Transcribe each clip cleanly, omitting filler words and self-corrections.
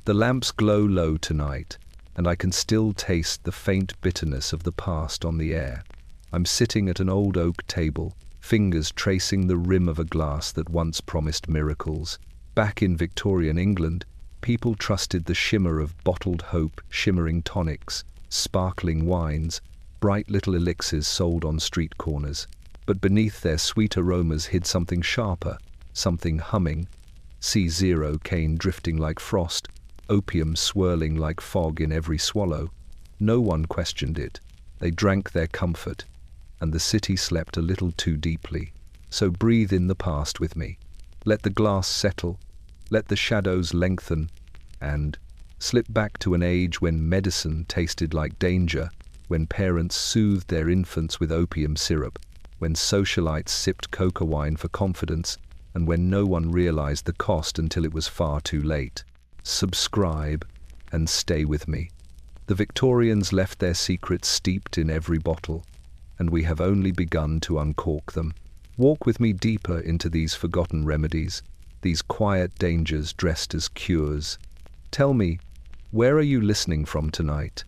The lamps glow low tonight, and I can still taste the faint bitterness of the past on the air. I'm sitting at an old oak table, fingers tracing the rim of a glass that once promised miracles. Back in Victorian England, people trusted the shimmer of bottled hope, shimmering tonics, sparkling wines, bright little elixirs sold on street corners. But beneath their sweet aromas hid something sharper, something humming. C0caine drifting like frost, opium swirling like fog in every swallow. No one questioned it. They drank their comfort, and the city slept a little too deeply. So breathe in the past with me. Let the glass settle, let the shadows lengthen, and slip back to an age when medicine tasted like danger, when parents soothed their infants with opium syrup, when socialites sipped coca wine for confidence, and when no one realized the cost until it was far too late. Subscribe and stay with me. The Victorians left their secrets steeped in every bottle, and we have only begun to uncork them. Walk with me deeper into these forgotten remedies, these quiet dangers dressed as cures. Tell me, where are you listening from tonight?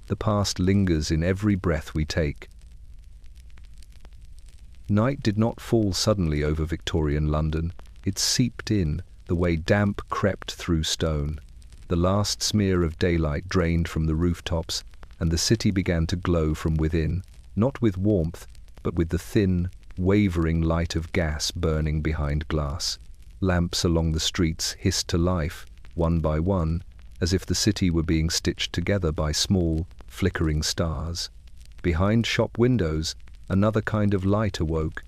The past lingers in every breath we take. Night did not fall suddenly over Victorian London. It seeped in, the way damp crept through stone. The last smear of daylight drained from the rooftops, and the city began to glow from within, not with warmth, but with the thin, wavering light of gas burning behind glass. Lamps along the streets hissed to life, one by one, as if the city were being stitched together by small, flickering stars. Behind shop windows, another kind of light awoke.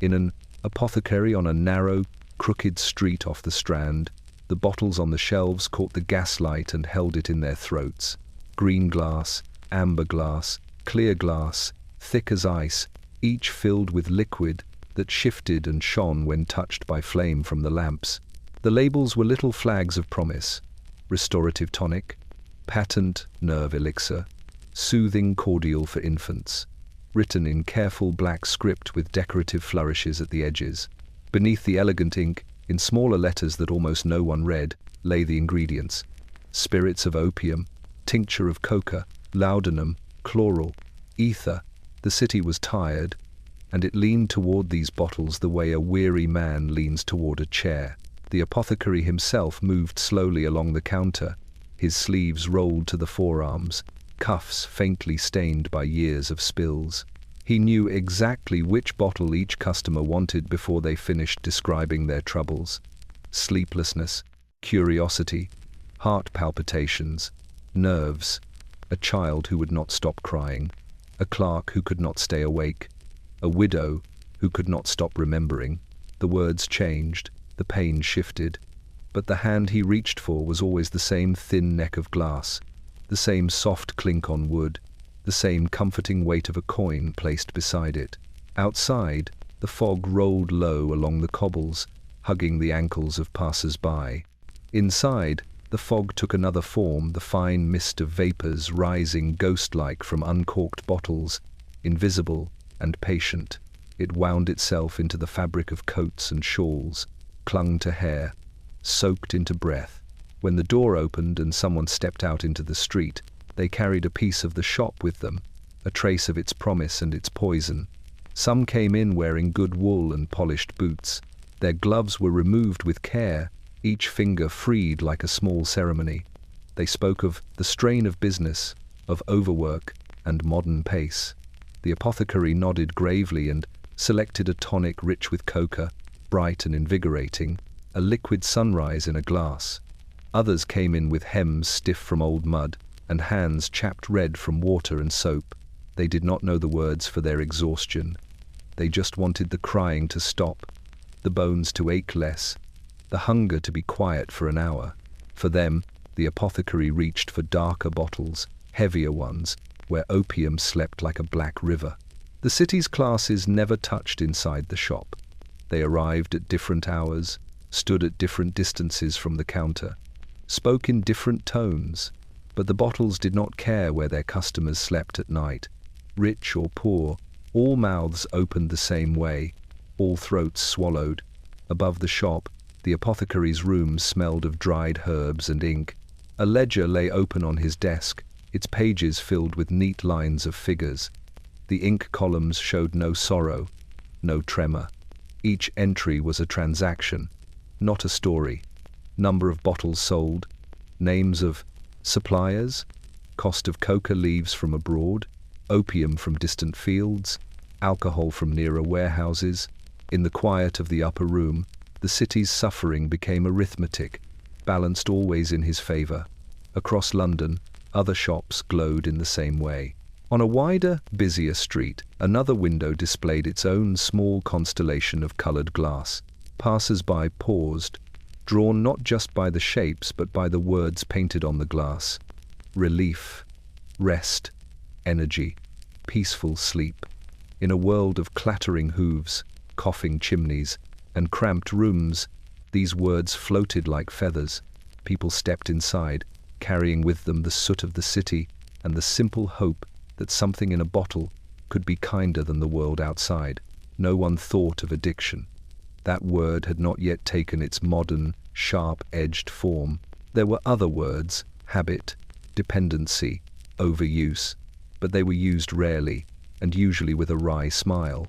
In an apothecary on a narrow, crooked street off the Strand, the bottles on the shelves caught the gaslight and held it in their throats. Green glass, amber glass, clear glass, thick as ice, each filled with liquid that shifted and shone when touched by flame from the lamps. The labels were little flags of promise: restorative tonic, patent nerve elixir, soothing cordial for infants, written in careful black script with decorative flourishes at the edges. Beneath the elegant ink, in smaller letters that almost no one read, lay the ingredients: spirits of opium, tincture of coca, laudanum, chloral, ether. The city was tired, and it leaned toward these bottles the way a weary man leans toward a chair. The apothecary himself moved slowly along the counter, his sleeves rolled to the forearms, cuffs faintly stained by years of spills. He knew exactly which bottle each customer wanted before they finished describing their troubles: sleeplessness, curiosity, heart palpitations, nerves, a child who would not stop crying, a clerk who could not stay awake, a widow who could not stop remembering. The words changed, the pain shifted, but the hand he reached for was always the same thin neck of glass, the same soft clink on wood, the same comforting weight of a coin placed beside it. Outside, the fog rolled low along the cobbles, hugging the ankles of passers-by. Inside, the fog took another form, the fine mist of vapors rising ghost-like from uncorked bottles, invisible and patient. It wound itself into the fabric of coats and shawls, clung to hair, soaked into breath. When the door opened and someone stepped out into the street, they carried a piece of the shop with them, a trace of its promise and its poison. Some came in wearing good wool and polished boots. Their gloves were removed with care, each finger freed like a small ceremony. They spoke of the strain of business, of overwork and modern pace. The apothecary nodded gravely and selected a tonic rich with coca, bright and invigorating, a liquid sunrise in a glass. Others came in with hems stiff from old mud and hands chapped red from water and soap. They did not know the words for their exhaustion. They just wanted the crying to stop, the bones to ache less, the hunger to be quiet for an hour. For them, the apothecary reached for darker bottles, heavier ones, where opium slept like a black river. The city's classes never touched inside the shop. They arrived at different hours, stood at different distances from the counter, spoke in different tones, but the bottles did not care where their customers slept at night. Rich or poor, all mouths opened the same way, all throats swallowed. Above the shop, the apothecary's room smelled of dried herbs and ink. A ledger lay open on his desk, its pages filled with neat lines of figures. The ink columns showed no sorrow, no tremor. Each entry was a transaction, not a story. Number of bottles sold, names of suppliers, cost of coca leaves from abroad, opium from distant fields, alcohol from nearer warehouses. In the quiet of the upper room, the city's suffering became arithmetic, balanced always in his favor. Across London, other shops glowed in the same way. On a wider, busier street, another window displayed its own small constellation of colored glass. Passers-by paused, drawn not just by the shapes but by the words painted on the glass. Relief, rest, energy, peaceful sleep. In a world of clattering hooves, coughing chimneys, and cramped rooms, these words floated like feathers. People stepped inside, carrying with them the soot of the city and the simple hope that something in a bottle could be kinder than the world outside. No one thought of addiction. That word had not yet taken its modern, sharp-edged form. There were other words: habit, dependency, overuse, but they were used rarely, and usually with a wry smile.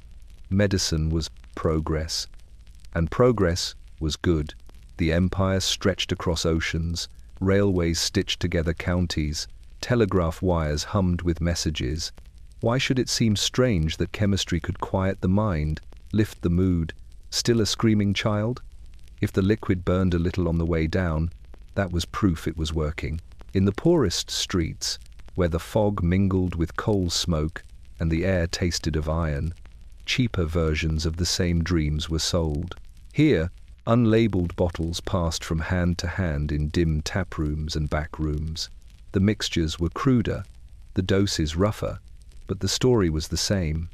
Medicine was progress, and progress was good. The empire stretched across oceans, railways stitched together counties, telegraph wires hummed with messages. Why should it seem strange that chemistry could quiet the mind, lift the mood, still a screaming child? If the liquid burned a little on the way down, that was proof it was working. In the poorest streets, where the fog mingled with coal smoke and the air tasted of iron, cheaper versions of the same dreams were sold. Here, unlabeled bottles passed from hand to hand in dim tap rooms and back rooms. The mixtures were cruder, the doses rougher, but the story was the same.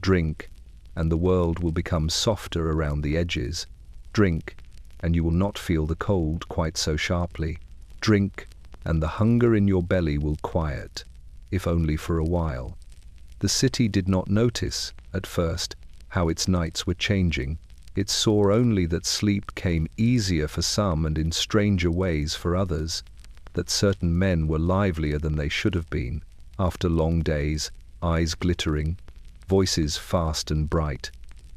Drink, and the world will become softer around the edges. Drink, and you will not feel the cold quite so sharply. Drink, and the hunger in your belly will quiet, if only for a while. The city did not notice, at first, how its nights were changing. It saw only that sleep came easier for some and in stranger ways for others, that certain men were livelier than they should have been, after long days, eyes glittering, voices fast and bright,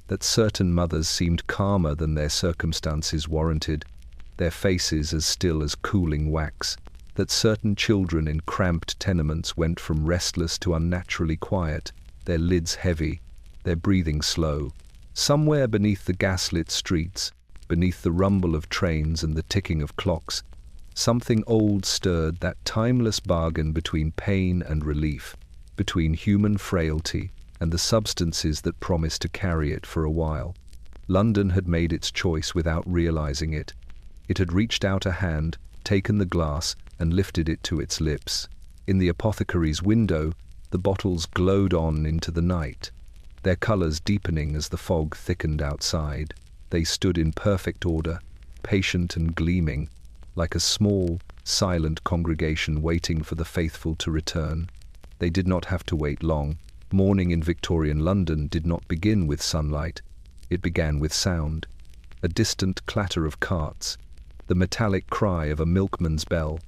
that certain mothers seemed calmer than their circumstances warranted, their faces as still as cooling wax, that certain children in cramped tenements went from restless to unnaturally quiet, their lids heavy, their breathing slow. Somewhere beneath the gaslit streets, beneath the rumble of trains and the ticking of clocks, something old stirred, that timeless bargain between pain and relief, between human frailty and the substances that promised to carry it for a while. London had made its choice without realizing it. It had reached out a hand, taken the glass, and lifted it to its lips. In the apothecary's window, the bottles glowed on into the night, their colors deepening as the fog thickened outside. They stood in perfect order, patient and gleaming, like a small, silent congregation waiting for the faithful to return. They did not have to wait long. Morning in Victorian London did not begin with sunlight. It began with sound. A distant clatter of carts, the metallic cry of a milkman's bell,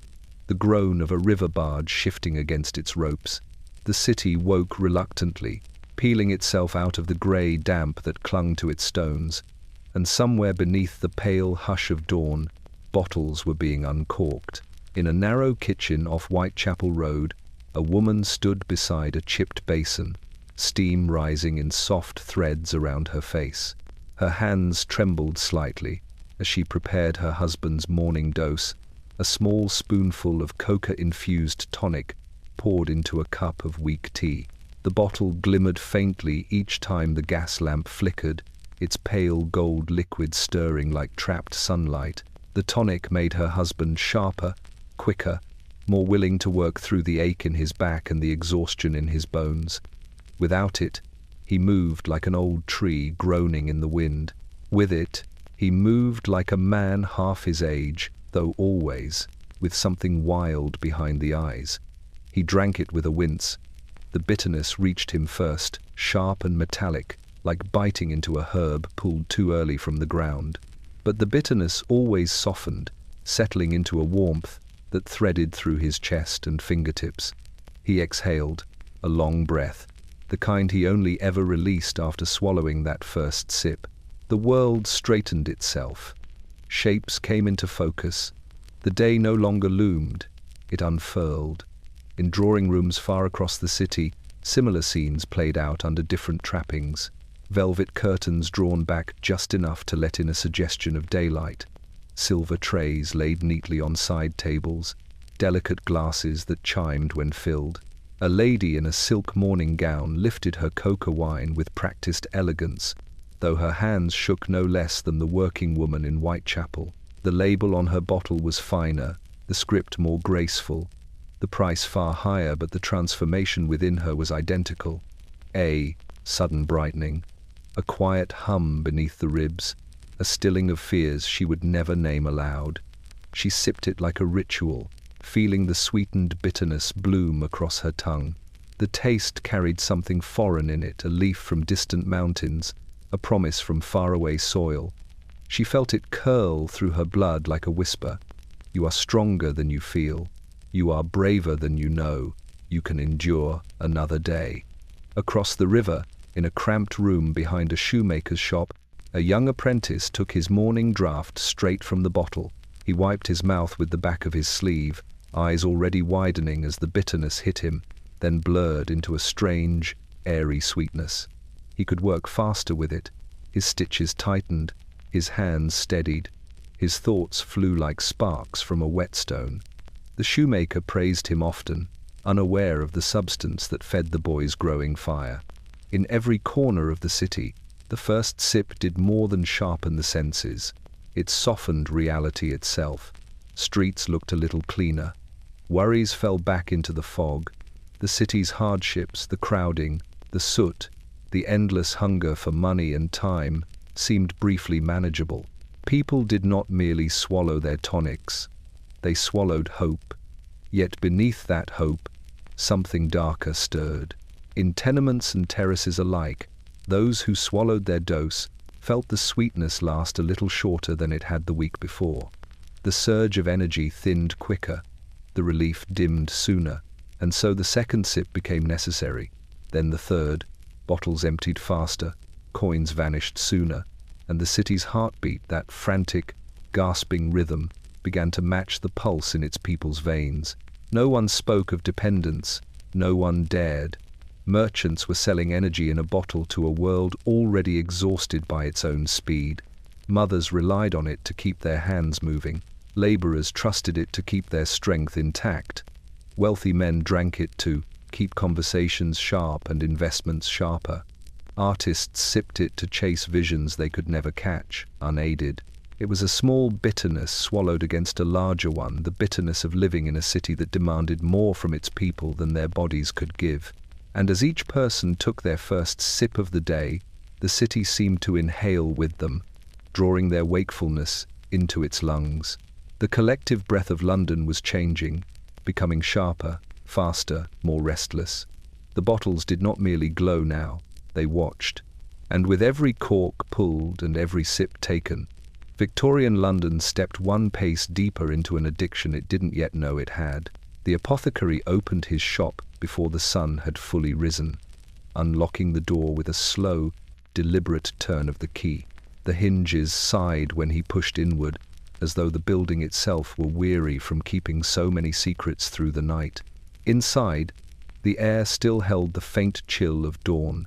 the groan of a river barge shifting against its ropes. The city woke reluctantly, peeling itself out of the grey damp that clung to its stones, and somewhere beneath the pale hush of dawn, bottles were being uncorked. In a narrow kitchen off Whitechapel Road, a woman stood beside a chipped basin, steam rising in soft threads around her face. Her hands trembled slightly as she prepared her husband's morning dose, a small spoonful of coca-infused tonic poured into a cup of weak tea. The bottle glimmered faintly each time the gas lamp flickered, its pale gold liquid stirring like trapped sunlight. The tonic made her husband sharper, quicker, more willing to work through the ache in his back and the exhaustion in his bones. Without it, he moved like an old tree groaning in the wind. With it, he moved like a man half his age, though always with something wild behind the eyes. He drank it with a wince. The bitterness reached him first, sharp and metallic, like biting into a herb pulled too early from the ground. But the bitterness always softened, settling into a warmth, that threaded through his chest and fingertips. He exhaled, a long breath, the kind he only ever released after swallowing that first sip. The world straightened itself. Shapes came into focus. The day no longer loomed. It unfurled. In drawing rooms far across the city, similar scenes played out under different trappings. Velvet curtains drawn back just enough to let in a suggestion of daylight. Silver trays laid neatly on side tables. Delicate glasses that chimed when filled. A lady in a silk morning gown lifted her coca wine with practiced elegance, though her hands shook no less than the working woman in Whitechapel. The label on her bottle was finer, the script more graceful, the price far higher, but the transformation within her was identical. A sudden brightening, a quiet hum beneath the ribs, a stilling of fears she would never name aloud. She sipped it like a ritual, feeling the sweetened bitterness bloom across her tongue. The taste carried something foreign in it, a leaf from distant mountains, a promise from faraway soil. She felt it curl through her blood like a whisper. You are stronger than you feel. You are braver than you know. You can endure another day. Across the river, in a cramped room behind a shoemaker's shop, a young apprentice took his morning draught straight from the bottle. He wiped his mouth with the back of his sleeve, eyes already widening as the bitterness hit him, then blurred into a strange, airy sweetness. He could work faster with it. His stitches tightened, his hands steadied. His thoughts flew like sparks from a whetstone. The shoemaker praised him often, unaware of the substance that fed the boy's growing fire. In every corner of the city, the first sip did more than sharpen the senses. It softened reality itself. Streets looked a little cleaner. Worries fell back into the fog. The city's hardships, the crowding, the soot, the endless hunger for money and time seemed briefly manageable. People did not merely swallow their tonics. They swallowed hope. Yet beneath that hope, something darker stirred. In tenements and terraces alike, those who swallowed their dose felt the sweetness last a little shorter than it had the week before. The surge of energy thinned quicker, the relief dimmed sooner, and so the second sip became necessary. Then the third, bottles emptied faster, coins vanished sooner, and the city's heartbeat, that frantic, gasping rhythm, began to match the pulse in its people's veins. No one spoke of dependence, no one dared. Merchants were selling energy in a bottle to a world already exhausted by its own speed. Mothers relied on it to keep their hands moving. Laborers trusted it to keep their strength intact. Wealthy men drank it to keep conversations sharp and investments sharper. Artists sipped it to chase visions they could never catch, unaided. It was a small bitterness swallowed against a larger one, the bitterness of living in a city that demanded more from its people than their bodies could give. And as each person took their first sip of the day, the city seemed to inhale with them, drawing their wakefulness into its lungs. The collective breath of London was changing, becoming sharper, faster, more restless. The bottles did not merely glow now, they watched. And with every cork pulled and every sip taken, Victorian London stepped one pace deeper into an addiction it didn't yet know it had. The apothecary opened his shop before the sun had fully risen, unlocking the door with a slow, deliberate turn of the key. The hinges sighed when he pushed inward, as though the building itself were weary from keeping so many secrets through the night. Inside, the air still held the faint chill of dawn,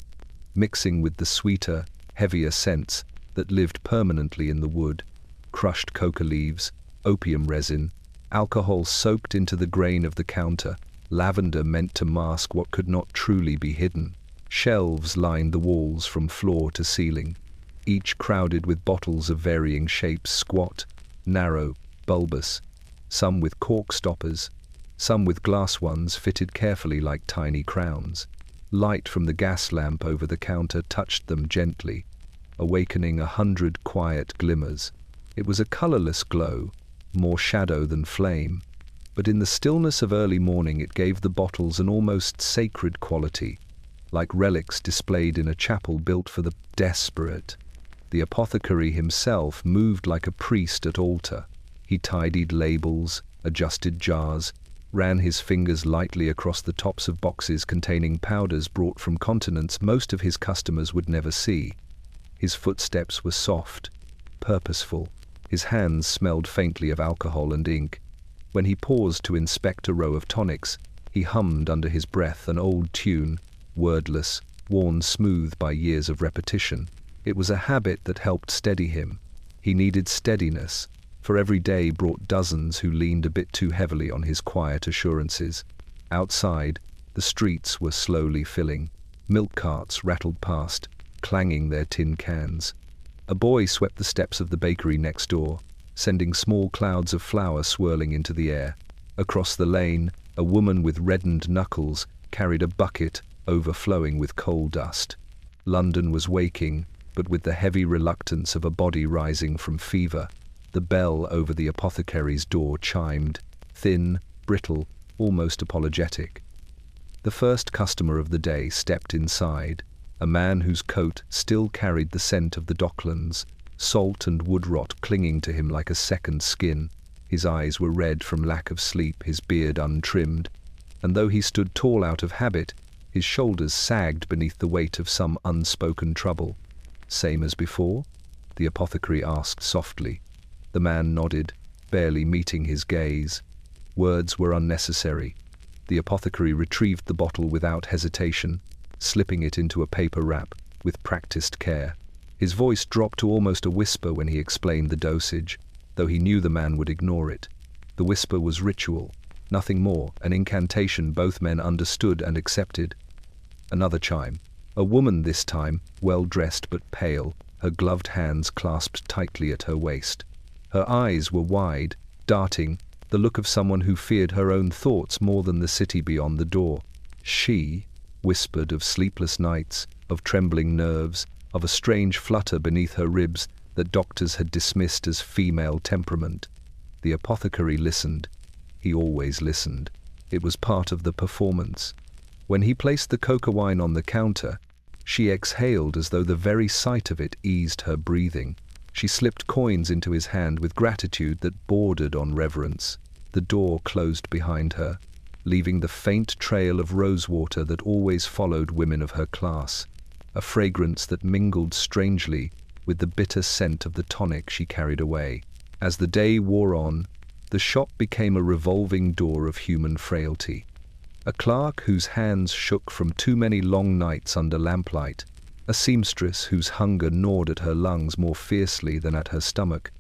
mixing with the sweeter, heavier scents that lived permanently in the wood. Crushed coca leaves, opium resin, alcohol soaked into the grain of the counter, lavender meant to mask what could not truly be hidden. Shelves lined the walls from floor to ceiling, each crowded with bottles of varying shapes, squat, narrow, bulbous, some with cork stoppers, some with glass ones fitted carefully like tiny crowns. Light from the gas lamp over the counter touched them gently, awakening 100 quiet glimmers. It was a colorless glow, more shadow than flame, but in the stillness of early morning it gave the bottles an almost sacred quality, like relics displayed in a chapel built for the desperate. The apothecary himself moved like a priest at altar. He tidied labels, adjusted jars, ran his fingers lightly across the tops of boxes containing powders brought from continents most of his customers would never see. His footsteps were soft, purposeful. His hands smelled faintly of alcohol and ink. When he paused to inspect a row of tonics, he hummed under his breath an old tune, wordless, worn smooth by years of repetition. It was a habit that helped steady him. He needed steadiness, for every day brought dozens who leaned a bit too heavily on his quiet assurances. Outside, the streets were slowly filling. Milk carts rattled past, clanging their tin cans. A boy swept the steps of the bakery next door, sending small clouds of flour swirling into the air. Across the lane, a woman with reddened knuckles carried a bucket overflowing with coal dust. London was waking, but with the heavy reluctance of a body rising from fever. The bell over the apothecary's door chimed, thin, brittle, almost apologetic. The first customer of the day stepped inside, a man whose coat still carried the scent of the docklands, salt and wood rot clinging to him like a second skin. His eyes were red from lack of sleep, his beard untrimmed, and though he stood tall out of habit, his shoulders sagged beneath the weight of some unspoken trouble. "Same as before?" the apothecary asked softly. The man nodded, barely meeting his gaze. Words were unnecessary. The apothecary retrieved the bottle without hesitation, slipping it into a paper wrap with practiced care. His voice dropped to almost a whisper when he explained the dosage, though he knew the man would ignore it. The whisper was ritual, nothing more, an incantation both men understood and accepted. Another chime. A woman this time, well-dressed but pale, her gloved hands clasped tightly at her waist. Her eyes were wide, darting, the look of someone who feared her own thoughts more than the city beyond the door. She whispered of sleepless nights, of trembling nerves, of a strange flutter beneath her ribs that doctors had dismissed as female temperament. The apothecary listened. He always listened. It was part of the performance. When he placed the coca wine on the counter, she exhaled as though the very sight of it eased her breathing. She slipped coins into his hand with gratitude that bordered on reverence. The door closed behind her, leaving the faint trail of rosewater that always followed women of her class, a fragrance that mingled strangely with the bitter scent of the tonic she carried away. As the day wore on, the shop became a revolving door of human frailty. A clerk whose hands shook from too many long nights under lamplight, a seamstress whose hunger gnawed at her lungs more fiercely than at her stomach,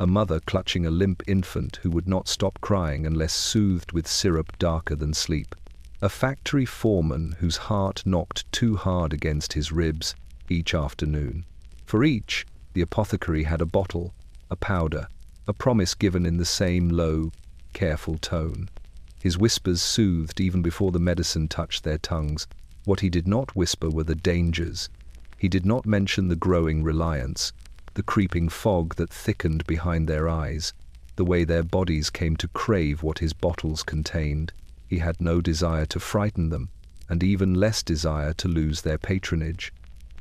a mother clutching a limp infant who would not stop crying unless soothed with syrup darker than sleep, a factory foreman whose heart knocked too hard against his ribs each afternoon. For each, the apothecary had a bottle, a powder, a promise given in the same low, careful tone. His whispers soothed even before the medicine touched their tongues. What he did not whisper were the dangers. He did not mention the growing reliance, the creeping fog that thickened behind their eyes, the way their bodies came to crave what his bottles contained. He had no desire to frighten them, and even less desire to lose their patronage.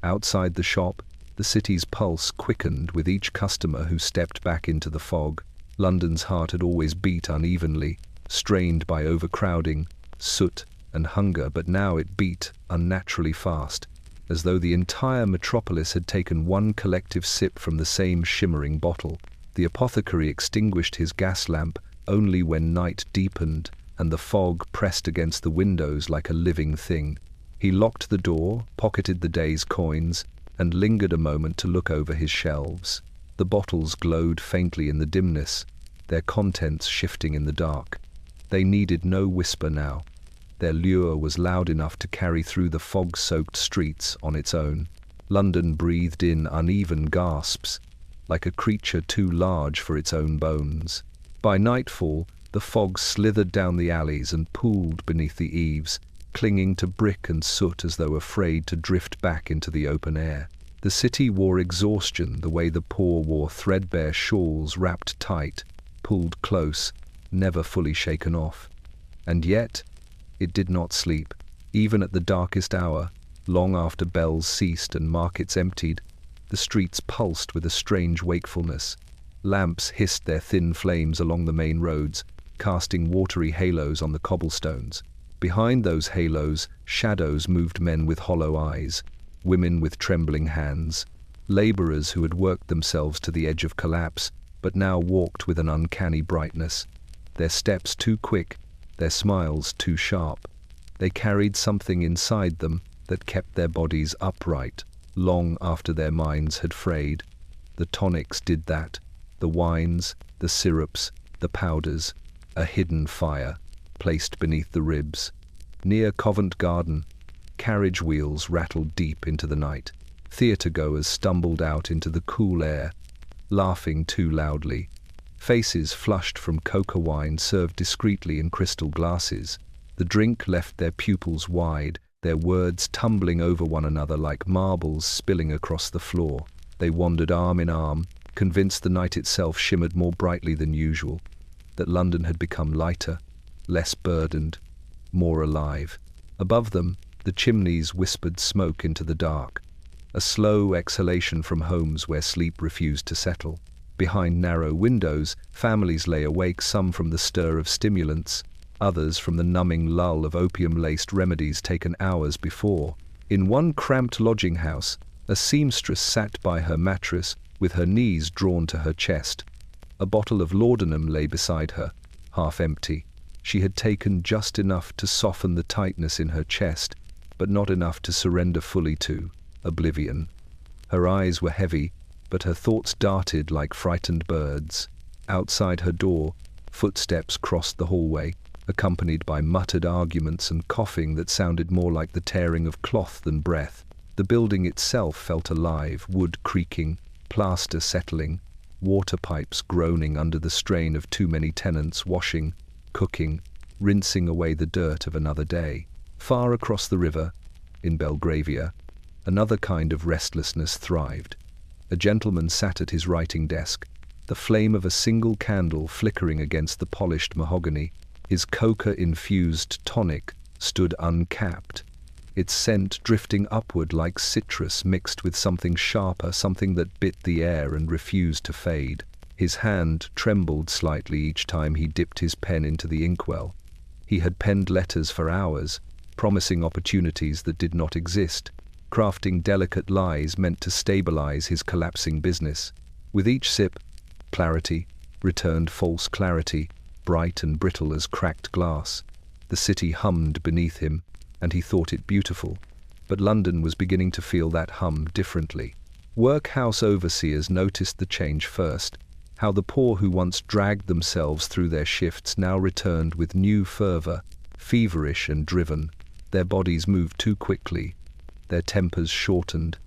Outside the shop, the city's pulse quickened with each customer who stepped back into the fog. London's heart had always beat unevenly, strained by overcrowding, soot, and hunger, but now it beat unnaturally fast, as though the entire metropolis had taken one collective sip from the same shimmering bottle. The apothecary extinguished his gas lamp only when night deepened and the fog pressed against the windows like a living thing. He locked the door, pocketed the day's coins, and lingered a moment to look over his shelves. The bottles glowed faintly in the dimness, their contents shifting in the dark. They needed no whisper now. Their lure was loud enough to carry through the fog-soaked streets on its own. London breathed in uneven gasps, like a creature too large for its own bones. By nightfall, the fog slithered down the alleys and pooled beneath the eaves, clinging to brick and soot as though afraid to drift back into the open air. The city wore exhaustion the way the poor wore threadbare shawls wrapped tight, pulled close, never fully shaken off. And yet, it did not sleep. Even at the darkest hour, long after bells ceased and markets emptied, the streets pulsed with a strange wakefulness. Lamps hissed their thin flames along the main roads, casting watery halos on the cobblestones. Behind those halos, shadows moved, men with hollow eyes, women with trembling hands, laborers who had worked themselves to the edge of collapse, but now walked with an uncanny brightness. Their steps too quick, their smiles too sharp. They carried something inside them that kept their bodies upright, long after their minds had frayed. The tonics did that, the wines, the syrups, the powders, a hidden fire, placed beneath the ribs. Near Covent Garden, carriage wheels rattled deep into the night. Theatre-goers stumbled out into the cool air, laughing too loudly. Faces flushed from coca wine served discreetly in crystal glasses. The drink left their pupils wide, their words tumbling over one another like marbles spilling across the floor. They wandered arm in arm, convinced the night itself shimmered more brightly than usual, that London had become lighter, less burdened, more alive. Above them, the chimneys whispered smoke into the dark, a slow exhalation from homes where sleep refused to settle. Behind narrow windows, families lay awake, some from the stir of stimulants, others from the numbing lull of opium-laced remedies taken hours before. In one cramped lodging house, a seamstress sat by her mattress with her knees drawn to her chest. A bottle of laudanum lay beside her, half empty. She had taken just enough to soften the tightness in her chest, but not enough to surrender fully to oblivion. Her eyes were heavy, but her thoughts darted like frightened birds. Outside her door, footsteps crossed the hallway, accompanied by muttered arguments and coughing that sounded more like the tearing of cloth than breath. The building itself felt alive, wood creaking, plaster settling, water pipes groaning under the strain of too many tenants washing, cooking, rinsing away the dirt of another day. Far across the river, in Belgravia, another kind of restlessness thrived. A gentleman sat at his writing desk, the flame of a single candle flickering against the polished mahogany. His coca-infused tonic stood uncapped, its scent drifting upward like citrus mixed with something sharper, something that bit the air and refused to fade. His hand trembled slightly each time he dipped his pen into the inkwell. He had penned letters for hours, promising opportunities that did not exist, crafting delicate lies meant to stabilize his collapsing business. With each sip, clarity returned false clarity, bright and brittle as cracked glass. The city hummed beneath him, and he thought it beautiful. But London was beginning to feel that hum differently. Workhouse overseers noticed the change first, how the poor who once dragged themselves through their shifts now returned with new fervor, feverish and driven. Their bodies moved too quickly, their tempers shortened,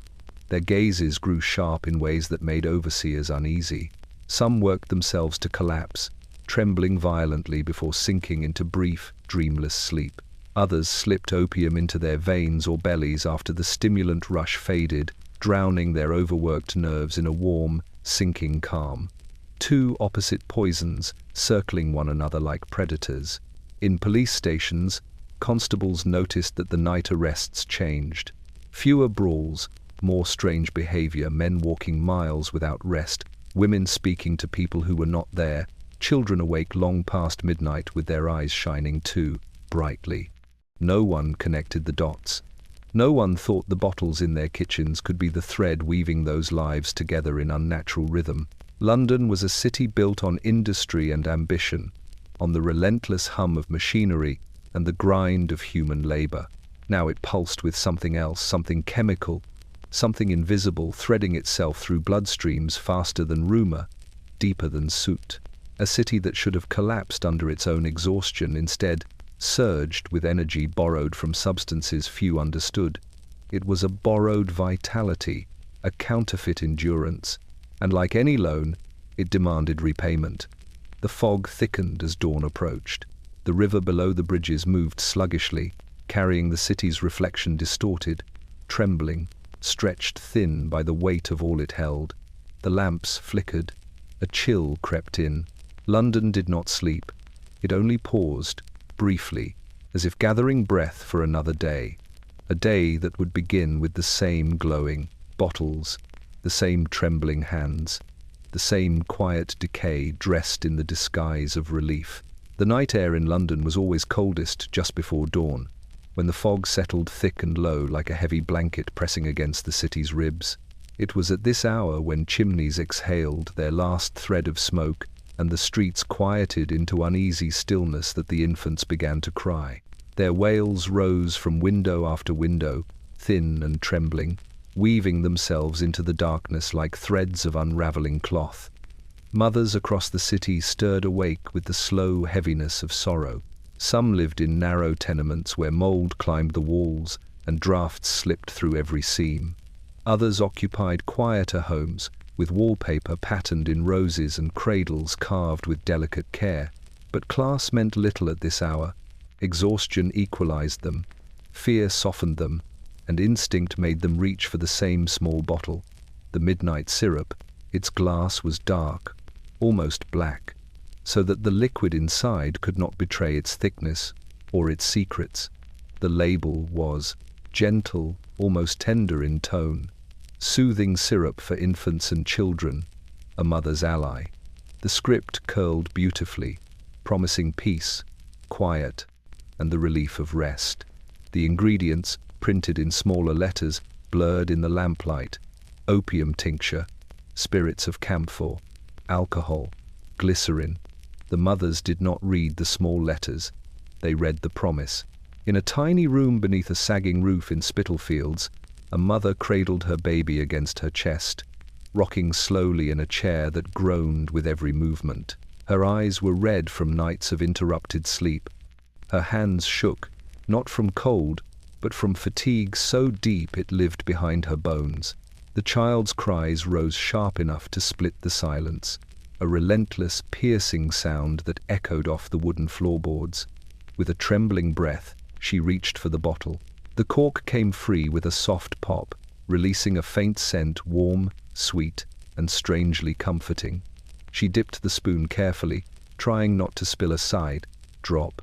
their gazes grew sharp in ways that made overseers uneasy. Some worked themselves to collapse, trembling violently before sinking into brief, dreamless sleep. Others slipped opium into their veins or bellies after the stimulant rush faded, drowning their overworked nerves in a warm, sinking calm. Two opposite poisons circling one another like predators. In police stations, constables noticed that the night arrests changed. Fewer brawls, more strange behavior, men walking miles without rest, women speaking to people who were not there, children awake long past midnight with their eyes shining too brightly. No one connected the dots. No one thought the bottles in their kitchens could be the thread weaving those lives together in unnatural rhythm. London was a city built on industry and ambition, on the relentless hum of machinery and the grind of human labor. Now it pulsed with something else, something chemical, something invisible, threading itself through bloodstreams faster than rumor, deeper than soot. A city that should have collapsed under its own exhaustion instead surged with energy borrowed from substances few understood. It was a borrowed vitality, a counterfeit endurance, and like any loan, it demanded repayment. The fog thickened as dawn approached. The river below the bridges moved sluggishly, carrying the city's reflection distorted, trembling, stretched thin by the weight of all it held. The lamps flickered. A chill crept in. London did not sleep. It only paused, briefly, as if gathering breath for another day. A day that would begin with the same glowing bottles, the same trembling hands, the same quiet decay dressed in the disguise of relief. The night air in London was always coldest just before dawn, when the fog settled thick and low like a heavy blanket pressing against the city's ribs. It was at this hour when chimneys exhaled their last thread of smoke and the streets quieted into uneasy stillness that the infants began to cry. Their wails rose from window after window, thin and trembling, weaving themselves into the darkness like threads of unraveling cloth. Mothers across the city stirred awake with the slow heaviness of sorrow. Some lived in narrow tenements where mold climbed the walls and drafts slipped through every seam. Others occupied quieter homes, with wallpaper patterned in roses and cradles carved with delicate care. But class meant little at this hour. Exhaustion equalized them, fear softened them, and instinct made them reach for the same small bottle. The midnight syrup, its glass was dark, almost black, so that the liquid inside could not betray its thickness or its secrets. The label was gentle, almost tender in tone. Soothing syrup for infants and children, a mother's ally. The script curled beautifully, promising peace, quiet, and the relief of rest. The ingredients, printed in smaller letters, blurred in the lamplight: opium tincture, spirits of camphor, alcohol, glycerin. The mothers did not read the small letters. They read the promise. In a tiny room beneath a sagging roof in Spitalfields, a mother cradled her baby against her chest, rocking slowly in a chair that groaned with every movement. Her eyes were red from nights of interrupted sleep. Her hands shook, not from cold, but from fatigue so deep it lived behind her bones. The child's cries rose sharp enough to split the silence, a relentless, piercing sound that echoed off the wooden floorboards. With a trembling breath, she reached for the bottle. The cork came free with a soft pop, releasing a faint scent, warm, sweet, and strangely comforting. She dipped the spoon carefully, trying not to spill a side drop.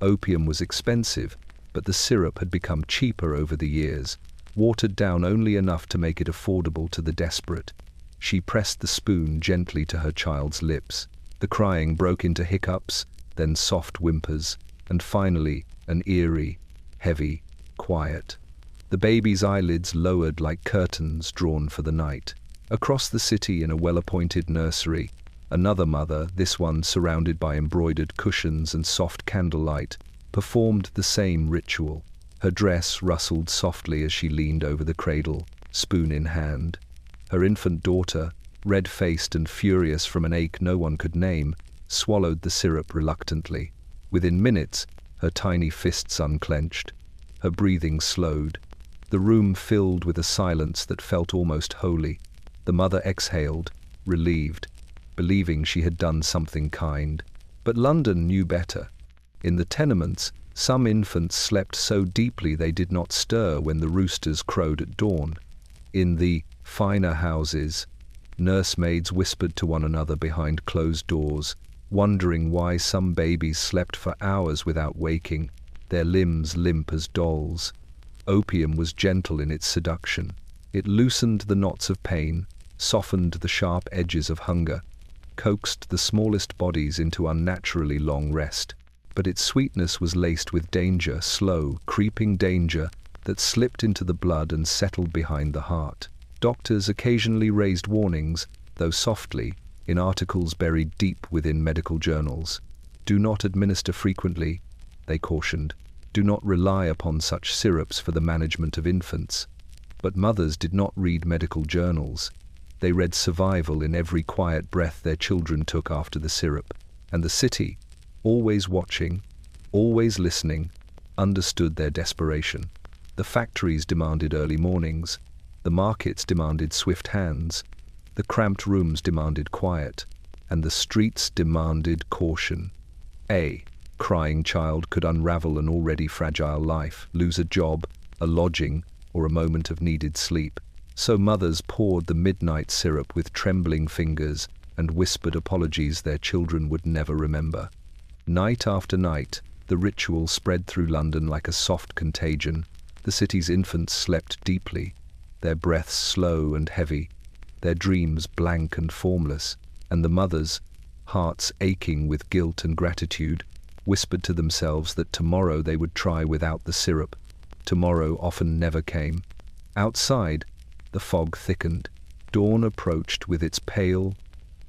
Opium was expensive, but the syrup had become cheaper over the years, watered down only enough to make it affordable to the desperate. She pressed the spoon gently to her child's lips. The crying broke into hiccups, then soft whimpers, and finally an eerie, heavy quiet. The baby's eyelids lowered like curtains drawn for the night. Across the city in a well-appointed nursery, another mother, this one surrounded by embroidered cushions and soft candlelight, performed the same ritual. Her dress rustled softly as she leaned over the cradle, spoon in hand. Her infant daughter, red-faced and furious from an ache no one could name, swallowed the syrup reluctantly. Within minutes, her tiny fists unclenched. Her breathing slowed. The room filled with a silence that felt almost holy. The mother exhaled, relieved, believing she had done something kind. But London knew better. In the tenements, some infants slept so deeply they did not stir when the roosters crowed at dawn. In the finer houses, nursemaids whispered to one another behind closed doors, wondering why some babies slept for hours without waking, their limbs limp as dolls. Opium was gentle in its seduction. It loosened the knots of pain, softened the sharp edges of hunger, coaxed the smallest bodies into unnaturally long rest. But its sweetness was laced with danger, slow, creeping danger that slipped into the blood and settled behind the heart. Doctors occasionally raised warnings, though softly, in articles buried deep within medical journals. Do not administer frequently, they cautioned. Do not rely upon such syrups for the management of infants. But mothers did not read medical journals. They read survival in every quiet breath their children took after the syrup. And the city, always watching, always listening, understood their desperation. The factories demanded early mornings. The markets demanded swift hands. The cramped rooms demanded quiet. And the streets demanded caution. A crying child could unravel an already fragile life, lose a job, a lodging, or a moment of needed sleep. So mothers poured the midnight syrup with trembling fingers and whispered apologies their children would never remember. Night after night, the ritual spread through London like a soft contagion. The city's infants slept deeply, their breaths slow and heavy, their dreams blank and formless, and the mothers, hearts aching with guilt and gratitude, whispered to themselves that tomorrow they would try without the syrup. Tomorrow often never came. Outside, the fog thickened. Dawn approached with its pale,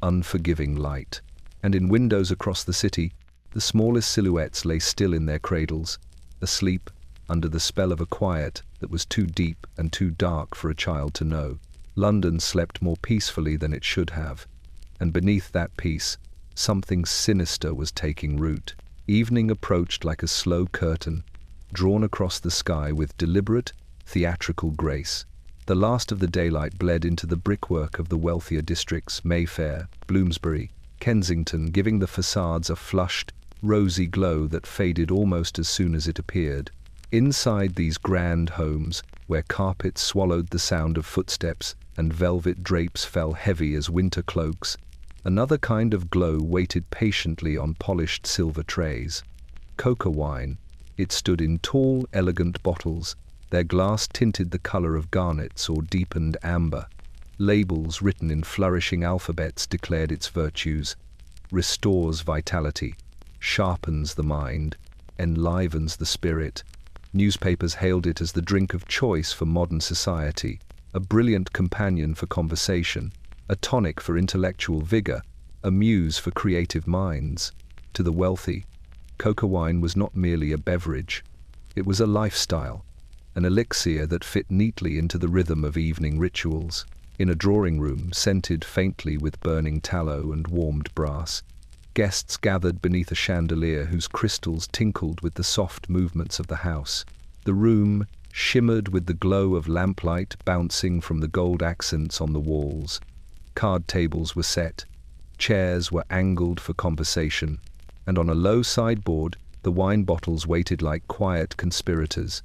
unforgiving light. And in windows across the city, the smallest silhouettes lay still in their cradles, asleep under the spell of a quiet that was too deep and too dark for a child to know. London slept more peacefully than it should have, and beneath that peace, something sinister was taking root. Evening approached like a slow curtain, drawn across the sky with deliberate, theatrical grace. The last of the daylight bled into the brickwork of the wealthier districts, Mayfair, Bloomsbury, Kensington, giving the facades a flushed, rosy glow that faded almost as soon as it appeared. Inside these grand homes, where carpets swallowed the sound of footsteps and velvet drapes fell heavy as winter cloaks, another kind of glow waited patiently on polished silver trays. Coca wine. It stood in tall, elegant bottles. Their glass tinted the color of garnets or deepened amber. Labels written in flourishing alphabets declared its virtues. Restores vitality, sharpens the mind, enlivens the spirit. Newspapers hailed it as the drink of choice for modern society, a brilliant companion for conversation, a tonic for intellectual vigor, a muse for creative minds. To the wealthy, coca wine was not merely a beverage. It was a lifestyle, an elixir that fit neatly into the rhythm of evening rituals. In a drawing room, scented faintly with burning tallow and warmed brass, guests gathered beneath a chandelier whose crystals tinkled with the soft movements of the house. The room shimmered with the glow of lamplight bouncing from the gold accents on the walls. Card tables were set, chairs were angled for conversation, and on a low sideboard the wine bottles waited like quiet conspirators.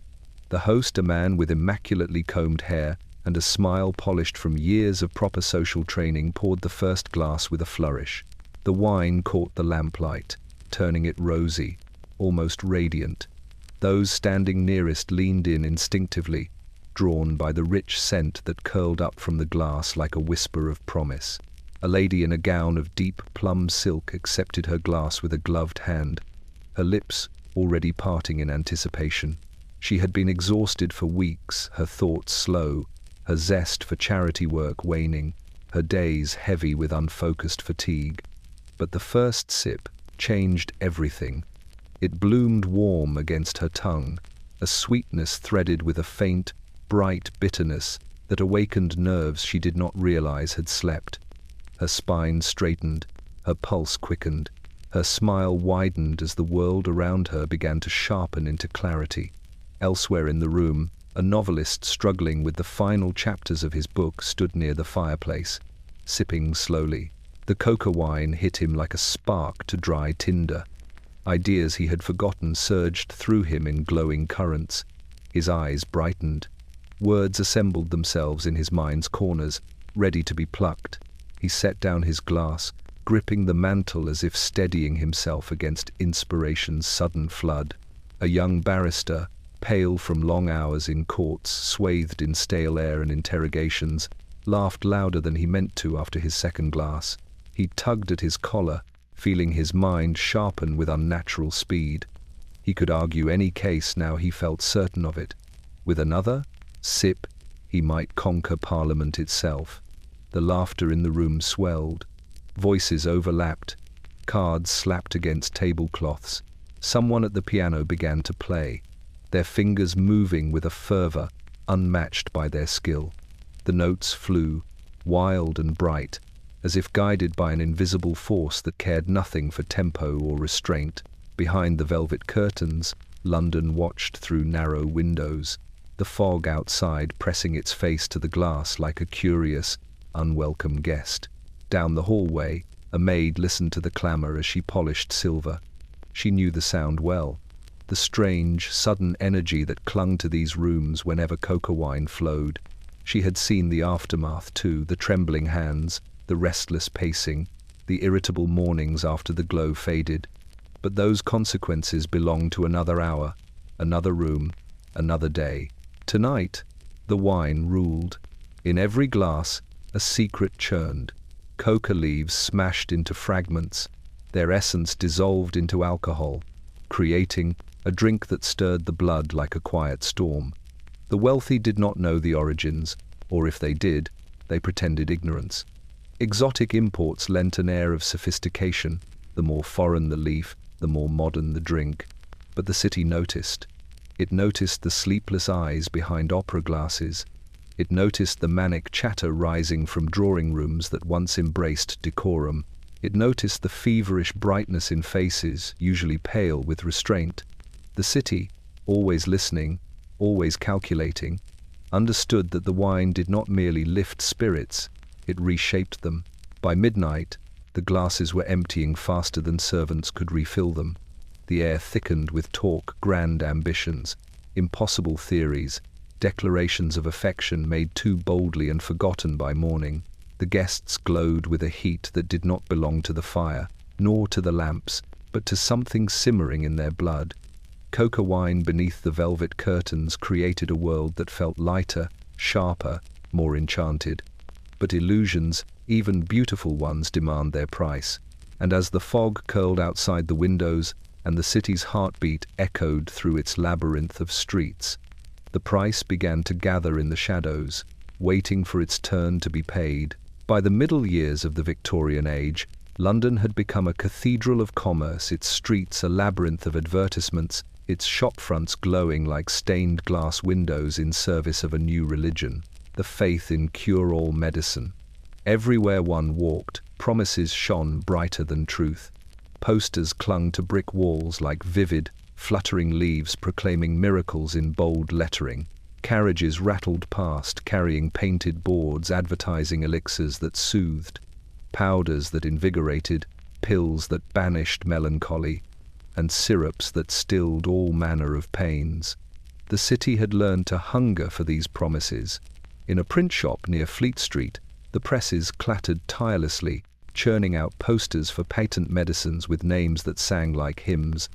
The host, a man with immaculately combed hair and a smile polished from years of proper social training, poured the first glass with a flourish. The wine caught the lamplight, turning it rosy, almost radiant. Those standing nearest leaned in instinctively, drawn by the rich scent that curled up from the glass like a whisper of promise. A lady in a gown of deep plum silk accepted her glass with a gloved hand, her lips already parting in anticipation. She had been exhausted for weeks, her thoughts slow, her zest for charity work waning, her days heavy with unfocused fatigue. But the first sip changed everything. It bloomed warm against her tongue, a sweetness threaded with a faint, bright bitterness that awakened nerves she did not realize had slept. Her spine straightened, her pulse quickened, her smile widened as the world around her began to sharpen into clarity. Elsewhere in the room, a novelist struggling with the final chapters of his book stood near the fireplace, sipping slowly. The coca wine hit him like a spark to dry tinder. Ideas he had forgotten surged through him in glowing currents. His eyes brightened. Words assembled themselves in his mind's corners, ready to be plucked. He set down his glass, gripping the mantel as if steadying himself against inspiration's sudden flood. A young barrister, pale from long hours in courts, swathed in stale air and interrogations, laughed louder than he meant to after his second glass. He tugged at his collar, feeling his mind sharpen with unnatural speed. He could argue any case now he felt certain of it. With another sip, he might conquer Parliament itself. The laughter in the room swelled. Voices overlapped. Cards slapped against tablecloths. Someone at the piano began to play, their fingers moving with a fervor unmatched by their skill. The notes flew, wild and bright, as if guided by an invisible force that cared nothing for tempo or restraint. Behind the velvet curtains, London watched through narrow windows, the fog outside pressing its face to the glass like a curious, unwelcome guest. Down the hallway, a maid listened to the clamor as she polished silver. She knew the sound well, the strange, sudden energy that clung to these rooms whenever coca wine flowed. She had seen the aftermath too, the trembling hands, the restless pacing, the irritable mornings after the glow faded. But those consequences belonged to another hour, another room, another day. Tonight, the wine ruled. In every glass, a secret churned. Coca leaves smashed into fragments, their essence dissolved into alcohol, creating a drink that stirred the blood like a quiet storm. The wealthy did not know the origins, or if they did, they pretended ignorance. Exotic imports lent an air of sophistication. The more foreign the leaf, the more modern the drink. But the city noticed. It noticed the sleepless eyes behind opera glasses. It noticed the manic chatter rising from drawing rooms that once embraced decorum. It noticed the feverish brightness in faces, usually pale with restraint. The city, always listening, always calculating, understood that the wine did not merely lift spirits, it reshaped them. By midnight, the glasses were emptying faster than servants could refill them. The air thickened with talk, grand ambitions, impossible theories, declarations of affection made too boldly and forgotten by morning. The guests glowed with a heat that did not belong to the fire, nor to the lamps, but to something simmering in their blood. Coca wine beneath the velvet curtains created a world that felt lighter, sharper, more enchanted. But illusions, even beautiful ones, demand their price. And as the fog curled outside the windows and the city's heartbeat echoed through its labyrinth of streets, the price began to gather in the shadows, waiting for its turn to be paid. By the middle years of the Victorian age, London had become a cathedral of commerce, its streets a labyrinth of advertisements, its shopfronts glowing like stained glass windows in service of a new religion, the faith in cure-all medicine. Everywhere one walked, promises shone brighter than truth. Posters clung to brick walls like vivid, fluttering leaves proclaiming miracles in bold lettering. Carriages rattled past, carrying painted boards advertising elixirs that soothed, powders that invigorated, pills that banished melancholy, and syrups that stilled all manner of pains. The city had learned to hunger for these promises. In a print shop near Fleet Street, the presses clattered tirelessly, churning out posters for patent medicines with names that sang like hymns: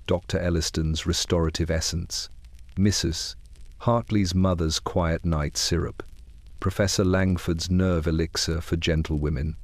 Dr. Elliston's restorative essence, Mrs. Hartley's mother's quiet night syrup, Professor Langford's nerve elixir for gentlewomen.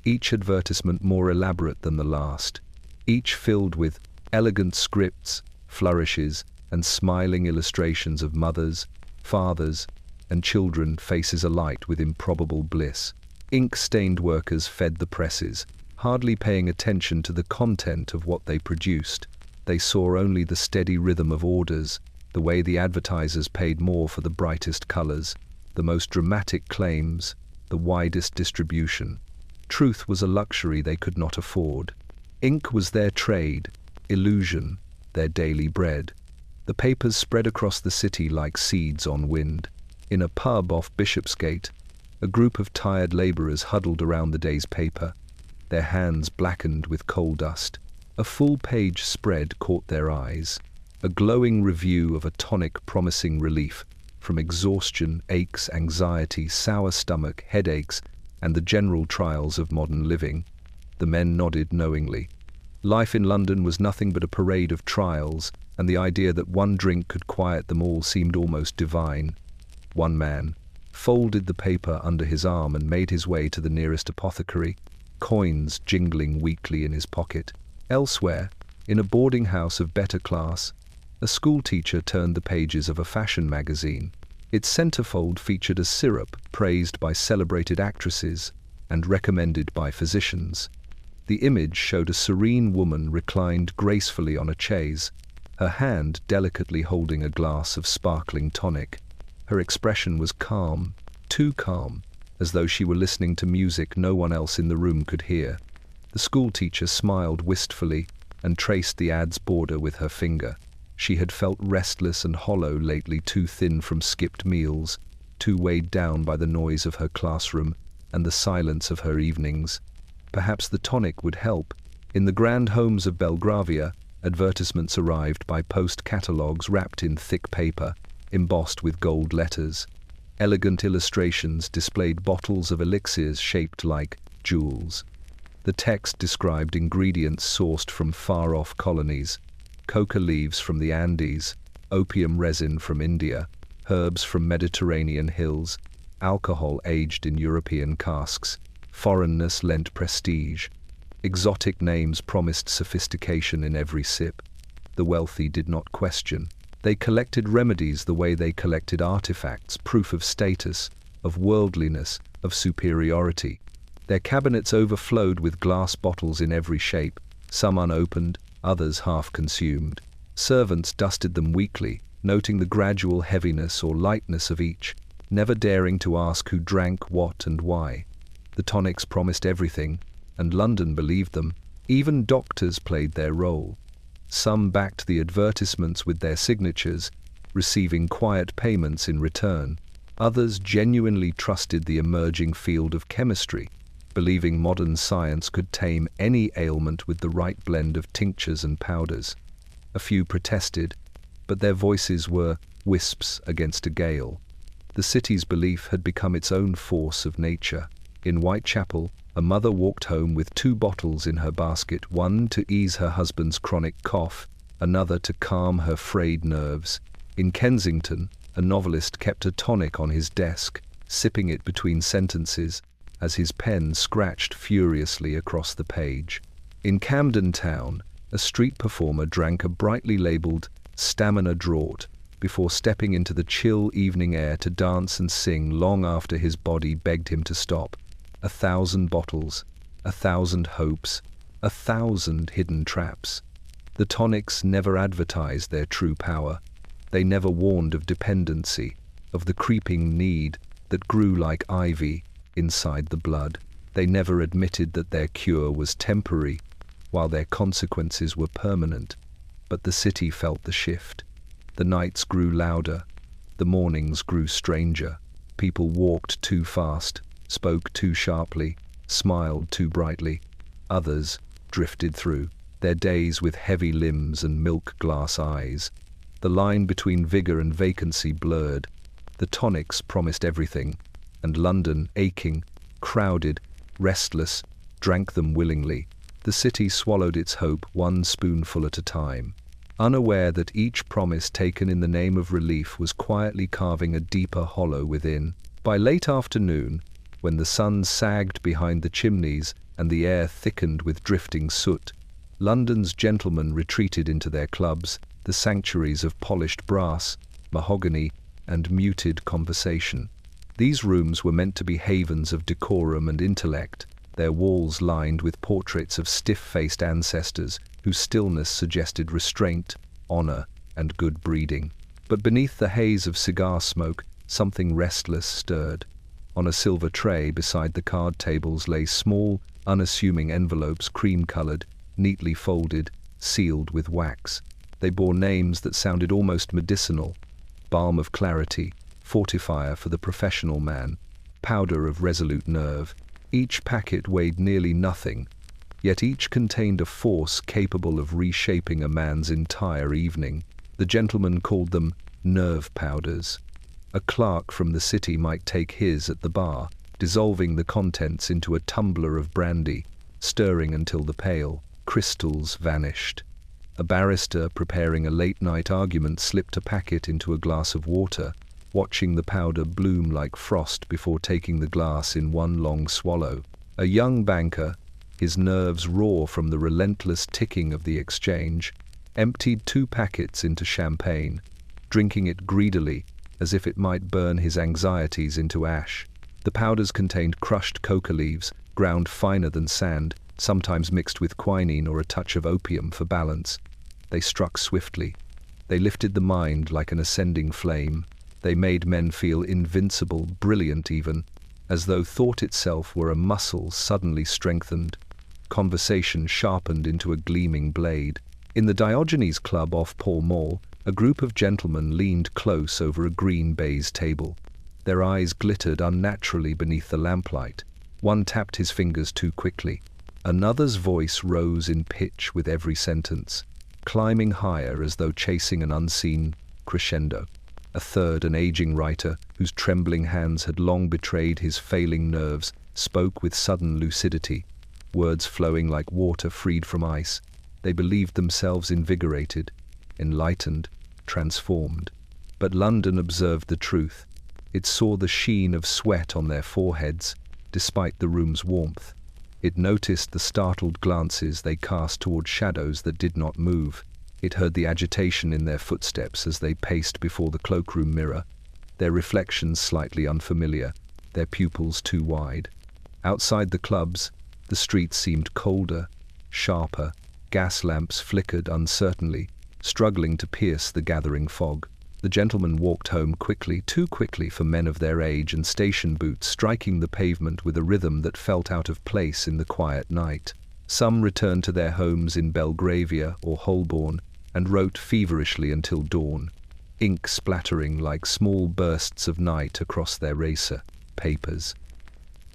Each advertisement more elaborate than the last, each filled with elegant scripts, flourishes, and smiling illustrations of mothers, fathers, and children, faces alight with improbable bliss. Ink-stained workers fed the presses, hardly paying attention to the content of what they produced. They saw only the steady rhythm of orders, the way the advertisers paid more for the brightest colors, the most dramatic claims, the widest distribution. Truth was a luxury they could not afford. Ink was their trade, illusion their daily bread. The papers spread across the city like seeds on wind. In a pub off Bishopsgate, a group of tired labourers huddled around the day's paper, their hands blackened with coal dust. A full-page spread caught their eyes, a glowing review of a tonic promising relief from exhaustion, aches, anxiety, sour stomach, headaches, and the general trials of modern living. The men nodded knowingly. Life in London was nothing but a parade of trials, and the idea that one drink could quiet them all seemed almost divine. One man folded the paper under his arm and made his way to the nearest apothecary, coins jingling weakly in his pocket. Elsewhere, in a boarding house of better class, a schoolteacher turned the pages of a fashion magazine. Its centerfold featured a syrup praised by celebrated actresses and recommended by physicians. The image showed a serene woman reclined gracefully on a chaise, her hand delicately holding a glass of sparkling tonic. Her expression was calm, too calm, as though she were listening to music no one else in the room could hear. The schoolteacher smiled wistfully and traced the ad's border with her finger. She had felt restless and hollow lately, too thin from skipped meals, too weighed down by the noise of her classroom and the silence of her evenings. Perhaps the tonic would help. In the grand homes of Belgravia, advertisements arrived by post catalogues wrapped in thick paper, embossed with gold letters. Elegant illustrations displayed bottles of elixirs shaped like jewels. The text described ingredients sourced from far-off colonies: coca leaves from the Andes, opium resin from India, herbs from Mediterranean hills, alcohol aged in European casks. Foreignness lent prestige. Exotic names promised sophistication in every sip. the wealthy did not question. They collected remedies the way they collected artifacts, proof of status, of worldliness, of superiority. Their cabinets overflowed with glass bottles in every shape, some unopened, others half-consumed. Servants dusted them weekly, noting the gradual heaviness or lightness of each, never daring to ask who drank what and why. The tonics promised everything, and London believed them. Even doctors played their role. Some backed the advertisements with their signatures, receiving quiet payments in return. Others genuinely trusted the emerging field of chemistry, believing modern science could tame any ailment with the right blend of tinctures and powders. A few protested, but their voices were wisps against a gale. The city's belief had become its own force of nature. In Whitechapel, a mother walked home with 2 bottles in her basket, one to ease her husband's chronic cough, another to calm her frayed nerves. In Kensington, a novelist kept a tonic on his desk, sipping it between sentences as his pen scratched furiously across the page. In Camden Town, a street performer drank a brightly labelled stamina draught before stepping into the chill evening air to dance and sing long after his body begged him to stop. 1,000 bottles, 1,000 hopes, 1,000 hidden traps. The tonics never advertised their true power. They never warned of dependency, of the creeping need that grew like ivy inside the blood. They never admitted that their cure was temporary, while their consequences were permanent. But the city felt the shift. The nights grew louder, the mornings grew stranger. People walked too fast, spoke too sharply, smiled too brightly. Others drifted through, their days with heavy limbs and milk-glass eyes. The line between vigor and vacancy blurred. The tonics promised everything, and London, aching, crowded, restless, drank them willingly. The city swallowed its hope one spoonful at a time, unaware that each promise taken in the name of relief was quietly carving a deeper hollow within. By late afternoon, when the sun sagged behind the chimneys and the air thickened with drifting soot, London's gentlemen retreated into their clubs, the sanctuaries of polished brass, mahogany, and muted conversation. These rooms were meant to be havens of decorum and intellect, their walls lined with portraits of stiff-faced ancestors whose stillness suggested restraint, honor, and good breeding. But beneath the haze of cigar smoke, something restless stirred. On a silver tray beside the card tables lay small, unassuming envelopes, cream-colored, neatly folded, sealed with wax. They bore names that sounded almost medicinal: balm of clarity, fortifier for the professional man, powder of resolute nerve. Each packet weighed nearly nothing, yet each contained a force capable of reshaping a man's entire evening. The gentleman called them nerve powders. A clerk from the city might take his at the bar, dissolving the contents into a tumbler of brandy, stirring until the pale crystals vanished. A barrister preparing a late-night argument slipped a packet into a glass of water, watching the powder bloom like frost before taking the glass in one long swallow. A young banker, his nerves raw from the relentless ticking of the exchange, emptied 2 packets into champagne, drinking it greedily as if it might burn his anxieties into ash. The powders contained crushed coca leaves, ground finer than sand, sometimes mixed with quinine or a touch of opium for balance. They struck swiftly. They lifted the mind like an ascending flame. They made men feel invincible, brilliant even, as though thought itself were a muscle suddenly strengthened, conversation sharpened into a gleaming blade. In the Diogenes Club off Pall Mall, a group of gentlemen leaned close over a green baize table. Their eyes glittered unnaturally beneath the lamplight. One tapped his fingers too quickly. Another's voice rose in pitch with every sentence, climbing higher as though chasing an unseen crescendo. A third, an aging writer, whose trembling hands had long betrayed his failing nerves, spoke with sudden lucidity, words flowing like water freed from ice. They believed themselves invigorated, enlightened, transformed. But London observed the truth. It saw the sheen of sweat on their foreheads, despite the room's warmth. It noticed the startled glances they cast toward shadows that did not move. It heard the agitation in their footsteps as they paced before the cloakroom mirror, their reflections slightly unfamiliar, their pupils too wide. Outside the clubs, the streets seemed colder, sharper, gas lamps flickered uncertainly, struggling to pierce the gathering fog. The gentleman walked home quickly, too quickly for men of their age, and station boots striking the pavement with a rhythm that felt out of place in the quiet night. Some returned to their homes in Belgravia or Holborn and wrote feverishly until dawn, ink splattering like small bursts of night across their racer papers.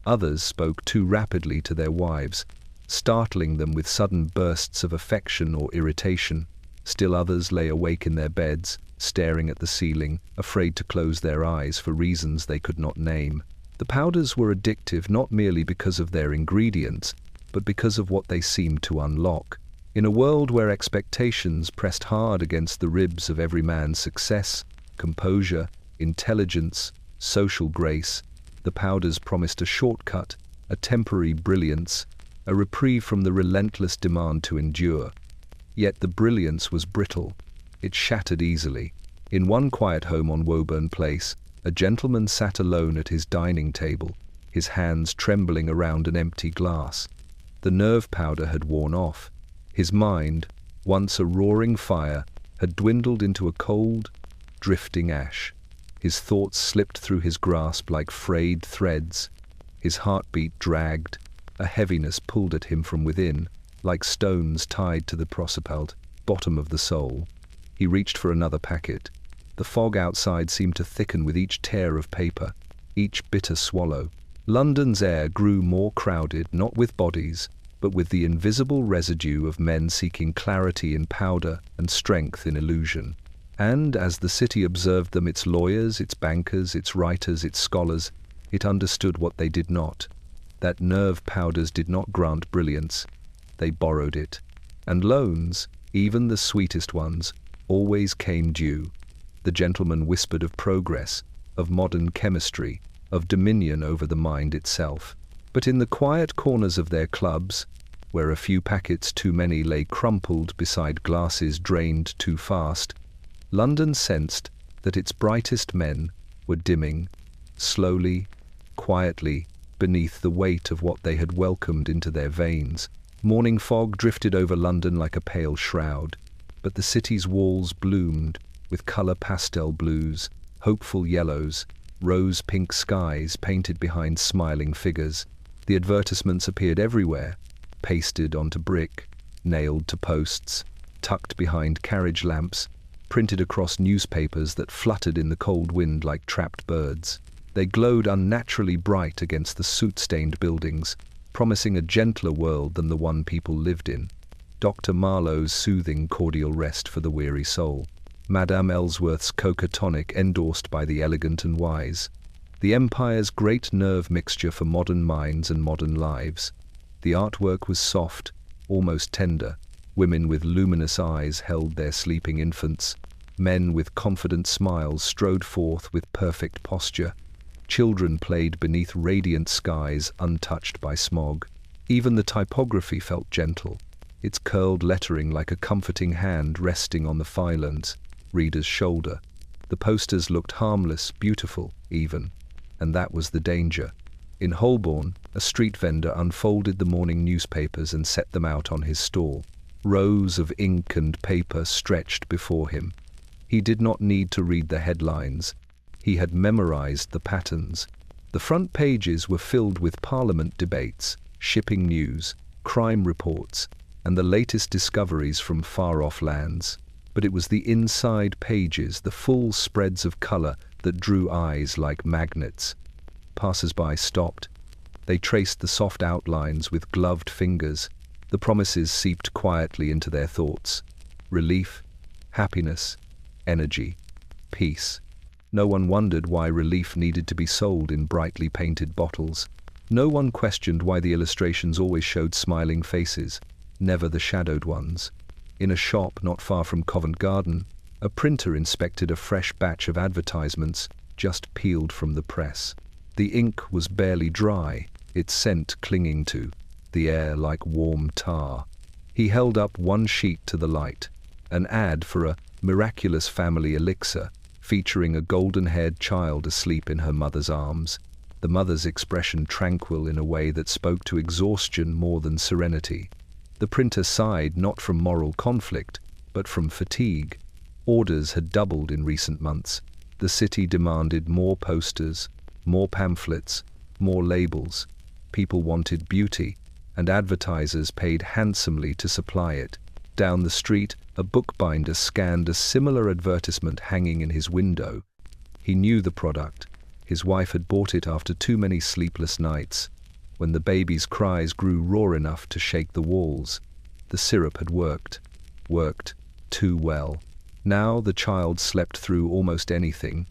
Others spoke too rapidly to their wives, startling them with sudden bursts of affection or irritation. Still others lay awake in their beds, staring at the ceiling, afraid to close their eyes for reasons they could not name. The powders were addictive not merely because of their ingredients, but because of what they seemed to unlock. In a world where expectations pressed hard against the ribs of every man's success, composure, intelligence, social grace, the powders promised a shortcut, a temporary brilliance, a reprieve from the relentless demand to endure. Yet the brilliance was brittle. It shattered easily. In one quiet home on Woburn Place, a gentleman sat alone at his dining table, his hands trembling around an empty glass. The nerve powder had worn off. His mind, once a roaring fire, had dwindled into a cold, drifting ash. His thoughts slipped through his grasp like frayed threads. His heartbeat dragged. A heaviness pulled at him from within, like stones tied to the prospalt bottom of the soul. He reached for another packet. The fog outside seemed to thicken with each tear of paper, each bitter swallow. London's air grew more crowded, not with bodies, but with the invisible residue of men seeking clarity in powder and strength in illusion. And as the city observed them, its lawyers, its bankers, its writers, its scholars, it understood what they did not. That nerve powders did not grant brilliance. They borrowed it. And loans, even the sweetest ones, always came due. The gentleman whispered of progress, of modern chemistry, of dominion over the mind itself. But in the quiet corners of their clubs, where a few packets too many lay crumpled beside glasses drained too fast, London sensed that its brightest men were dimming, slowly, quietly, beneath the weight of what they had welcomed into their veins. Morning fog drifted over London like a pale shroud, but the city's walls bloomed with colour pastel blues, hopeful yellows, rose-pink skies painted behind smiling figures. The advertisements appeared everywhere, pasted onto brick, nailed to posts, tucked behind carriage lamps, printed across newspapers that fluttered in the cold wind like trapped birds. They glowed unnaturally bright against the soot-stained buildings, promising a gentler world than the one people lived in. Dr. Marlowe's soothing cordial rest for the weary soul. Madame Ellsworth's coca tonic endorsed by the elegant and wise. The Empire's great nerve mixture for modern minds and modern lives. The artwork was soft, almost tender. Women with luminous eyes held their sleeping infants. Men with confident smiles strode forth with perfect posture. Children played beneath radiant skies untouched by smog. Even the typography felt gentle, its curled lettering like a comforting hand resting on the Fyland's reader's shoulder. The posters looked harmless, beautiful, even, and that was the danger. In Holborn, a street vendor unfolded the morning newspapers and set them out on his stall. Rows of ink and paper stretched before him. He did not need to read the headlines. He had memorized the patterns. The front pages were filled with parliament debates, shipping news, crime reports, and the latest discoveries from far-off lands. But it was the inside pages, the full spreads of colour, that drew eyes like magnets. Passers-by stopped. They traced the soft outlines with gloved fingers. The promises seeped quietly into their thoughts. Relief, happiness, energy, peace. No one wondered why relief needed to be sold in brightly painted bottles. No one questioned why the illustrations always showed smiling faces, never the shadowed ones. In a shop not far from Covent Garden, a printer inspected a fresh batch of advertisements just peeled from the press. The ink was barely dry, its scent clinging to the air like warm tar. He held up one sheet to the light. An ad for a miraculous family elixir featuring a golden-haired child asleep in her mother's arms, the mother's expression tranquil in a way that spoke to exhaustion more than serenity. The printer sighed not from moral conflict, but from fatigue. Orders had doubled in recent months. The city demanded more posters, more pamphlets, more labels. People wanted beauty, and advertisers paid handsomely to supply it. Down the street, a bookbinder scanned a similar advertisement hanging in his window. He knew the product. His wife had bought it after too many sleepless nights. When the baby's cries grew raw enough to shake the walls, the syrup had worked too well. Now the child slept through almost anything,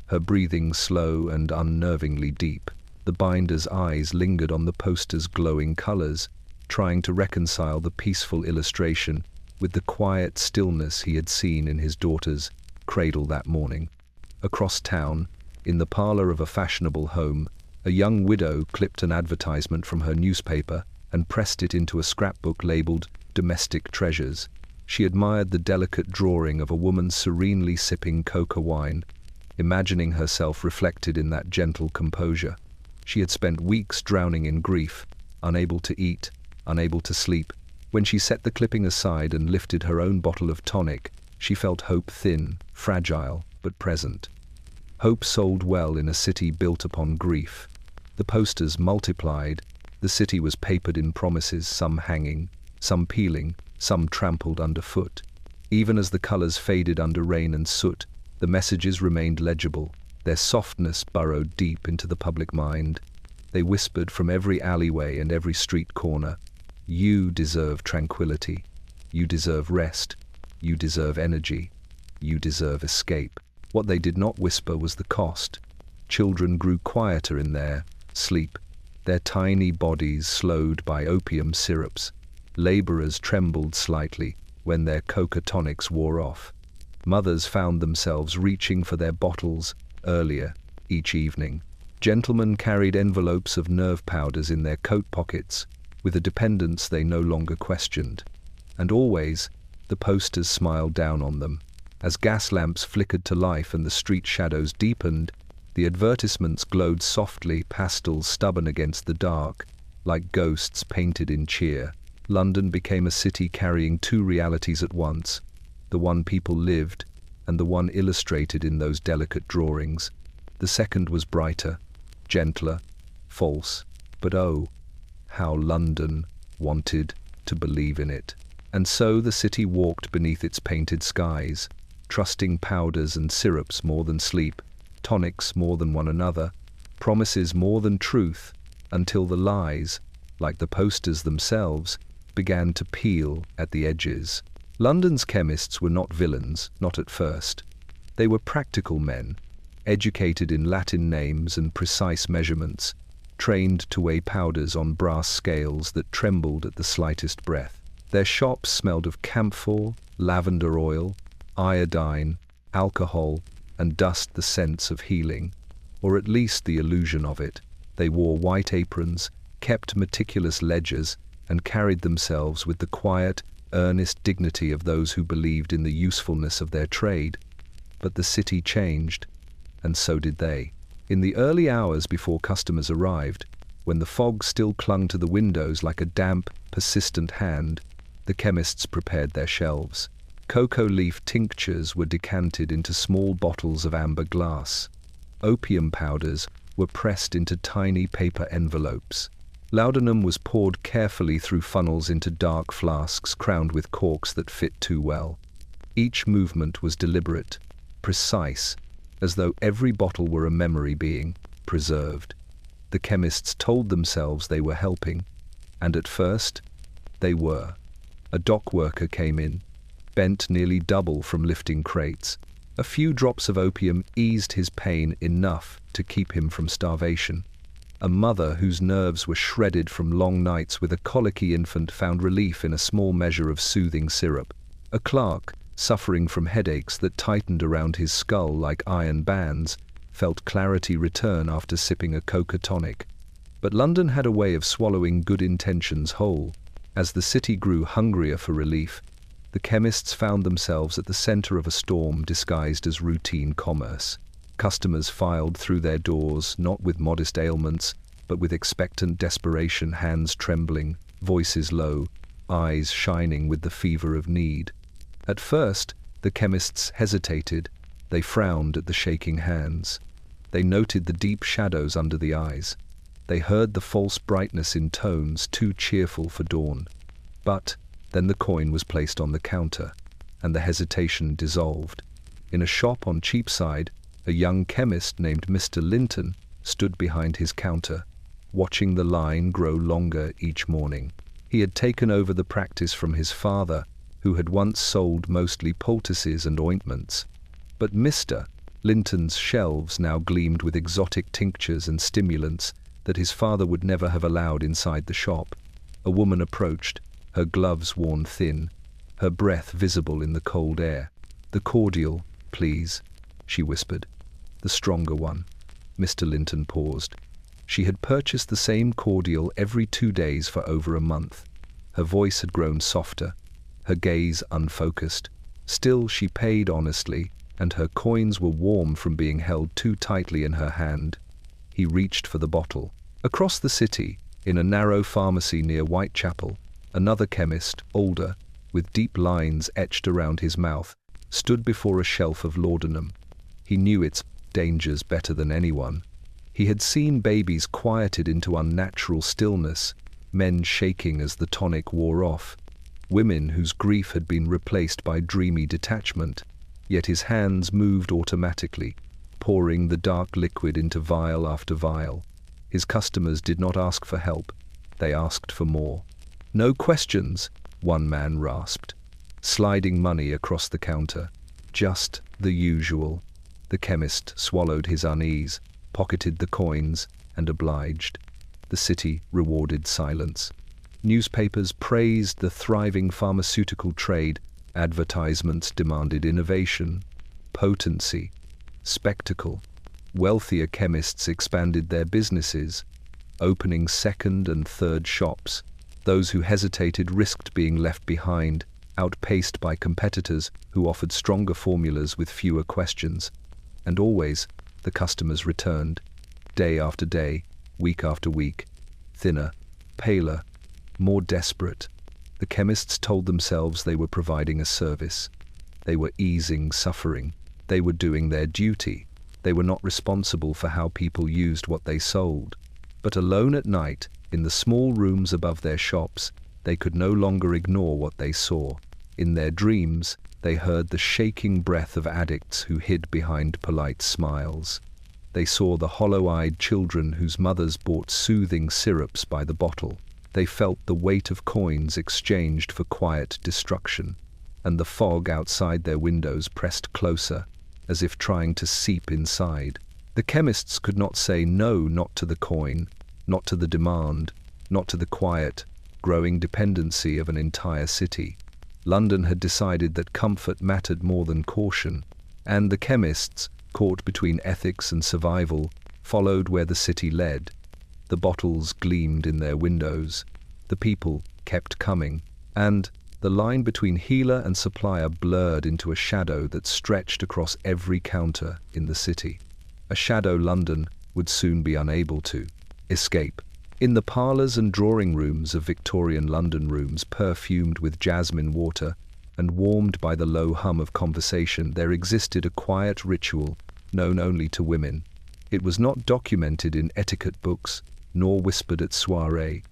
her breathing slow and unnervingly deep. The binder's eyes lingered on the poster's glowing colors, trying to reconcile the peaceful illustration with the quiet stillness he had seen in his daughter's cradle that morning. Across town, in the parlor of a fashionable home, a young widow clipped an advertisement from her newspaper and pressed it into a scrapbook labeled "Domestic Treasures." She admired the delicate drawing of a woman serenely sipping coca wine, imagining herself reflected in that gentle composure. She had spent weeks drowning in grief, unable to eat, unable to sleep. When she set the clipping aside and lifted her own bottle of tonic, she felt hope thin, fragile, but present. Hope sold well in a city built upon grief. The posters multiplied. The city was papered in promises, some hanging, some peeling, some trampled underfoot. Even as the colors faded under rain and soot, the messages remained legible. Their softness burrowed deep into the public mind. They whispered from every alleyway and every street corner, "You deserve tranquility. You deserve rest. You deserve energy. You deserve escape." What they did not whisper was the cost. Children grew quieter in their sleep, their tiny bodies slowed by opium syrups. Laborers trembled slightly when their coca tonics wore off. Mothers found themselves reaching for their bottles earlier each evening. Gentlemen carried envelopes of nerve powders in their coat pockets with a dependence they no longer questioned. And always, the posters smiled down on them. As gas lamps flickered to life and the street shadows deepened, the advertisements glowed softly, pastels stubborn against the dark, like ghosts painted in cheer. London became a city carrying two realities at once, the one people lived and the one illustrated in those delicate drawings. The second was brighter, gentler, false, but oh, how London wanted to believe in it. And so the city walked beneath its painted skies, trusting powders and syrups more than sleep, tonics more than one another, promises more than truth, until the lies, like the posters themselves, began to peel at the edges. London's chemists were not villains, not at first. They were practical men, educated in Latin names and precise measurements, trained to weigh powders on brass scales that trembled at the slightest breath. Their shops smelled of camphor, lavender oil, iodine, alcohol, and dust, the sense of healing, or at least the illusion of it. They wore white aprons, kept meticulous ledgers, and carried themselves with the quiet, earnest dignity of those who believed in the usefulness of their trade. But the city changed, and so did they. In the early hours before customers arrived, when the fog still clung to the windows like a damp, persistent hand, the chemists prepared their shelves. Cocoa leaf tinctures were decanted into small bottles of amber glass. Opium powders were pressed into tiny paper envelopes. Laudanum was poured carefully through funnels into dark flasks crowned with corks that fit too well. Each movement was deliberate, precise, as though every bottle were a memory being preserved. The chemists told themselves they were helping, and at first, they were. A dock worker came in, bent nearly double from lifting crates. A few drops of opium eased his pain enough to keep him from starvation. A mother whose nerves were shredded from long nights with a colicky infant found relief in a small measure of soothing syrup. A clerk, suffering from headaches that tightened around his skull like iron bands, felt clarity return after sipping a coca tonic. But London had a way of swallowing good intentions whole. As the city grew hungrier for relief, The chemists found themselves at the center of a storm disguised as routine commerce. Customers filed through their doors, not with modest ailments, but with expectant desperation, hands trembling, voices low, eyes shining with the fever of need. At first, the chemists hesitated. They frowned at the shaking hands. They noted the deep shadows under the eyes. They heard the false brightness in tones too cheerful for dawn. But then the coin was placed on the counter, and the hesitation dissolved. In a shop on Cheapside, a young chemist named Mr. Linton stood behind his counter, watching the line grow longer each morning. He had taken over the practice from his father, who had once sold mostly poultices and ointments. But Mr. Linton's shelves now gleamed with exotic tinctures and stimulants that his father would never have allowed inside the shop. A woman approached, her gloves worn thin, her breath visible in the cold air. "The cordial, please," she whispered. "The stronger one." Mr. Linton paused. She had purchased the same cordial every 2 days for over a month. Her voice had grown softer, her gaze unfocused. Still she paid honestly, and her coins were warm from being held too tightly in her hand. He reached for the bottle. Across the city, in a narrow pharmacy near Whitechapel, another chemist, older, with deep lines etched around his mouth, stood before a shelf of laudanum. He knew its dangers better than anyone. He had seen babies quieted into unnatural stillness, men shaking as the tonic wore off, women whose grief had been replaced by dreamy detachment. Yet his hands moved automatically, pouring the dark liquid into vial after vial. His customers did not ask for help, they asked for more. "No questions," one man rasped, sliding money across the counter. "Just the usual." The chemist swallowed his unease, pocketed the coins, and obliged. The city rewarded silence. Newspapers praised the thriving pharmaceutical trade. Advertisements demanded innovation, potency, spectacle. Wealthier chemists expanded their businesses, opening second and third shops. Those who hesitated risked being left behind, outpaced by competitors who offered stronger formulas with fewer questions. And always, the customers returned, day after day, week after week, thinner, paler, more desperate. The chemists told themselves they were providing a service. They were easing suffering. They were doing their duty. They were not responsible for how people used what they sold. But alone at night, in the small rooms above their shops, they could no longer ignore what they saw. In their dreams, they heard the shaking breath of addicts who hid behind polite smiles. They saw the hollow-eyed children whose mothers bought soothing syrups by the bottle. They felt the weight of coins exchanged for quiet destruction, and the fog outside their windows pressed closer, as if trying to seep inside. The chemists could not say no, not to the coin, not to the demand, not to the quiet, growing dependency of an entire city. London had decided that comfort mattered more than caution, and the chemists, caught between ethics and survival, followed where the city led. The bottles gleamed in their windows, the people kept coming, and the line between healer and supplier blurred into a shadow that stretched across every counter in the city. A shadow London would soon be unable to escape. In the parlors and drawing rooms of Victorian London rooms perfumed with jasmine water and warmed by the low hum of conversation, there existed a quiet ritual known only to women. It was not documented in etiquette books, nor whispered at soirée,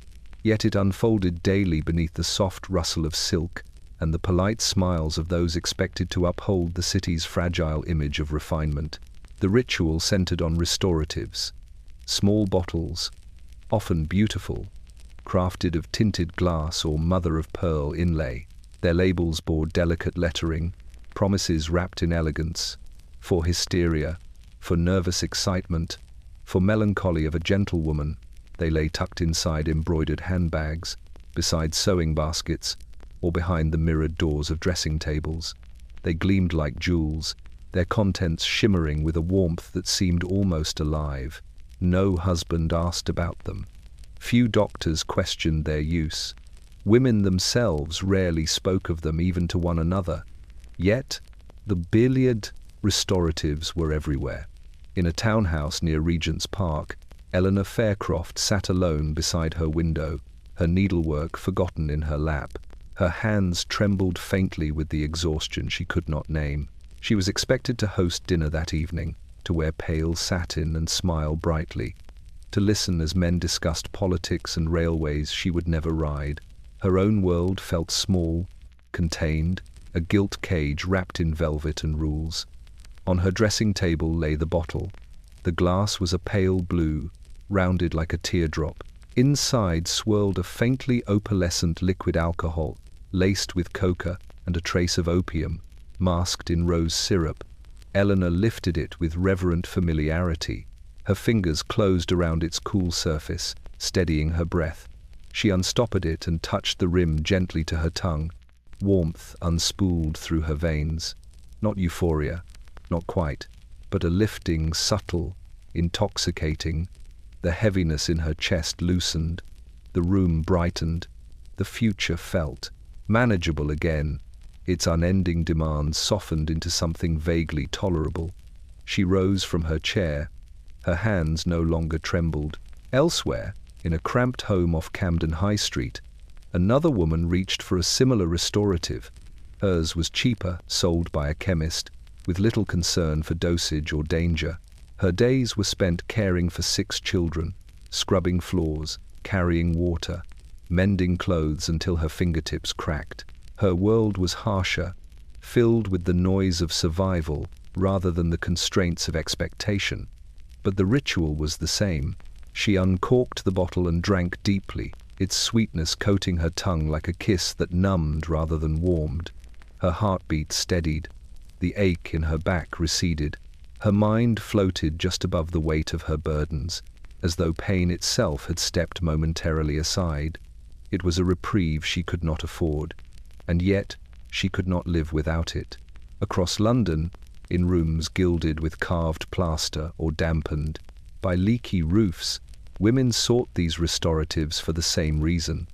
yet it unfolded daily beneath the soft rustle of silk and the polite smiles of those expected to uphold the city's fragile image of refinement. The ritual centered on restoratives, small bottles, often beautiful, crafted of tinted glass or mother-of-pearl inlay. Their labels bore delicate lettering, promises wrapped in elegance, for hysteria, for nervous excitement, for melancholy of a gentlewoman. They lay tucked inside embroidered handbags, beside sewing baskets, or behind the mirrored doors of dressing tables. They gleamed like jewels, their contents shimmering with a warmth that seemed almost alive. No husband asked about them. Few doctors questioned their use. Women themselves rarely spoke of them even to one another. Yet, the billiard restoratives were everywhere. In a townhouse near Regent's Park, Eleanor Faircroft sat alone beside her window, her needlework forgotten in her lap. Her hands trembled faintly with the exhaustion she could not name. She was expected to host dinner that evening, to wear pale satin and smile brightly, to listen as men discussed politics and railways she would never ride. Her own world felt small, contained, a gilt cage wrapped in velvet and rules. On her dressing table lay the bottle. The glass was a pale blue, rounded like a teardrop. Inside swirled a faintly opalescent liquid alcohol, laced with coca and a trace of opium, masked in rose syrup. Eleanor lifted it with reverent familiarity. Her fingers closed around its cool surface, steadying her breath. She unstoppered it and touched the rim gently to her tongue. Warmth unspooled through her veins. Not euphoria, not quite, but a lifting, subtle, intoxicating. The heaviness in her chest loosened. The room brightened. The future felt manageable again. Its unending demands softened into something vaguely tolerable. She rose from her chair. Her hands no longer trembled. Elsewhere, in a cramped home off Camden High Street, another woman reached for a similar restorative. Hers was cheaper, sold by a chemist, with little concern for dosage or danger. Her days were spent caring for 6 children, scrubbing floors, carrying water, mending clothes until her fingertips cracked. Her world was harsher, filled with the noise of survival rather than the constraints of expectation. But the ritual was the same. She uncorked the bottle and drank deeply, its sweetness coating her tongue like a kiss that numbed rather than warmed. Her heartbeat steadied. The ache in her back receded. Her mind floated just above the weight of her burdens, as though pain itself had stepped momentarily aside. It was a reprieve she could not afford, and yet she could not live without it. Across London, in rooms gilded with carved plaster or dampened by leaky roofs, women sought these restoratives for the same reason.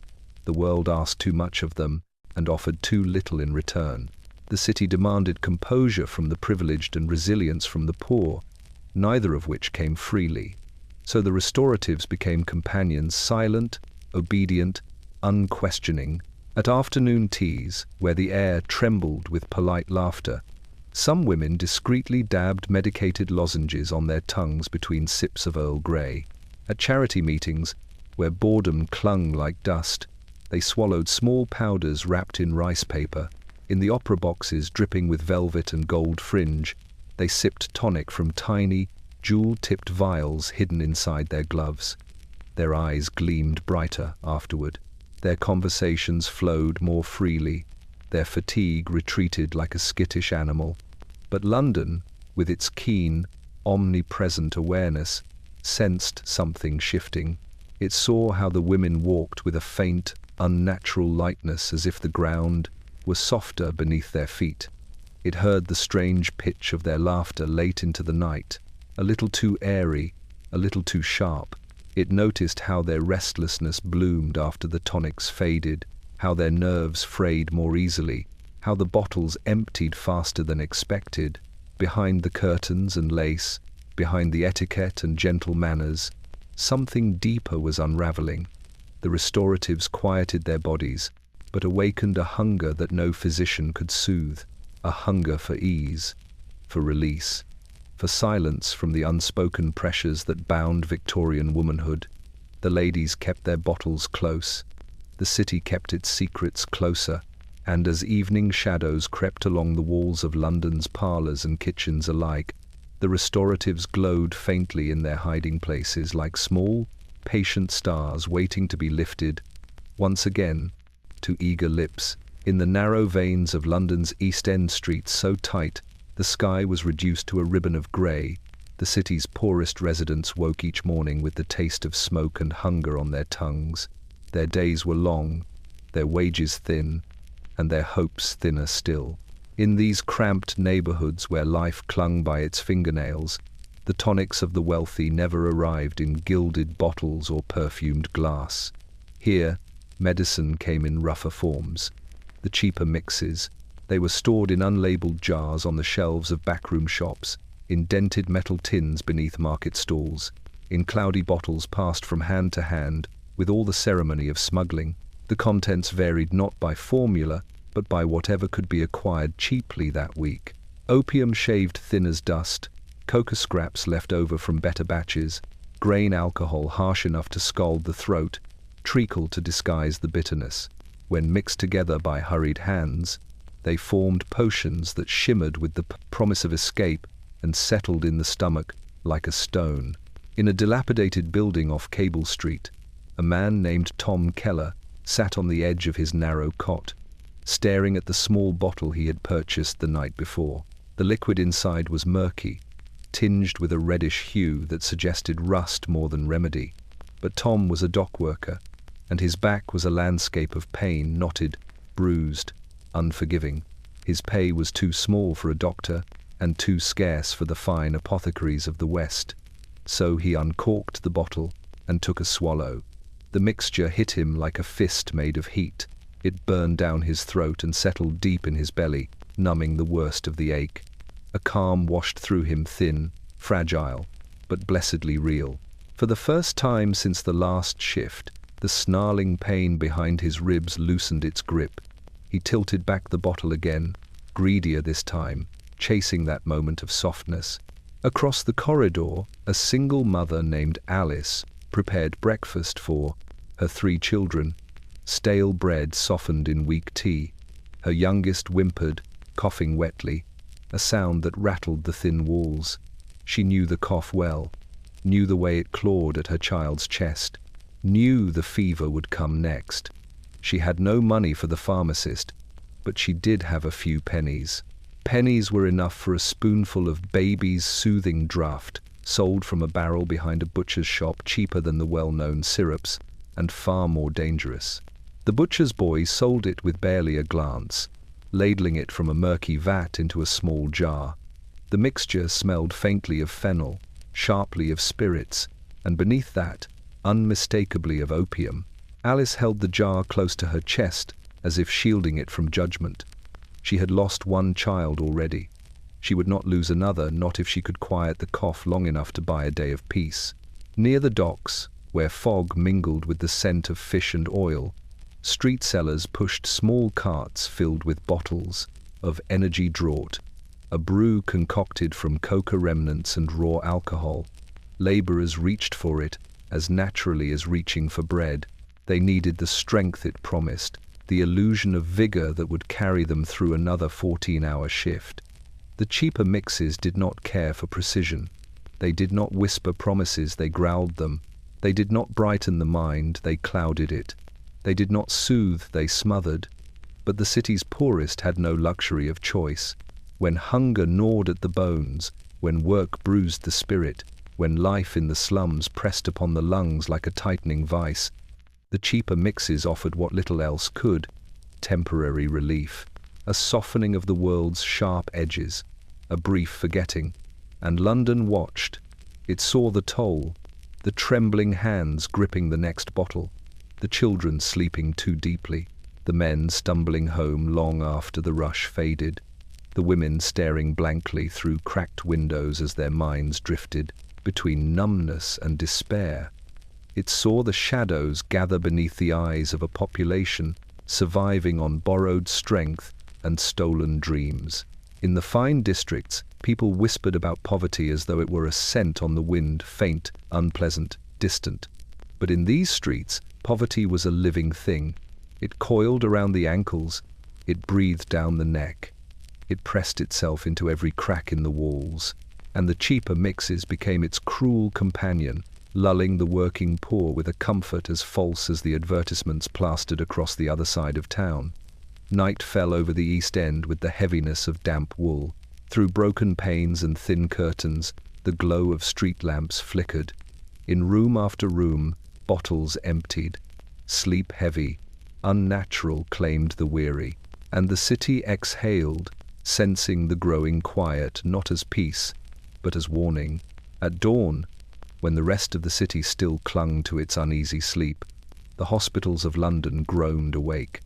The world asked too much of them and offered too little in return. The city demanded composure from the privileged and resilience from the poor, neither of which came freely. So the restoratives became companions, silent, obedient, unquestioning. At afternoon teas, where the air trembled with polite laughter, some women discreetly dabbed medicated lozenges on their tongues between sips of Earl Grey. At charity meetings, where boredom clung like dust, they swallowed small powders wrapped in rice paper. In the opera boxes dripping with velvet and gold fringe, they sipped tonic from tiny, jewel-tipped vials hidden inside their gloves. Their eyes gleamed brighter afterward. Their conversations flowed more freely. Their fatigue retreated like a skittish animal. But London, with its keen, omnipresent awareness, sensed something shifting. It saw how the women walked with a faint, unnatural lightness, as if the ground were softer beneath their feet. It heard the strange pitch of their laughter late into the night, a little too airy, a little too sharp. It noticed how their restlessness bloomed after the tonics faded, how their nerves frayed more easily, how the bottles emptied faster than expected. Behind the curtains and lace, behind the etiquette and gentle manners, something deeper was unraveling. The restoratives quieted their bodies, but awakened a hunger that no physician could soothe, a hunger for ease, for release, for silence from the unspoken pressures that bound Victorian womanhood. The ladies kept their bottles close. The city kept its secrets closer, and as evening shadows crept along the walls of London's parlors and kitchens alike, the restoratives glowed faintly in their hiding places like small, patient stars waiting to be lifted, once again, to eager lips. In the narrow veins of London's East End streets so tight, the sky was reduced to a ribbon of grey. The city's poorest residents woke each morning with the taste of smoke and hunger on their tongues. Their days were long, their wages thin, and their hopes thinner still. In these cramped neighborhoods where life clung by its fingernails, the tonics of the wealthy never arrived in gilded bottles or perfumed glass. Here, Medicine came in rougher forms. The cheaper mixes. They were stored in unlabeled jars on the shelves of backroom shops, in dented metal tins beneath market stalls, in cloudy bottles passed from hand to hand, with all the ceremony of smuggling. The contents varied not by formula, but by whatever could be acquired cheaply that week. Opium shaved thin as dust, coca scraps left over from better batches, grain alcohol harsh enough to scald the throat, treacle to disguise the bitterness. When mixed together by hurried hands, they formed potions that shimmered with the promise of escape and settled in the stomach like a stone. In a dilapidated building off Cable Street, a man named Tom Keller sat on the edge of his narrow cot, staring at the small bottle he had purchased the night before. The liquid inside was murky, tinged with a reddish hue that suggested rust more than remedy. But Tom was a dock worker, and his back was a landscape of pain, knotted, bruised, unforgiving. His pay was too small for a doctor, and too scarce for the fine apothecaries of the West. So he uncorked the bottle and took a swallow. The mixture hit him like a fist made of heat. It burned down his throat and settled deep in his belly, numbing the worst of the ache. A calm washed through him, thin, fragile, but blessedly real. For the first time since the last shift, the snarling pain behind his ribs loosened its grip. He tilted back the bottle again, greedier this time, chasing that moment of softness. Across the corridor, a single mother named Alice prepared breakfast for her 3 children. Stale bread softened in weak tea. Her youngest whimpered, coughing wetly, a sound that rattled the thin walls. She knew the cough well, knew the way it clawed at her child's chest, knew the fever would come next. She had no money for the pharmacist, but she did have a few pennies. Pennies were enough for a spoonful of baby's soothing draught, sold from a barrel behind a butcher's shop, cheaper than the well-known syrups, and far more dangerous. The butcher's boy sold it with barely a glance, ladling it from a murky vat into a small jar. The mixture smelled faintly of fennel, sharply of spirits, and beneath that, unmistakably of opium. Alice held the jar close to her chest, as if shielding it from judgment. She had lost 1 child already. She would not lose another, not if she could quiet the cough long enough to buy a day of peace. Near the docks, where fog mingled with the scent of fish and oil, street sellers pushed small carts filled with bottles of energy draught, a brew concocted from coca remnants and raw alcohol. Laborers reached for it as naturally as reaching for bread. They needed the strength it promised, the illusion of vigor that would carry them through another 14-hour shift. The cheaper mixes did not care for precision. They did not whisper promises, they growled them. They did not brighten the mind, they clouded it. They did not soothe, they smothered. But the city's poorest had no luxury of choice. When hunger gnawed at the bones, when work bruised the spirit, when life in the slums pressed upon the lungs like a tightening vice, the cheaper mixes offered what little else could: temporary relief, a softening of the world's sharp edges, a brief forgetting. And London watched. It saw the toll, the trembling hands gripping the next bottle, the children sleeping too deeply, the men stumbling home long after the rush faded, the women staring blankly through cracked windows as their minds drifted between numbness and despair. It saw the shadows gather beneath the eyes of a population surviving on borrowed strength and stolen dreams. In the fine districts, people whispered about poverty as though it were a scent on the wind, faint, unpleasant, distant. But in these streets, poverty was a living thing. It coiled around the ankles, it breathed down the neck, it pressed itself into every crack in the walls, and the cheaper mixes became its cruel companion, lulling the working poor with a comfort as false as the advertisements plastered across the other side of town. Night fell over the East End with the heaviness of damp wool. Through broken panes and thin curtains, the glow of street lamps flickered. In room after room, bottles emptied. Sleep heavy, unnatural claimed the weary, and the city exhaled, sensing the growing quiet not as peace, but as warning. At dawn, when the rest of the city still clung to its uneasy sleep, The hospitals of London groaned awake.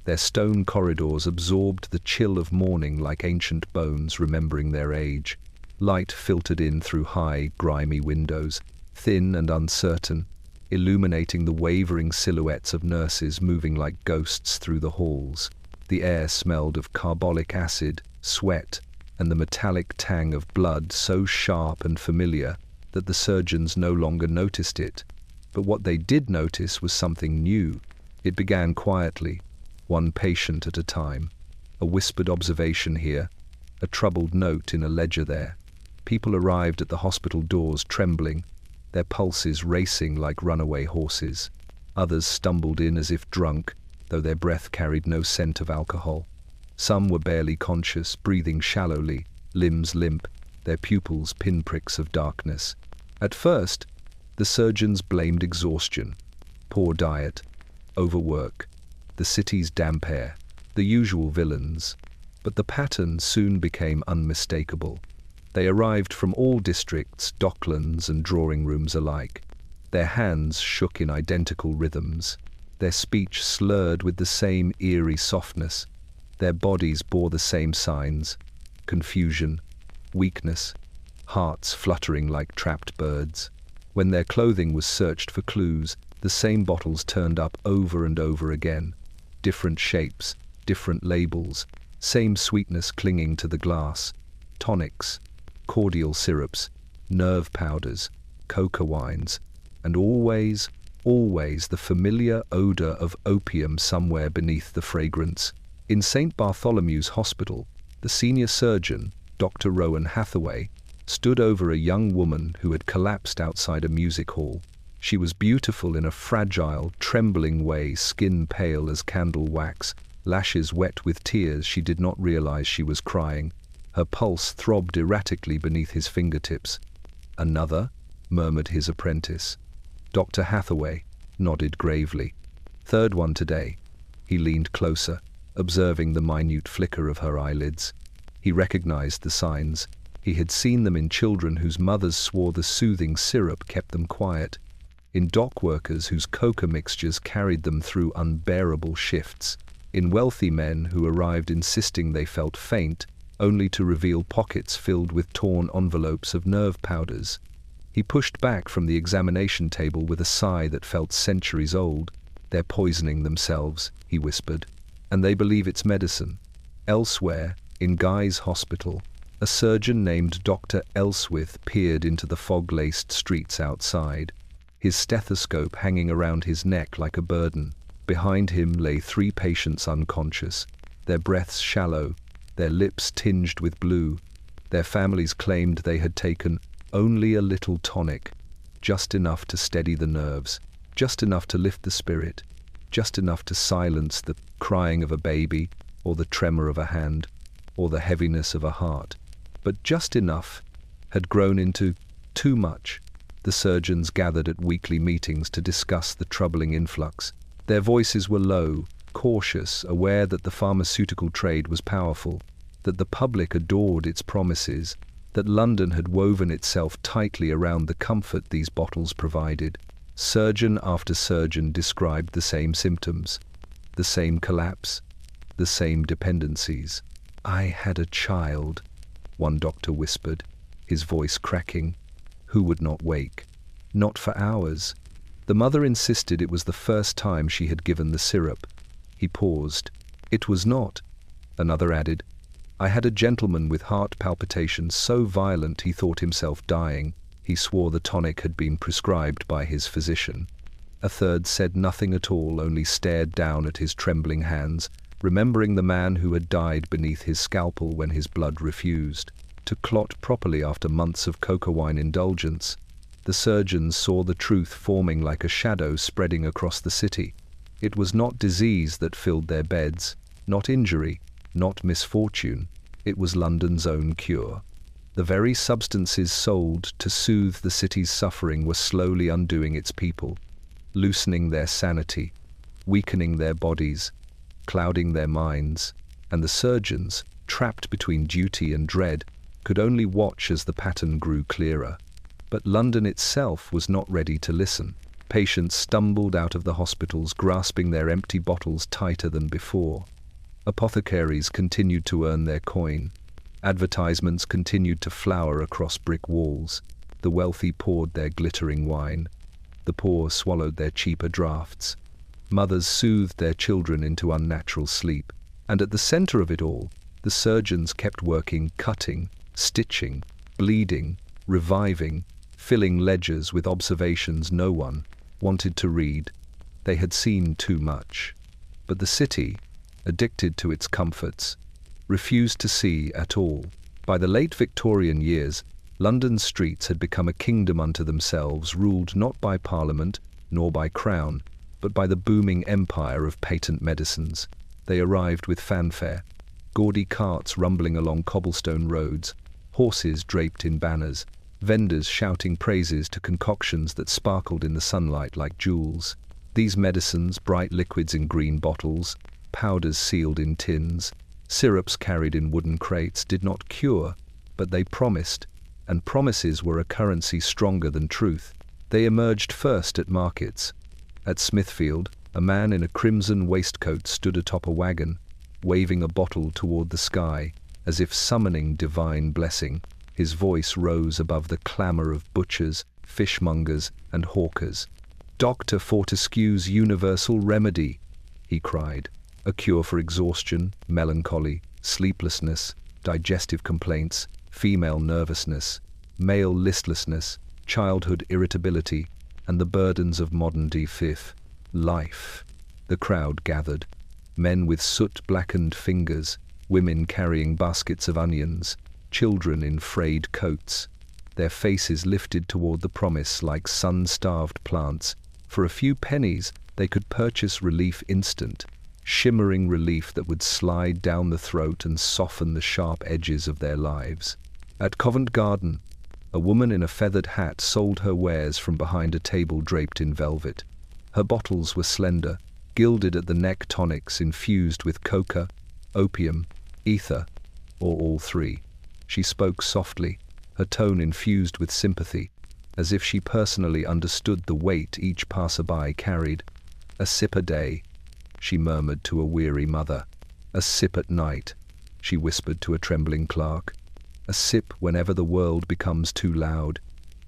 Their stone corridors absorbed the chill of morning like ancient bones remembering their age. Light filtered in through high, grimy windows, thin and uncertain, illuminating the wavering silhouettes of nurses moving like ghosts through the halls. The air smelled of carbolic acid, sweat, and the metallic tang of blood so sharp and familiar that the surgeons no longer noticed it. But what they did notice was something new. It began quietly, one patient at a time. A whispered observation here, a troubled note in a ledger there. People arrived at the hospital doors trembling, their pulses racing like runaway horses. Others stumbled in as if drunk, though their breath carried no scent of alcohol. Some were barely conscious, breathing shallowly, limbs limp, their pupils pinpricks of darkness. At first, the surgeons blamed exhaustion, poor diet, overwork, the city's damp air, the usual villains. But the pattern soon became unmistakable. They arrived from all districts, docklands and drawing rooms alike. Their hands shook in identical rhythms. Their speech slurred with the same eerie softness. Their bodies bore the same signs: confusion, weakness, hearts fluttering like trapped birds. When their clothing was searched for clues, the same bottles turned up over and over again. Different shapes, different labels, same sweetness clinging to the glass. Tonics, cordial syrups, nerve powders, coca wines, and always, always the familiar odor of opium somewhere beneath the fragrance. In St. Bartholomew's Hospital, the senior surgeon, Dr. Rowan Hathaway, stood over a young woman who had collapsed outside a music hall. She was beautiful in a fragile, trembling way, skin pale as candle wax, lashes wet with tears. She did not realize she was crying. Her pulse throbbed erratically beneath his fingertips. "Another?" murmured his apprentice. Dr. Hathaway nodded gravely. "Third one today." He leaned closer, observing the minute flicker of her eyelids. He recognized the signs. He had seen them in children whose mothers swore the soothing syrup kept them quiet, in dock workers whose coca mixtures carried them through unbearable shifts, in wealthy men who arrived insisting they felt faint, only to reveal pockets filled with torn envelopes of nerve powders. He pushed back from the examination table with a sigh that felt centuries old. "They're poisoning themselves," he whispered, "and they believe it's medicine." Elsewhere, in Guy's hospital, a surgeon named Dr. Elswith peered into the fog-laced streets outside, his stethoscope hanging around his neck like a burden. Behind him lay 3 patients unconscious, their breaths shallow, their lips tinged with blue. Their families claimed they had taken only a little tonic, just enough to steady the nerves, just enough to lift the spirit, just enough to silence the crying of a baby, or the tremor of a hand, or the heaviness of a heart. But just enough had grown into too much. The surgeons gathered at weekly meetings to discuss the troubling influx. Their voices were low, cautious, aware that the pharmaceutical trade was powerful, that the public adored its promises, that London had woven itself tightly around the comfort these bottles provided. Surgeon after surgeon described the same symptoms, the same collapse, the same dependencies. "I had a child," one doctor whispered, his voice cracking, "who would not wake. Not for hours. The mother insisted it was the first time she had given the syrup." He paused. "It was not," another added. "I had a gentleman with heart palpitations so violent he thought himself dying. He swore the tonic had been prescribed by his physician." A third said nothing at all, only stared down at his trembling hands, remembering the man who had died beneath his scalpel when his blood refused to clot properly after months of coca wine indulgence. The surgeons saw the truth forming like a shadow spreading across the city. It was not disease that filled their beds, not injury, not misfortune. It was London's own cure. The very substances sold to soothe the city's suffering were slowly undoing its people, loosening their sanity, weakening their bodies, clouding their minds, and the surgeons, trapped between duty and dread, could only watch as the pattern grew clearer. But London itself was not ready to listen. Patients stumbled out of the hospitals, grasping their empty bottles tighter than before. Apothecaries continued to earn their coin. Advertisements continued to flower across brick walls. The wealthy poured their glittering wine. The poor swallowed their cheaper draughts. Mothers soothed their children into unnatural sleep. And at the center of it all, the surgeons kept working, cutting, stitching, bleeding, reviving, filling ledgers with observations no one wanted to read. They had seen too much. But the city, addicted to its comforts, refused to see at all. By the late Victorian years, London's streets had become a kingdom unto themselves, ruled not by Parliament nor by Crown, but by the booming empire of patent medicines. They arrived with fanfare, gaudy carts rumbling along cobblestone roads, horses draped in banners, vendors shouting praises to concoctions that sparkled in the sunlight like jewels. These medicines, bright liquids in green bottles, powders sealed in tins, syrups carried in wooden crates, did not cure, but they promised, and promises were a currency stronger than truth. They emerged first at markets. At Smithfield, a man in a crimson waistcoat stood atop a wagon, waving a bottle toward the sky, as if summoning divine blessing. His voice rose above the clamor of butchers, fishmongers, and hawkers. "Dr. Fortescue's universal remedy," he cried. "A cure for exhaustion, melancholy, sleeplessness, digestive complaints, female nervousness, male listlessness, childhood irritability, and the burdens of modern-day life." The crowd gathered. Men with soot-blackened fingers, women carrying baskets of onions, children in frayed coats, their faces lifted toward the promise like sun-starved plants. For a few pennies, they could purchase relief instant, shimmering relief that would slide down the throat and soften the sharp edges of their lives. At Covent Garden, a woman in a feathered hat sold her wares from behind a table draped in velvet. Her bottles were slender, gilded at the neck, tonics infused with coca, opium, ether, or all three. She spoke softly, her tone infused with sympathy, as if she personally understood the weight each passerby carried. "A sip a day," she murmured to a weary mother. "A sip at night," she whispered to a trembling clerk. "A sip whenever the world becomes too loud,"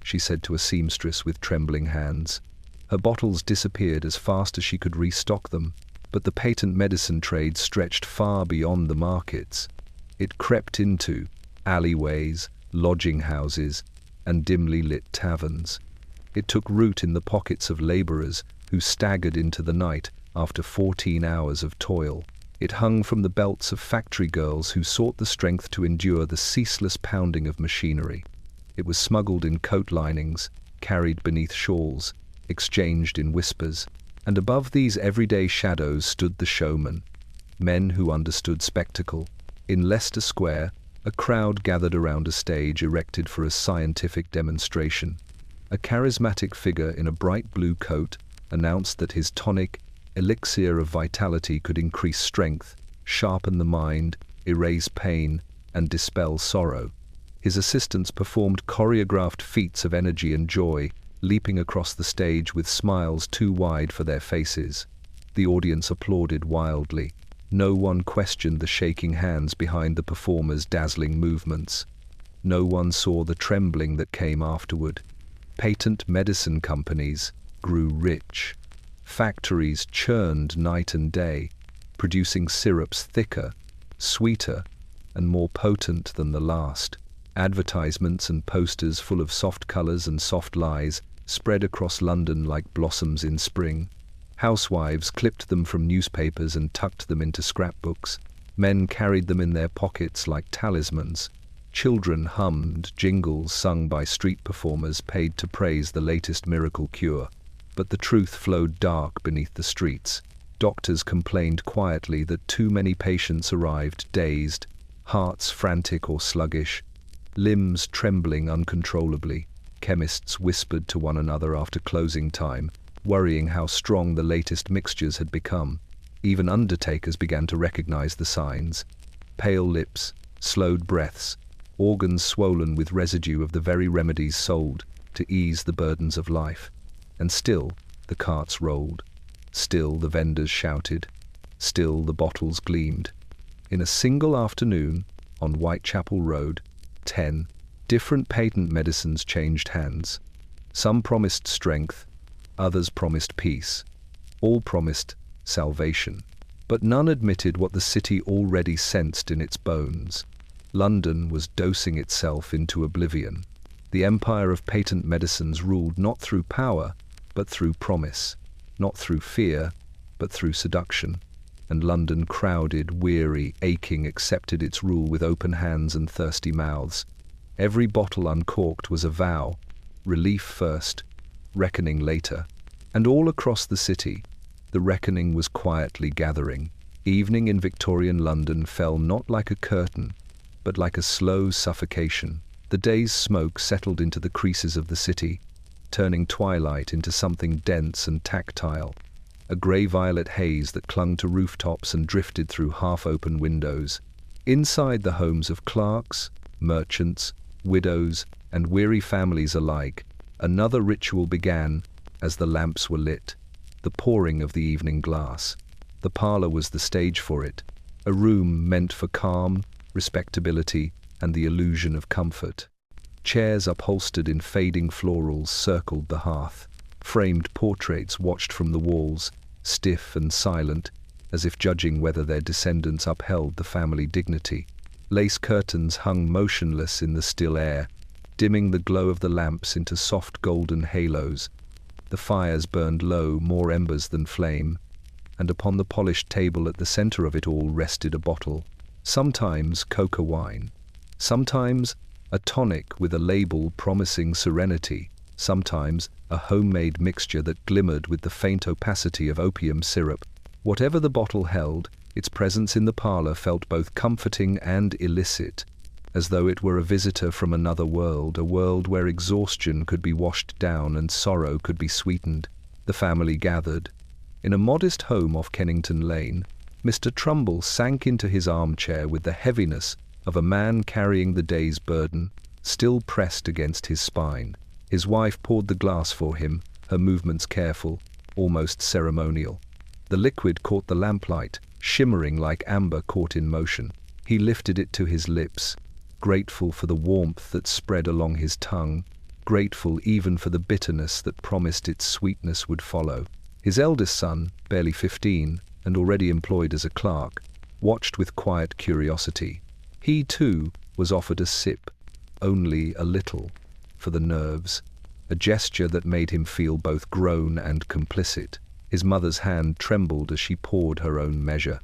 she said to a seamstress with trembling hands. Her bottles disappeared as fast as she could restock them, but the patent medicine trade stretched far beyond the markets. It crept into alleyways, lodging houses, and dimly lit taverns. It took root in the pockets of laborers who staggered into the night after 14 hours of toil. It hung from the belts of factory girls who sought the strength to endure the ceaseless pounding of machinery. It was smuggled in coat linings, carried beneath shawls, exchanged in whispers, and above these everyday shadows stood the showmen, men who understood spectacle. In Leicester Square, a crowd gathered around a stage erected for a scientific demonstration. A charismatic figure in a bright blue coat announced that his tonic, elixir of vitality, could increase strength, sharpen the mind, erase pain, and dispel sorrow. His assistants performed choreographed feats of energy and joy, leaping across the stage with smiles too wide for their faces. The audience applauded wildly. No one questioned the shaking hands behind the performers' dazzling movements. No one saw the trembling that came afterward. Patent medicine companies grew rich. Factories churned night and day, producing syrups thicker, sweeter, and more potent than the last. Advertisements and posters full of soft colors and soft lies spread across London like blossoms in spring. Housewives clipped them from newspapers and tucked them into scrapbooks. Men carried them in their pockets like talismans. Children hummed jingles sung by street performers paid to praise the latest miracle cure. But the truth flowed dark beneath the streets. Doctors complained quietly that too many patients arrived dazed, hearts frantic or sluggish, limbs trembling uncontrollably. Chemists whispered to one another after closing time, worrying how strong the latest mixtures had become. Even undertakers began to recognize the signs. Pale lips, slowed breaths, organs swollen with residue of the very remedies sold to ease the burdens of life. And still, The carts rolled. Still the vendors shouted. Still the bottles gleamed. In a single afternoon, on Whitechapel Road, 10 different patent medicines changed hands. Some promised strength, others promised peace. All promised salvation. But none admitted what the city already sensed in its bones. London was dosing itself into oblivion. The empire of patent medicines ruled not through power, but through promise. Not through fear, but through seduction. And London, crowded, weary, aching, accepted its rule with open hands and thirsty mouths. Every bottle uncorked was a vow, relief first, reckoning later. And all across the city, the reckoning was quietly gathering. Evening in Victorian London fell not like a curtain, but like a slow suffocation. The day's smoke settled into the creases of the city, turning twilight into something dense and tactile. A grey-violet haze that clung to rooftops and drifted through half-open windows. Inside the homes of clerks, merchants, widows, and weary families alike, another ritual began as the lamps were lit, the pouring of the evening glass. The parlor was the stage for it, a room meant for calm, respectability, and the illusion of comfort. Chairs upholstered in fading florals circled the hearth. Framed portraits watched from the walls, stiff and silent, as if judging whether their descendants upheld the family dignity. Lace curtains hung motionless in the still air, dimming the glow of the lamps into soft golden halos. The fires burned low, more embers than flame, and upon the polished table at the center of it all rested a bottle. Sometimes coca wine, sometimes a tonic with a label promising serenity, sometimes a homemade mixture that glimmered with the faint opacity of opium syrup. Whatever the bottle held, its presence in the parlor felt both comforting and illicit, as though it were a visitor from another world, a world where exhaustion could be washed down and sorrow could be sweetened. The family gathered. In a modest home off Kennington Lane, Mr. Trumbull sank into his armchair with the heaviness of a man carrying the day's burden, still pressed against his spine. His wife poured the glass for him, her movements careful, almost ceremonial. The liquid caught the lamplight, shimmering like amber caught in motion. He lifted it to his lips, grateful for the warmth that spread along his tongue, grateful even for the bitterness that promised its sweetness would follow. His eldest son, barely 15, and already employed as a clerk, watched with quiet curiosity. He, too, was offered a sip, only a little, for the nerves, a gesture that made him feel both grown and complicit. His mother's hand trembled as she poured her own measure,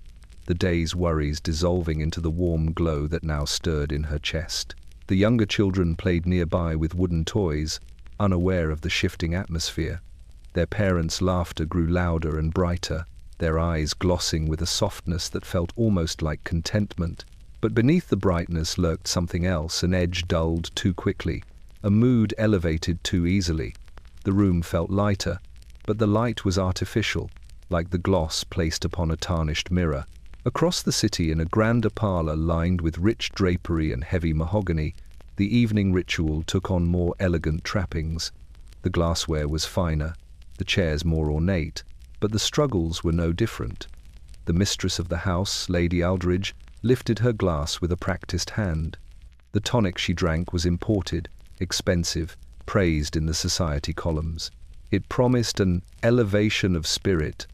the day's worries dissolving into the warm glow that now stirred in her chest. The younger children played nearby with wooden toys, unaware of the shifting atmosphere. Their parents' laughter grew louder and brighter, their eyes glossing with a softness that felt almost like contentment. But beneath the brightness lurked something else, an edge dulled too quickly, a mood elevated too easily. The room felt lighter, but the light was artificial, like the gloss placed upon a tarnished mirror. Across the city, in a grander parlor lined with rich drapery and heavy mahogany, the evening ritual took on more elegant trappings. The glassware was finer, the chairs more ornate, but the struggles were no different. The mistress of the house, Lady Aldridge, lifted her glass with a practiced hand. The tonic she drank was imported, expensive, praised in the society columns. It promised an elevation of spirit,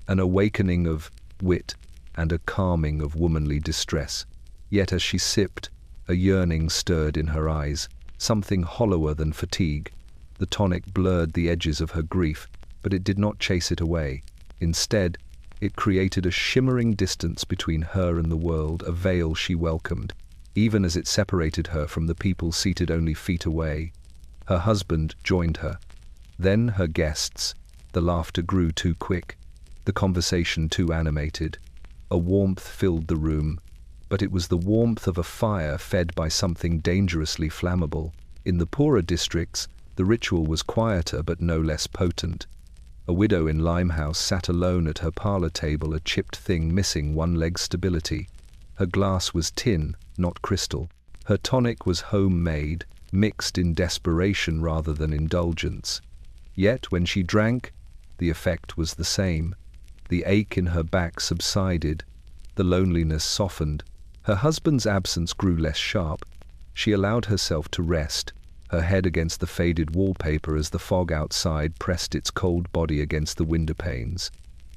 an awakening of wit, and a calming of womanly distress. Yet as she sipped, a yearning stirred in her eyes, something hollower than fatigue. The tonic blurred the edges of her grief, but it did not chase it away. Instead, it created a shimmering distance between her and the world, a veil she welcomed, even as it separated her from the people seated only feet away. Her husband joined her. Then her guests. The laughter grew too quick, the conversation too animated. A warmth filled the room, but it was the warmth of a fire fed by something dangerously flammable. In the poorer districts, the ritual was quieter but no less potent. A widow in Limehouse sat alone at her parlor table, a chipped thing missing one leg's stability. Her glass was tin, not crystal. Her tonic was homemade, mixed in desperation rather than indulgence. Yet when she drank, The effect was the same. The ache in her back subsided. The loneliness softened. Her husband's absence grew less sharp. She allowed herself to rest, her head against the faded wallpaper as the fog outside pressed its cold body against the window panes.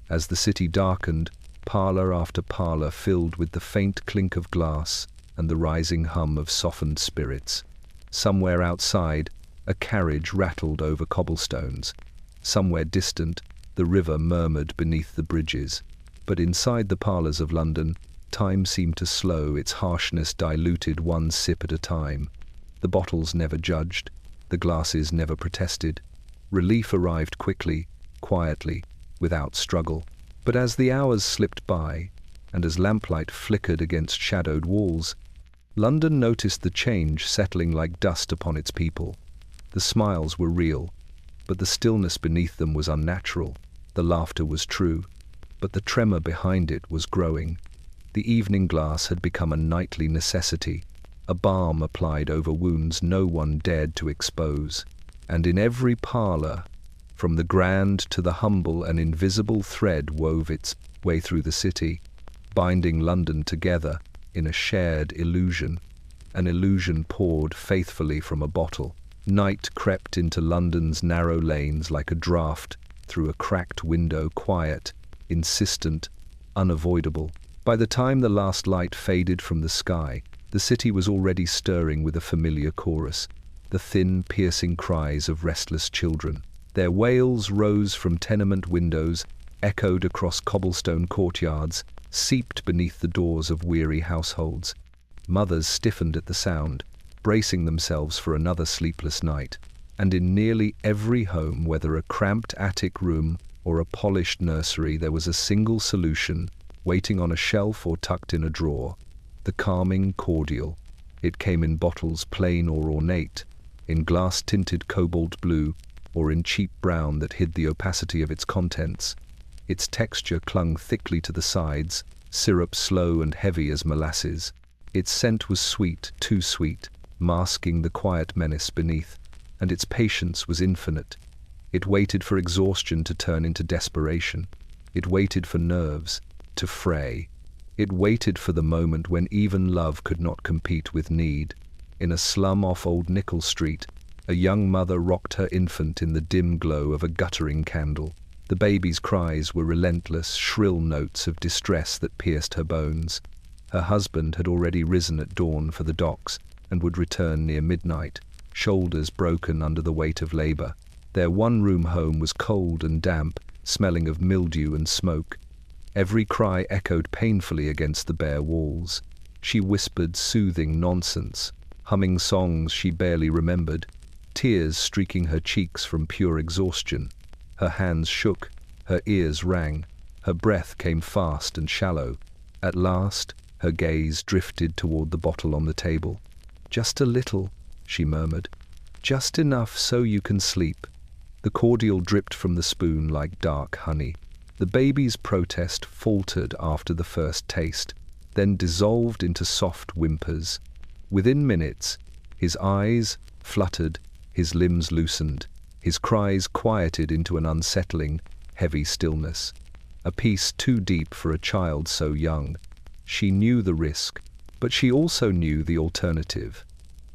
As the city darkened, parlor after parlor filled with the faint clink of glass and the rising hum of softened spirits. Somewhere outside, a carriage rattled over cobblestones. Somewhere distant, the river murmured beneath the bridges. But inside the parlors of London, time seemed to slow, its harshness diluted one sip at a time. The bottles never judged, the glasses never protested. Relief arrived quickly, quietly, without struggle. But as the hours slipped by, and as lamplight flickered against shadowed walls, London noticed the change settling like dust upon its people. The smiles were real, but the stillness beneath them was unnatural. The laughter was true, but the tremor behind it was growing. The evening glass had become a nightly necessity, a balm applied over wounds no one dared to expose. And in every parlor, from the grand to the humble, an invisible thread wove its way through the city, binding London together in a shared illusion, an illusion poured faithfully from a bottle. Night crept into London's narrow lanes like a draught through a cracked window, quiet, insistent, unavoidable. By the time the last light faded from the sky, the city was already stirring with a familiar chorus, the thin, piercing cries of restless children. Their wails rose from tenement windows, echoed across cobblestone courtyards, seeped beneath the doors of weary households. Mothers stiffened at the sound, bracing themselves for another sleepless night. And in nearly every home, whether a cramped attic room or a polished nursery, there was a single solution, waiting on a shelf or tucked in a drawer: the calming cordial. It came in bottles plain or ornate, in glass-tinted cobalt blue, or in cheap brown that hid the opacity of its contents. Its texture clung thickly to the sides, syrup slow and heavy as molasses. Its scent was sweet, too sweet, masking the quiet menace beneath, and its patience was infinite. It waited for exhaustion to turn into desperation. It waited for nerves to fray. It waited for the moment when even love could not compete with need. In a slum off Old Nickel Street, a young mother rocked her infant in the dim glow of a guttering candle. The baby's cries were relentless, shrill notes of distress that pierced her bones. Her husband had already risen at dawn for the docks and would return near midnight, shoulders broken under the weight of labor. Their one-room home was cold and damp, smelling of mildew and smoke. Every cry echoed painfully against the bare walls. She whispered soothing nonsense, humming songs she barely remembered, tears streaking her cheeks from pure exhaustion. Her hands shook, her ears rang, her breath came fast and shallow. At last, her gaze drifted toward the bottle on the table. "Just a little," she murmured. "Just enough so you can sleep." The cordial dripped from the spoon like dark honey. The baby's protest faltered after the first taste, then dissolved into soft whimpers. Within minutes, his eyes fluttered, his limbs loosened, his cries quieted into an unsettling, heavy stillness. A peace too deep for a child so young. She knew the risk, but she also knew the alternative.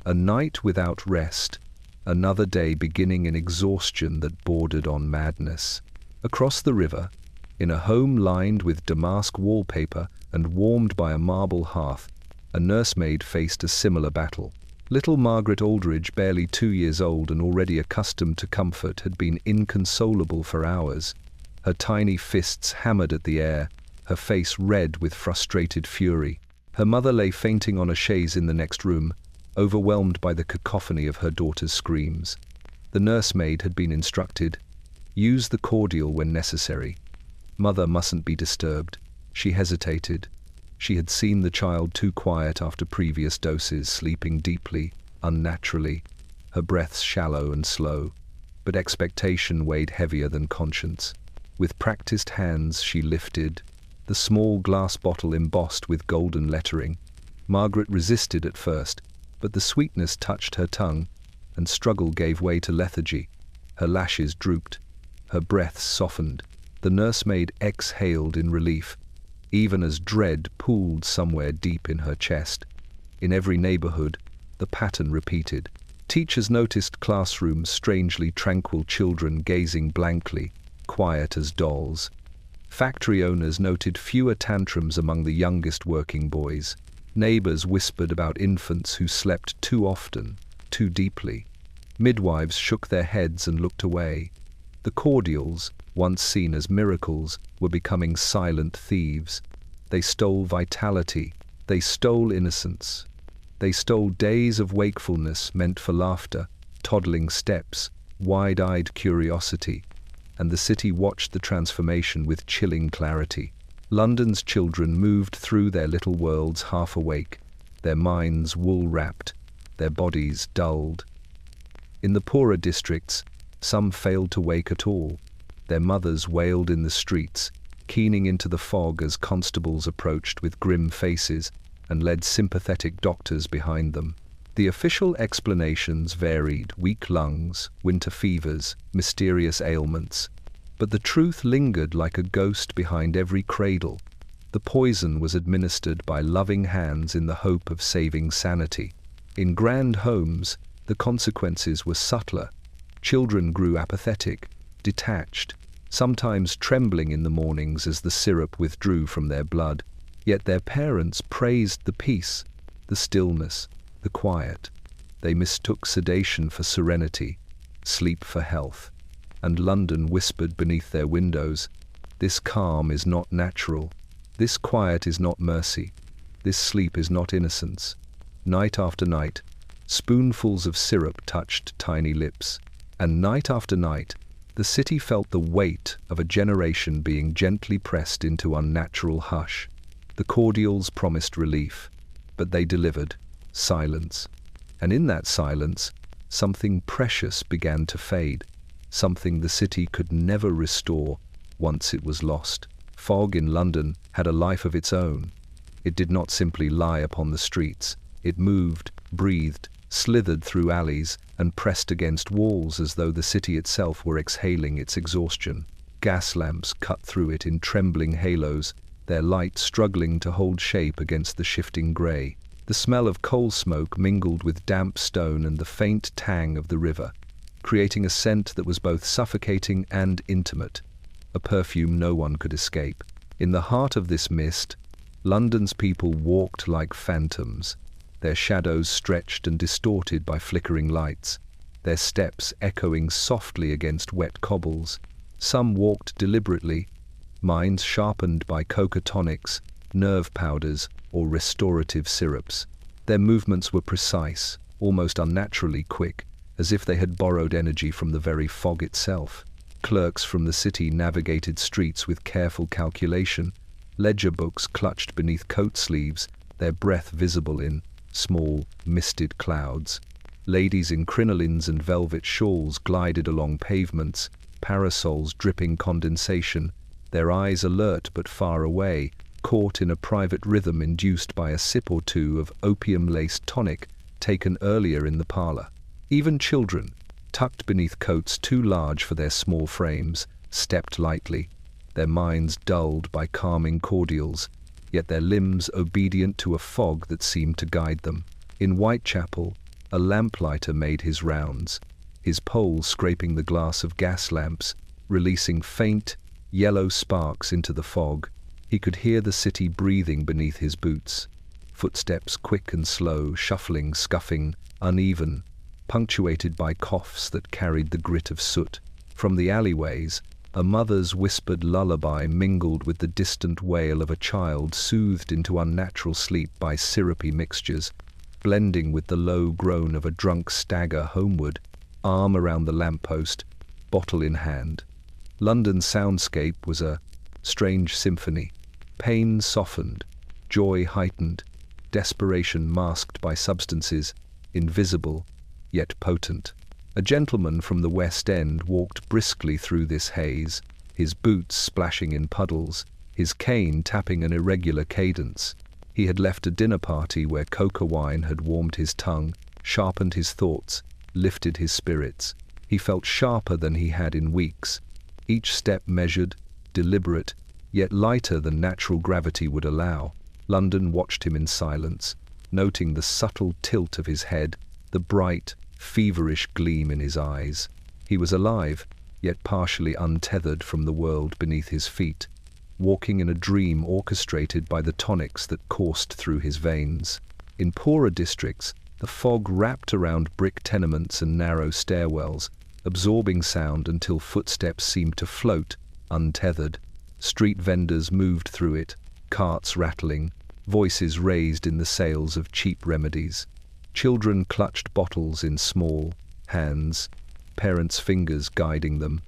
A night without rest, another day beginning in exhaustion that bordered on madness. Across the river, in a home lined with damask wallpaper and warmed by a marble hearth, a nursemaid faced a similar battle. Little Margaret Aldridge, barely 2 years old and already accustomed to comfort, had been inconsolable for hours. Her tiny fists hammered at the air, her face red with frustrated fury. Her mother lay fainting on a chaise in the next room, overwhelmed by the cacophony of her daughter's screams. The nursemaid had been instructed, "Use the cordial when necessary." Mother mustn't be disturbed. She hesitated. She had seen the child too quiet after previous doses, sleeping deeply, unnaturally, her breaths shallow and slow. But expectation weighed heavier than conscience. With practiced hands she lifted the small glass bottle embossed with golden lettering. Margaret resisted at first, but the sweetness touched her tongue, and struggle gave way to lethargy. Her lashes drooped. Her breath softened. The nursemaid exhaled in relief, even as dread pooled somewhere deep in her chest. In every neighborhood, the pattern repeated. Teachers noticed classrooms strangely tranquil, children gazing blankly, quiet as dolls. Factory owners noted fewer tantrums among the youngest working boys. Neighbors whispered about infants who slept too often, too deeply. Midwives shook their heads and looked away. The cordials, once seen as miracles, were becoming silent thieves. They stole vitality. They stole innocence. They stole days of wakefulness meant for laughter, toddling steps, wide-eyed curiosity. And the city watched the transformation with chilling clarity. London's children moved through their little worlds half awake, their minds wool-wrapped, their bodies dulled. In the poorer districts, some failed to wake at all. Their mothers wailed in the streets, keening into the fog as constables approached with grim faces and led sympathetic doctors behind them. The official explanations varied: weak lungs, winter fevers, mysterious ailments. But the truth lingered like a ghost behind every cradle. The poison was administered by loving hands in the hope of saving sanity. In grand homes, the consequences were subtler. Children grew apathetic, detached, sometimes trembling in the mornings as the syrup withdrew from their blood. Yet their parents praised the peace, the stillness, the quiet. They mistook sedation for serenity, sleep for health. And London whispered beneath their windows, "This calm is not natural. This quiet is not mercy. This sleep is not innocence." Night after night, spoonfuls of syrup touched tiny lips. And night after night, the city felt the weight of a generation being gently pressed into unnatural hush. The cordials promised relief, but they delivered silence. And in that silence, something precious began to fade, something the city could never restore once it was lost. Fog in London had a life of its own. It did not simply lie upon the streets. It moved, breathed, slithered through alleys, and pressed against walls as though the city itself were exhaling its exhaustion. Gas lamps cut through it in trembling halos, their light struggling to hold shape against the shifting grey. The smell of coal smoke mingled with damp stone and the faint tang of the river, creating a scent that was both suffocating and intimate, a perfume no one could escape. In the heart of this mist, London's people walked like phantoms, their shadows stretched and distorted by flickering lights, their steps echoing softly against wet cobbles. Some walked deliberately, minds sharpened by tonics, nerve powders, or restorative syrups. Their movements were precise, almost unnaturally quick, as if they had borrowed energy from the very fog itself. Clerks from the city navigated streets with careful calculation, ledger books clutched beneath coat sleeves, their breath visible in small, misted clouds. Ladies in crinolines and velvet shawls glided along pavements, parasols dripping condensation, their eyes alert but far away, caught in a private rhythm induced by a sip or two of opium-laced tonic taken earlier in the parlor. Even children, tucked beneath coats too large for their small frames, stepped lightly, their minds dulled by calming cordials, yet their limbs obedient to a fog that seemed to guide them. In Whitechapel, a lamplighter made his rounds, his pole scraping the glass of gas lamps, releasing faint, yellow sparks into the fog. He could hear the city breathing beneath his boots. Footsteps quick and slow, shuffling, scuffing, uneven, punctuated by coughs that carried the grit of soot. From the alleyways, a mother's whispered lullaby mingled with the distant wail of a child soothed into unnatural sleep by syrupy mixtures, blending with the low groan of a drunk stagger homeward, arm around the lamppost, bottle in hand. London's soundscape was a strange symphony, pain softened, joy heightened, desperation masked by substances, invisible, yet potent. A gentleman from the West End walked briskly through this haze, his boots splashing in puddles, his cane tapping an irregular cadence. He had left a dinner party where coca wine had warmed his tongue, sharpened his thoughts, lifted his spirits. He felt sharper than he had in weeks, each step measured, deliberate, yet lighter than natural gravity would allow. London watched him in silence, noting the subtle tilt of his head, the bright, feverish gleam in his eyes. He was alive, yet partially untethered from the world beneath his feet, walking in a dream orchestrated by the tonics that coursed through his veins. In poorer districts, the fog wrapped around brick tenements and narrow stairwells, absorbing sound until footsteps seemed to float, untethered. Street vendors moved through it, carts rattling, voices raised in the sales of cheap remedies. Children clutched bottles in small hands, parents' fingers guiding them,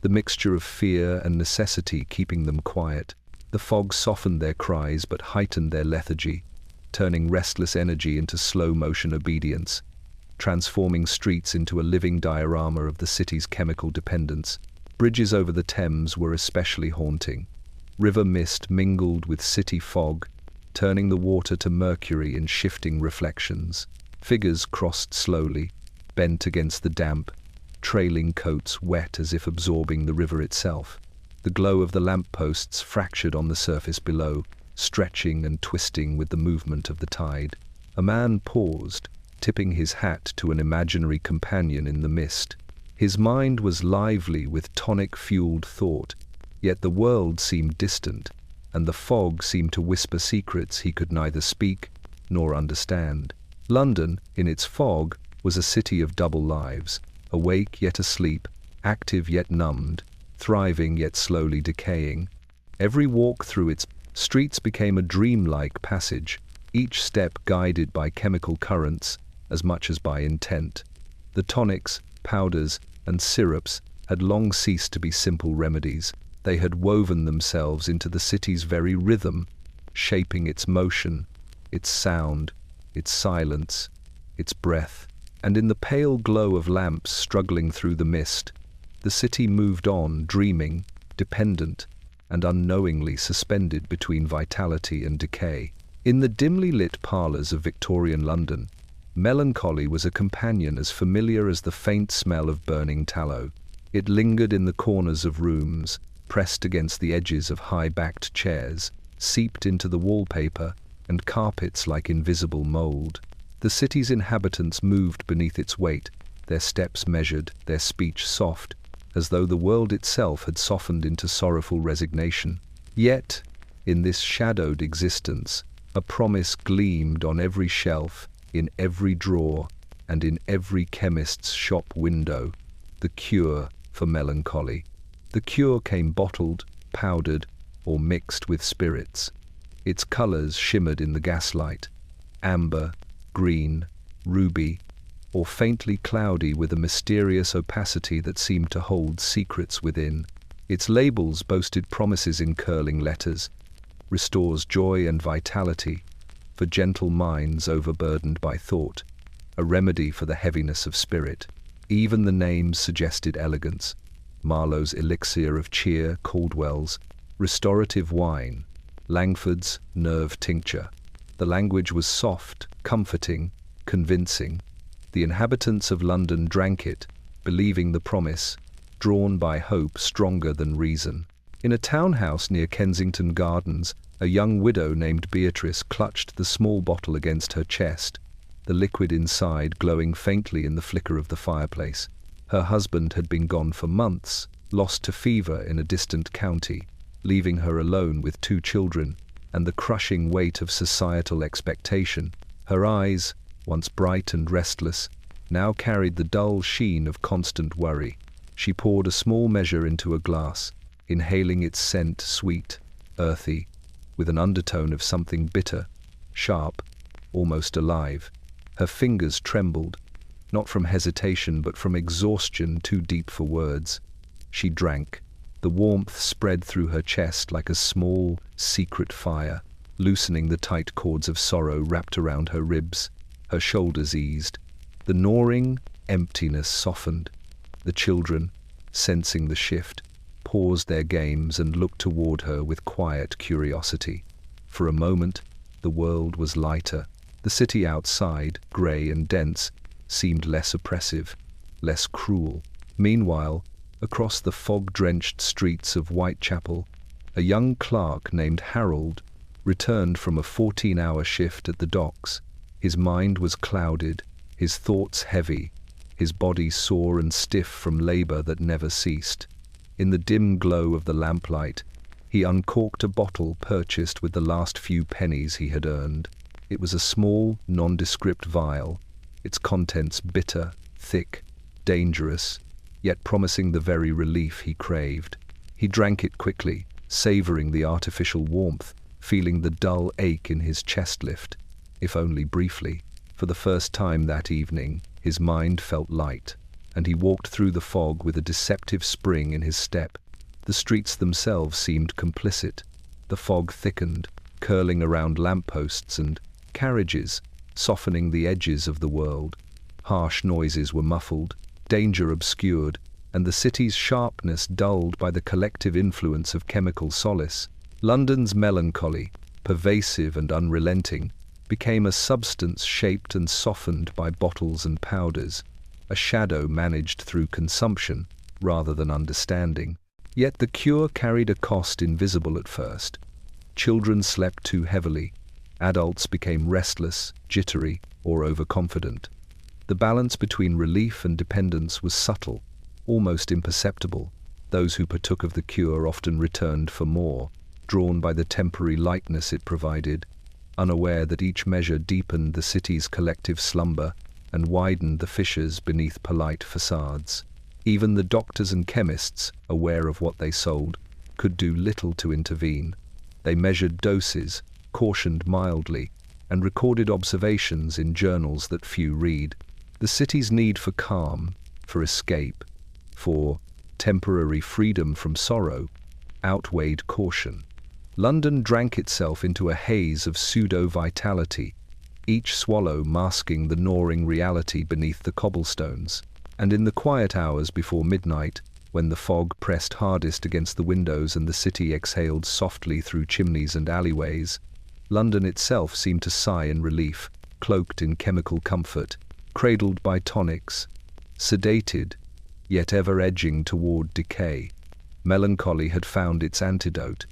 the mixture of fear and necessity keeping them quiet. The fog softened their cries but heightened their lethargy, turning restless energy into slow-motion obedience, transforming streets into a living diorama of the city's chemical dependence. Bridges over the Thames were especially haunting. River mist mingled with city fog, turning the water to mercury in shifting reflections. Figures crossed slowly, bent against the damp, trailing coats wet as if absorbing the river itself. The glow of the lampposts fractured on the surface below, stretching and twisting with the movement of the tide. A man paused, tipping his hat to an imaginary companion in the mist. His mind was lively with tonic-fueled thought, yet the world seemed distant, and the fog seemed to whisper secrets he could neither speak nor understand. London, in its fog, was a city of double lives, awake yet asleep, active yet numbed, thriving yet slowly decaying. Every walk through its streets became a dreamlike passage, each step guided by chemical currents as much as by intent. The tonics, powders, and syrups had long ceased to be simple remedies. They had woven themselves into the city's very rhythm, shaping its motion, its sound, its silence, its breath. And in the pale glow of lamps struggling through the mist, the city moved on, dreaming, dependent, and unknowingly suspended between vitality and decay. In the dimly lit parlors of Victorian London, melancholy was a companion as familiar as the faint smell of burning tallow. It lingered in the corners of rooms, pressed against the edges of high-backed chairs, seeped into the wallpaper and carpets like invisible mold. The city's inhabitants moved beneath its weight, their steps measured, their speech soft, as though the world itself had softened into sorrowful resignation. Yet, in this shadowed existence, a promise gleamed on every shelf, in every drawer, and in every chemist's shop window: the cure for melancholy. The cure came bottled, powdered, or mixed with spirits. Its colors shimmered in the gaslight: amber, green, ruby, or faintly cloudy with a mysterious opacity that seemed to hold secrets within. Its labels boasted promises in curling letters: restores joy and vitality for gentle minds overburdened by thought, a remedy for the heaviness of spirit. Even the names suggested elegance: Marlowe's elixir of cheer, Caldwell's restorative wine, Langford's nerve tincture. The language was soft, comforting, convincing. The inhabitants of London drank it, believing the promise, drawn by hope stronger than reason. In a townhouse near Kensington Gardens, a young widow named Beatrice clutched the small bottle against her chest, the liquid inside glowing faintly in the flicker of the fireplace. Her husband had been gone for months, lost to fever in a distant county, leaving her alone with 2 children and the crushing weight of societal expectation. Her eyes, once bright and restless, now carried the dull sheen of constant worry. She poured a small measure into a glass, inhaling its scent, sweet, earthy, with an undertone of something bitter, sharp, almost alive. Her fingers trembled, not from hesitation but from exhaustion too deep for words. She drank. The warmth spread through her chest like a small, secret fire, loosening the tight cords of sorrow wrapped around her ribs. Her shoulders eased. The gnawing emptiness softened. The children, sensing the shift, paused their games and looked toward her with quiet curiosity. For a moment, the world was lighter. The city outside, grey and dense, seemed less oppressive, less cruel. Meanwhile, Across the fog-drenched streets of Whitechapel, a young clerk named Harold returned from a 14-hour shift at the docks. His mind was clouded, his thoughts heavy, his body sore and stiff from labor that never ceased. In the dim glow of the lamplight, he uncorked a bottle purchased with the last few pennies he had earned. It was a small, nondescript vial, its contents bitter, thick, dangerous, yet promising the very relief he craved. He drank it quickly, savoring the artificial warmth, feeling the dull ache in his chest lift, if only briefly. For the first time that evening, his mind felt light, and he walked through the fog with a deceptive spring in his step. The streets themselves seemed complicit. The fog thickened, curling around lampposts and carriages, softening the edges of the world. Harsh noises were muffled, danger obscured, and the city's sharpness dulled by the collective influence of chemical solace. London's melancholy, pervasive and unrelenting, became a substance shaped and softened by bottles and powders, a shadow managed through consumption rather than understanding. Yet the cure carried a cost invisible at first. Children slept too heavily, adults became restless, jittery, or overconfident. The balance between relief and dependence was subtle, almost imperceptible. Those who partook of the cure often returned for more, drawn by the temporary lightness it provided, unaware that each measure deepened the city's collective slumber and widened the fissures beneath polite facades. Even the doctors and chemists, aware of what they sold, could do little to intervene. They measured doses, cautioned mildly, and recorded observations in journals that few read. The city's need for calm, for escape, for temporary freedom from sorrow, outweighed caution. London drank itself into a haze of pseudo-vitality, each swallow masking the gnawing reality beneath the cobblestones. And in the quiet hours before midnight, when the fog pressed hardest against the windows and the city exhaled softly through chimneys and alleyways, London itself seemed to sigh in relief, cloaked in chemical comfort, cradled by tonics, sedated, yet ever edging toward decay. Melancholy had found its antidote,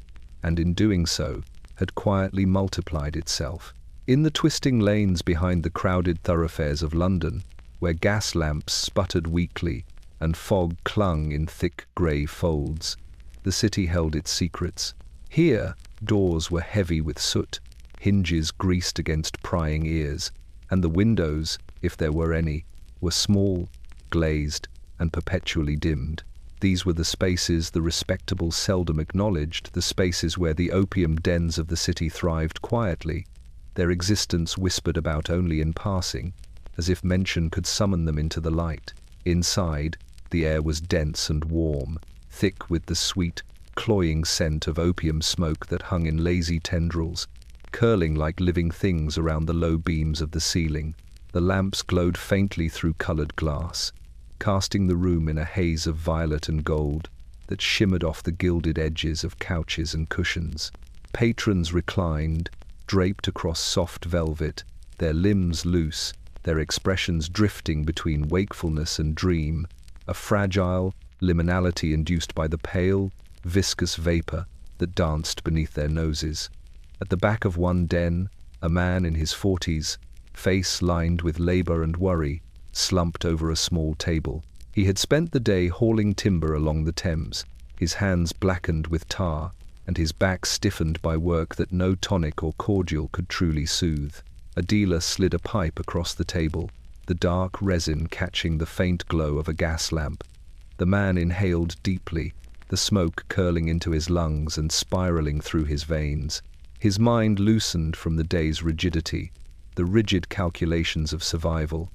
and in doing so, had quietly multiplied itself. In the twisting lanes behind the crowded thoroughfares of London, where gas lamps sputtered weakly and fog clung in thick grey folds, the city held its secrets. Here, doors were heavy with soot, hinges greased against prying ears, and the windows, if there were any, were small, glazed, and perpetually dimmed. These were the spaces the respectable seldom acknowledged, the spaces where the opium dens of the city thrived quietly, their existence whispered about only in passing, as if mention could summon them into the light. Inside, the air was dense and warm, thick with the sweet, cloying scent of opium smoke that hung in lazy tendrils, curling like living things around the low beams of the ceiling. The lamps glowed faintly through colored glass, casting the room in a haze of violet and gold that shimmered off the gilded edges of couches and cushions. Patrons reclined, draped across soft velvet, their limbs loose, their expressions drifting between wakefulness and dream, a fragile liminality induced by the pale, viscous vapor that danced beneath their noses. At the back of one den, a man in his 40s, face lined with labor and worry, slumped over a small table. He had spent the day hauling timber along the Thames, his hands blackened with tar, and his back stiffened by work that no tonic or cordial could truly soothe. A dealer slid a pipe across the table, the dark resin catching the faint glow of a gas lamp. The man inhaled deeply, the smoke curling into his lungs and spiraling through his veins. His mind loosened from the day's rigidity, the rigid calculations of survival.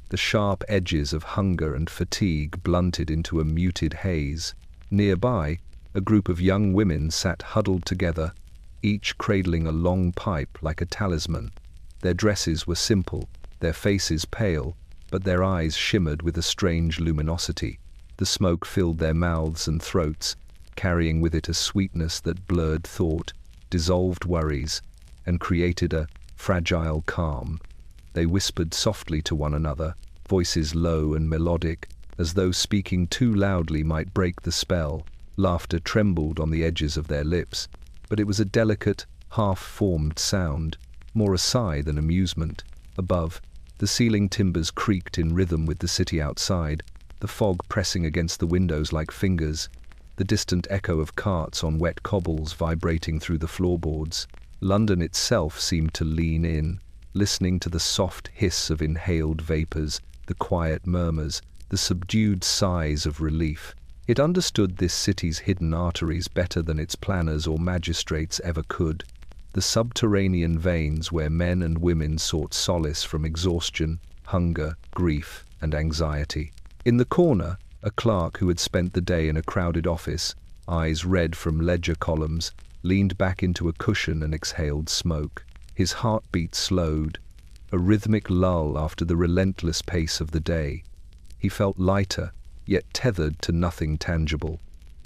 The sharp edges of hunger and fatigue blunted into a muted haze. Nearby, a group of young women sat huddled together, each cradling a long pipe like a talisman. Their dresses were simple, their faces pale, but their eyes shimmered with a strange luminosity. The smoke filled their mouths and throats, carrying with it a sweetness that blurred thought, dissolved worries, and created a fragile calm. They whispered softly to one another, voices low and melodic, as though speaking too loudly might break the spell. Laughter trembled on the edges of their lips, but it was a delicate, half-formed sound, more a sigh than amusement. Above, the ceiling timbers creaked in rhythm with the city outside, the fog pressing against the windows like fingers, the distant echo of carts on wet cobbles vibrating through the floorboards. London itself seemed to lean in, listening to the soft hiss of inhaled vapors, the quiet murmurs, the subdued sighs of relief. It understood this city's hidden arteries better than its planners or magistrates ever could, the subterranean veins where men and women sought solace from exhaustion, hunger, grief, and anxiety. In the corner, a clerk who had spent the day in a crowded office, eyes red from ledger columns, leaned back into a cushion and exhaled smoke. His heartbeat slowed, a rhythmic lull after the relentless pace of the day. He felt lighter, yet tethered to nothing tangible,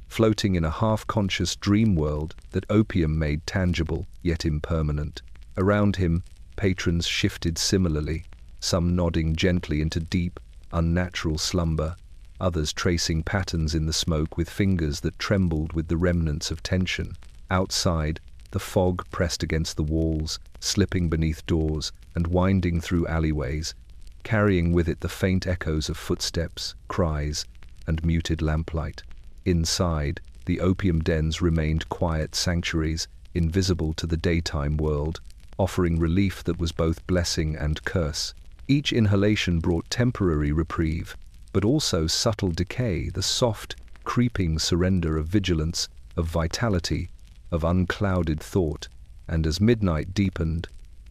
floating in a half-conscious dream world that opium made tangible, yet impermanent. Around him, patrons shifted similarly, some nodding gently into deep, unnatural slumber, others tracing patterns in the smoke with fingers that trembled with the remnants of tension. Outside, the fog pressed against the walls, slipping beneath doors and winding through alleyways, carrying with it the faint echoes of footsteps, cries, and muted lamplight. Inside, the opium dens remained quiet sanctuaries, invisible to the daytime world, offering relief that was both blessing and curse. Each inhalation brought temporary reprieve, but also subtle decay, the soft, creeping surrender of vigilance, of vitality, of unclouded thought. And as midnight deepened,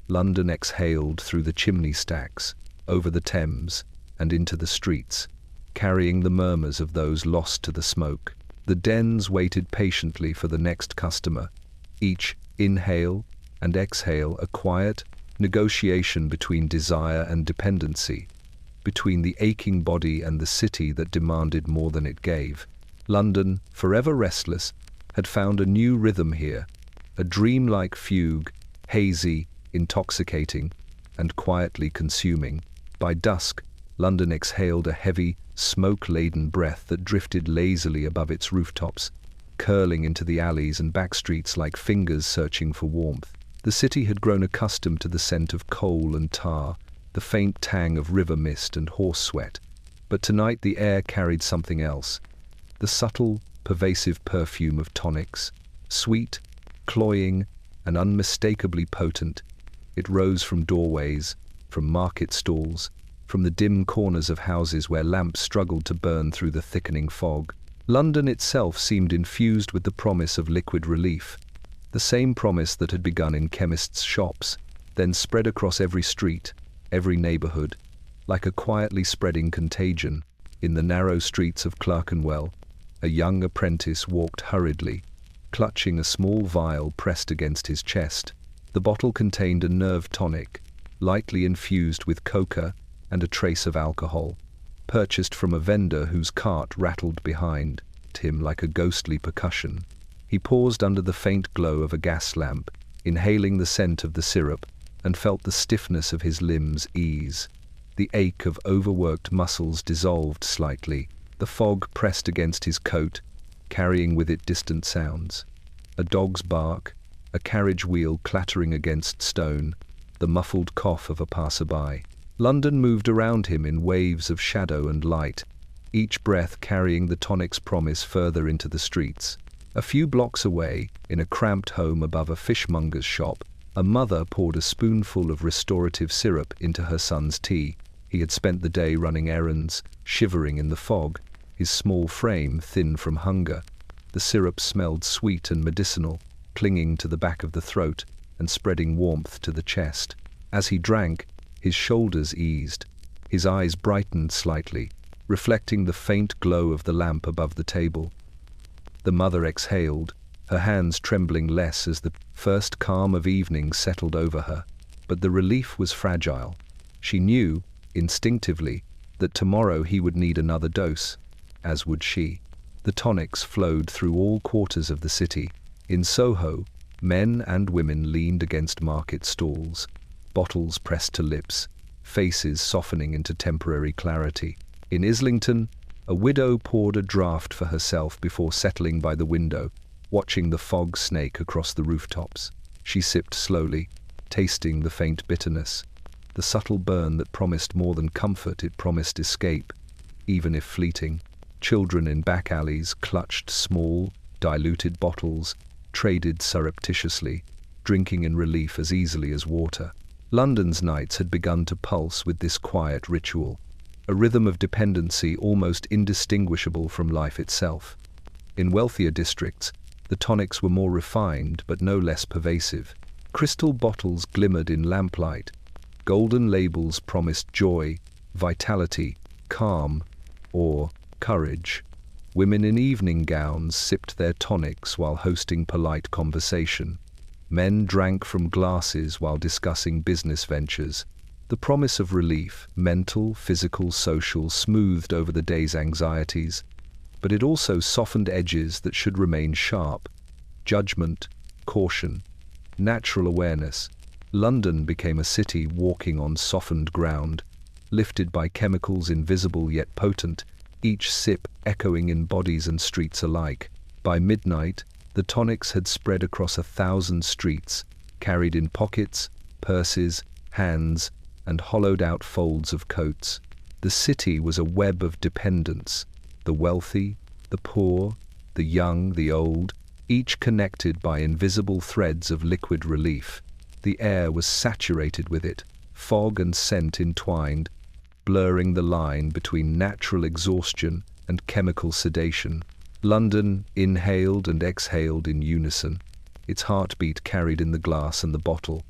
London exhaled through the chimney stacks, over the Thames, and into the streets, carrying the murmurs of those lost to the smoke. The dens waited patiently for the next customer, each inhale and exhale a quiet negotiation between desire and dependency, between the aching body and the city that demanded more than it gave. London, forever restless, had found a new rhythm here, a dreamlike fugue, hazy, intoxicating, and quietly consuming. By dusk, London exhaled a heavy, smoke-laden breath that drifted lazily above its rooftops, curling into the alleys and back streets like fingers searching for warmth. The city had grown accustomed to the scent of coal and tar, the faint tang of river mist and horse sweat. But tonight the air carried something else, the subtle, pervasive perfume of tonics, sweet, cloying, and unmistakably potent. It rose from doorways, from market stalls, from the dim corners of houses where lamps struggled to burn through the thickening fog. London itself seemed infused with the promise of liquid relief, the same promise that had begun in chemists' shops, then spread across every street, every neighborhood, like a quietly spreading contagion. In the narrow streets of Clerkenwell, a young apprentice walked hurriedly, clutching a small vial pressed against his chest. The bottle contained a nerve tonic, lightly infused with coca and a trace of alcohol, purchased from a vendor whose cart rattled behind him like a ghostly percussion. He paused under the faint glow of a gas lamp, inhaling the scent of the syrup, and felt the stiffness of his limbs ease. The ache of overworked muscles dissolved slightly. The fog pressed against his coat, carrying with it distant sounds. A dog's bark, a carriage wheel clattering against stone, the muffled cough of a passerby. London moved around him in waves of shadow and light, each breath carrying the tonic's promise further into the streets. A few blocks away, in a cramped home above a fishmonger's shop, a mother poured a spoonful of restorative syrup into her son's tea. He had spent the day running errands, shivering in the fog, his small frame thin from hunger. The syrup smelled sweet and medicinal, clinging to the back of the throat and spreading warmth to the chest. As he drank, his shoulders eased, his eyes brightened slightly, reflecting the faint glow of the lamp above the table. The mother exhaled, her hands trembling less as the first calm of evening settled over her. But the relief was fragile. She knew, instinctively, that tomorrow he would need another dose, as would she. The tonics flowed through all quarters of the city. In Soho, men and women leaned against market stalls, bottles pressed to lips, faces softening into temporary clarity. In Islington, A widow poured a draught for herself before settling by the window, watching the fog snake across the rooftops. She sipped slowly, tasting the faint bitterness. The subtle burn that promised more than comfort, it promised escape, even if fleeting. Children in back alleys clutched small, diluted bottles, traded surreptitiously, drinking in relief as easily as water. London's nights had begun to pulse with this quiet ritual, a rhythm of dependency almost indistinguishable from life itself. In wealthier districts, the tonics were more refined but no less pervasive. Crystal bottles glimmered in lamplight. Golden labels promised joy, vitality, calm, or courage. Women in evening gowns sipped their tonics while hosting polite conversation. Men drank from glasses while discussing business ventures. The promise of relief, mental, physical, social, smoothed over the day's anxieties, but it also softened edges that should remain sharp. Judgment, caution, natural awareness. London became a city walking on softened ground, lifted by chemicals invisible yet potent, each sip echoing in bodies and streets alike. By midnight, the tonics had spread across 1,000 streets, carried in pockets, purses, hands, and hollowed-out folds of coats. The city was a web of dependence, the wealthy, the poor, the young, the old, each connected by invisible threads of liquid relief. The air was saturated with it, fog and scent entwined, blurring the line between natural exhaustion and chemical sedation. London inhaled and exhaled in unison, its heartbeat carried in the glass and the bottle,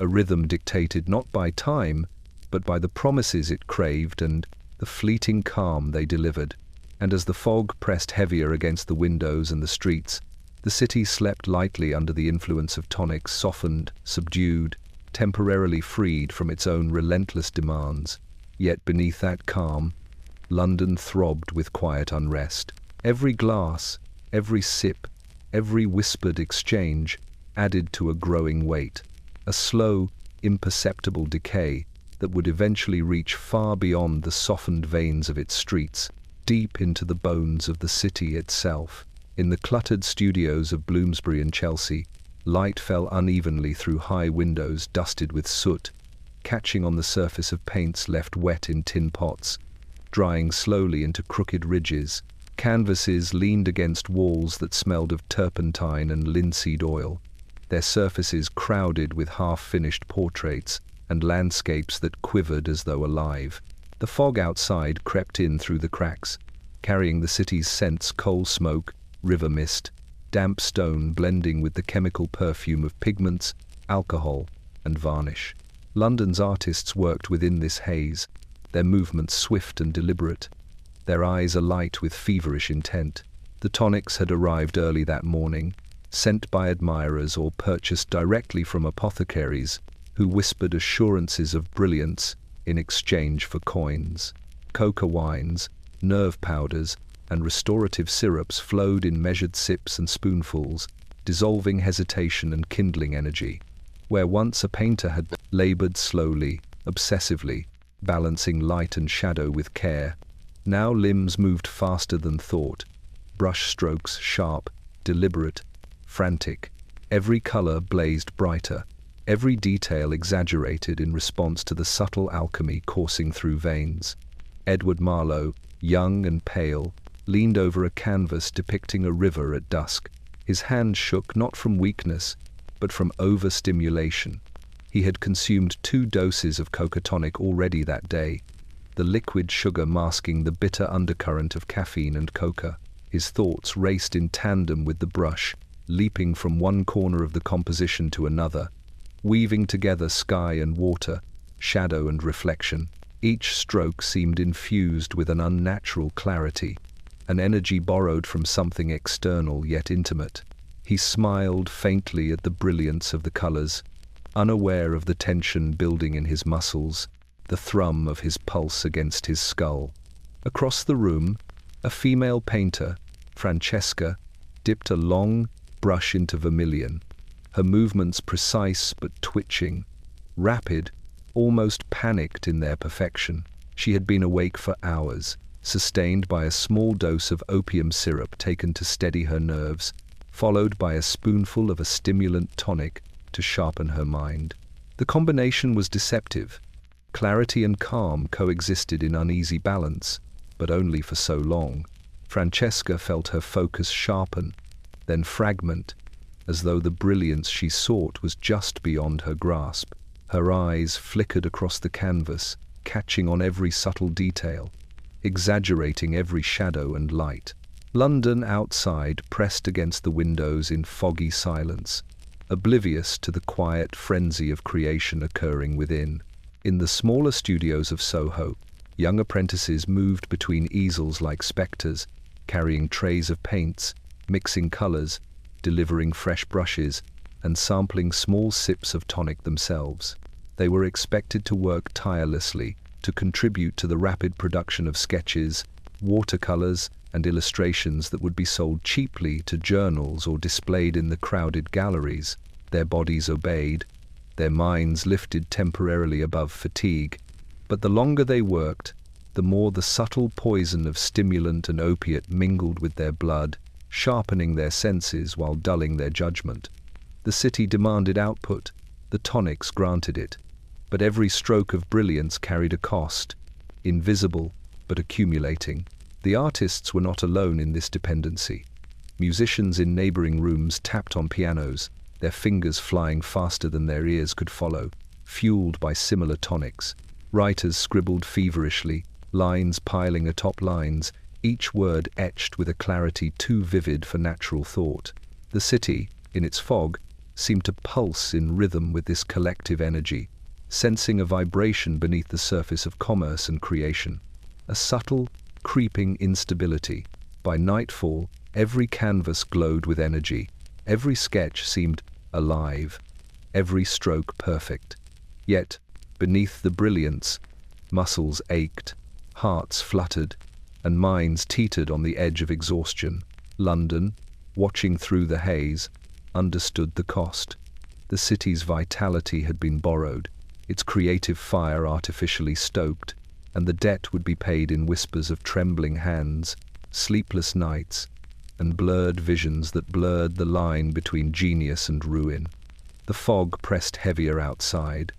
a rhythm dictated not by time, but by the promises it craved and the fleeting calm they delivered. And as the fog pressed heavier against the windows and the streets, the city slept lightly under the influence of tonics, softened, subdued, temporarily freed from its own relentless demands. Yet beneath that calm, London throbbed with quiet unrest. Every glass, every sip, every whispered exchange added to a growing weight, a slow, imperceptible decay that would eventually reach far beyond the softened veins of its streets, deep into the bones of the city itself. In the cluttered studios of Bloomsbury and Chelsea, light fell unevenly through high windows dusted with soot, catching on the surface of paints left wet in tin pots, drying slowly into crooked ridges. Canvases leaned against walls that smelled of turpentine and linseed oil, their surfaces crowded with half-finished portraits and landscapes that quivered as though alive. The fog outside crept in through the cracks, carrying the city's scents: coal smoke, river mist, damp stone blending with the chemical perfume of pigments, alcohol, and varnish. London's artists worked within this haze, their movements swift and deliberate, their eyes alight with feverish intent. The tonics had arrived early that morning, sent by admirers or purchased directly from apothecaries who whispered assurances of brilliance in exchange for coins. Coca wines, nerve powders, and restorative syrups flowed in measured sips and spoonfuls, dissolving hesitation and kindling energy. Where once a painter had labored slowly, obsessively, balancing light and shadow with care, now limbs moved faster than thought, brush strokes sharp, deliberate, frantic. Every color blazed brighter, every detail exaggerated in response to the subtle alchemy coursing through veins. Edward Marlowe, young and pale, leaned over a canvas depicting a river at dusk. His hand shook not from weakness, but from overstimulation. He had consumed 2 doses of coca tonic already that day, the liquid sugar masking the bitter undercurrent of caffeine and coca. His thoughts raced in tandem with the brush, leaping from one corner of the composition to another, weaving together sky and water, shadow and reflection. Each stroke seemed infused with an unnatural clarity, an energy borrowed from something external yet intimate. He smiled faintly at the brilliance of the colors, unaware of the tension building in his muscles, the thrum of his pulse against his skull. Across the room, a female painter, Francesca, dipped a long brush into vermilion, her movements precise but twitching, rapid, almost panicked in their perfection. She had been awake for hours, sustained by a small dose of opium syrup taken to steady her nerves, followed by a spoonful of a stimulant tonic to sharpen her mind. The combination was deceptive. Clarity and calm coexisted in uneasy balance, but only for so long. Francesca felt her focus sharpen, then fragment, as though the brilliance she sought was just beyond her grasp. Her eyes flickered across the canvas, catching on every subtle detail, exaggerating every shadow and light. London outside pressed against the windows in foggy silence, oblivious to the quiet frenzy of creation occurring within. In the smaller studios of Soho, young apprentices moved between easels like spectres, carrying trays of paints, mixing colours, delivering fresh brushes, and sampling small sips of tonic themselves. They were expected to work tirelessly to contribute to the rapid production of sketches, watercolours, and illustrations that would be sold cheaply to journals or displayed in the crowded galleries. Their bodies obeyed, their minds lifted temporarily above fatigue, but the longer they worked, the more the subtle poison of stimulant and opiate mingled with their blood, sharpening their senses while dulling their judgment. The city demanded output, the tonics granted it, but every stroke of brilliance carried a cost, invisible but accumulating. The artists were not alone in this dependency. Musicians in neighboring rooms tapped on pianos, their fingers flying faster than their ears could follow, fueled by similar tonics. Writers scribbled feverishly, lines piling atop lines, each word etched with a clarity too vivid for natural thought. The city, in its fog, seemed to pulse in rhythm with this collective energy, sensing a vibration beneath the surface of commerce and creation. A subtle, creeping instability. By nightfall, every canvas glowed with energy. Every sketch seemed alive, every stroke perfect. Yet, beneath the brilliance, muscles ached, hearts fluttered, and minds teetered on the edge of exhaustion. London, watching through the haze, understood the cost. The city's vitality had been borrowed, its creative fire artificially stoked, and the debt would be paid in whispers of trembling hands, sleepless nights, and blurred visions that blurred the line between genius and ruin. The fog pressed heavier outside.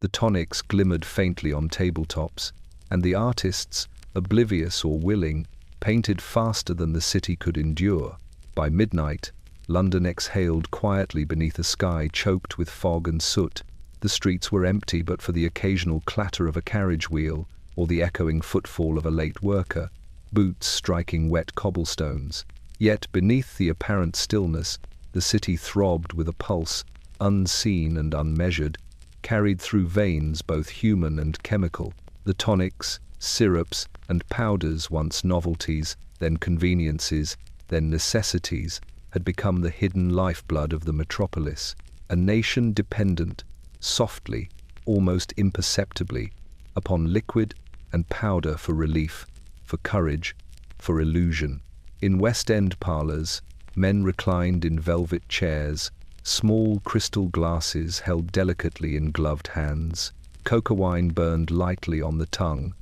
The tonics glimmered faintly on tabletops, and the artists, oblivious or willing, painted faster than the city could endure. By midnight, London exhaled quietly beneath a sky choked with fog and soot. The streets were empty but for the occasional clatter of a carriage wheel or the echoing footfall of a late worker, boots striking wet cobblestones. Yet beneath the apparent stillness, the city throbbed with a pulse, unseen and unmeasured, carried through veins both human and chemical. The tonics, syrups, and powders, once novelties, then conveniences, then necessities, had become the hidden lifeblood of the metropolis, a nation dependent, softly, almost imperceptibly, upon liquid and powder for relief, for courage, for illusion. In West End parlors, men reclined in velvet chairs, small crystal glasses held delicately in gloved hands. Coca wine burned lightly on the tongue,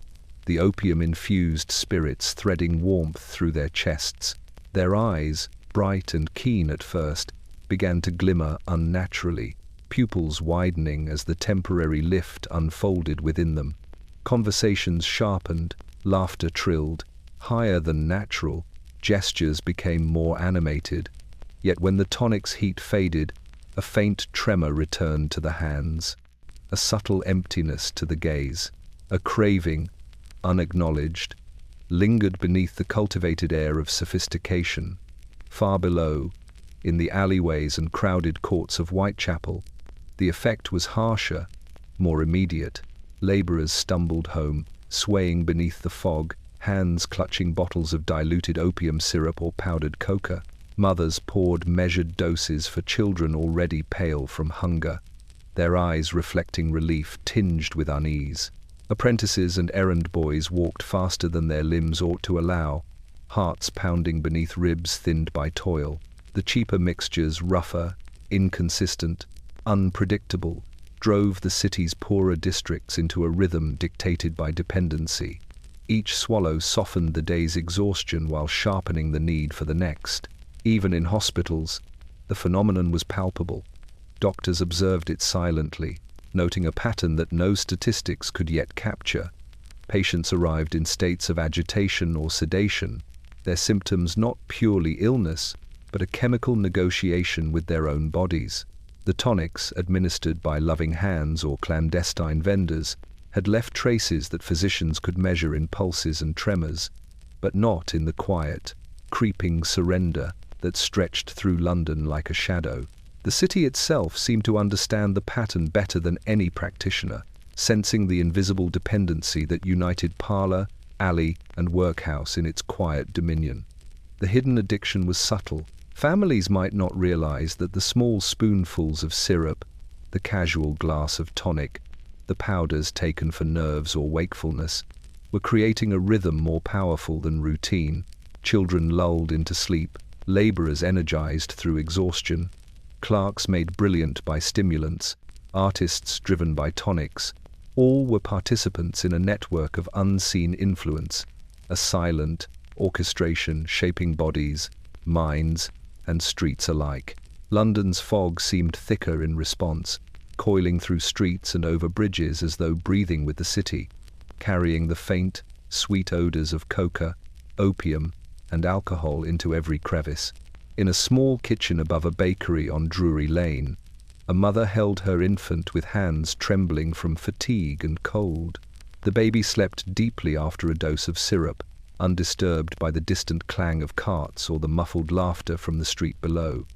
the opium-infused spirits threading warmth through their chests. Their eyes, bright and keen at first, began to glimmer unnaturally, pupils widening as the temporary lift unfolded within them. Conversations sharpened, laughter trilled, higher than natural, gestures became more animated. Yet when the tonic's heat faded, a faint tremor returned to the hands, a subtle emptiness to the gaze, a craving, unacknowledged, lingered beneath the cultivated air of sophistication. Far below, in the alleyways and crowded courts of Whitechapel, the effect was harsher, more immediate. Labourers stumbled home, swaying beneath the fog, hands clutching bottles of diluted opium syrup or powdered coca. Mothers poured measured doses for children already pale from hunger, their eyes reflecting relief tinged with unease. Apprentices and errand boys walked faster than their limbs ought to allow, hearts pounding beneath ribs thinned by toil. The cheaper mixtures, rougher, inconsistent, unpredictable, drove the city's poorer districts into a rhythm dictated by dependency. Each swallow softened the day's exhaustion while sharpening the need for the next. Even in hospitals, the phenomenon was palpable. Doctors observed it silently, noting a pattern that no statistics could yet capture. Patients arrived in states of agitation or sedation, their symptoms not purely illness, but a chemical negotiation with their own bodies. The tonics, administered by loving hands or clandestine vendors, had left traces that physicians could measure in pulses and tremors, but not in the quiet, creeping surrender that stretched through London like a shadow. The city itself seemed to understand the pattern better than any practitioner, sensing the invisible dependency that united parlor, alley, and workhouse in its quiet dominion. The hidden addiction was subtle. Families might not realize that the small spoonfuls of syrup, the casual glass of tonic, the powders taken for nerves or wakefulness, were creating a rhythm more powerful than routine. Children lulled into sleep, laborers energized through exhaustion, clerks made brilliant by stimulants, artists driven by tonics. All were participants in a network of unseen influence, a silent orchestration shaping bodies, minds, and streets alike. London's fog seemed thicker in response, coiling through streets and over bridges as though breathing with the city, carrying the faint, sweet odors of coca, opium, and alcohol into every crevice. In a small kitchen above a bakery on Drury Lane, a mother held her infant with hands trembling from fatigue and cold. The baby slept deeply after a dose of syrup, undisturbed by the distant clang of carts or the muffled laughter from the street below.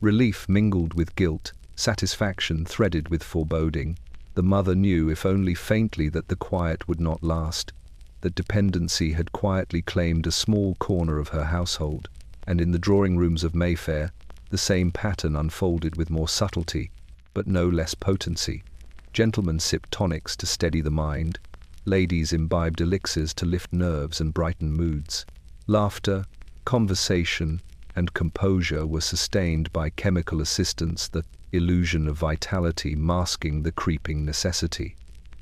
Relief mingled with guilt, satisfaction threaded with foreboding. The mother knew, if only faintly, that the quiet would not last, that dependency had quietly claimed a small corner of her household, and in the drawing rooms of Mayfair, the same pattern unfolded with more subtlety, but no less potency. Gentlemen sipped tonics to steady the mind, ladies imbibed elixirs to lift nerves and brighten moods. Laughter, conversation, and composure were sustained by chemical assistance, the illusion of vitality masking the creeping necessity.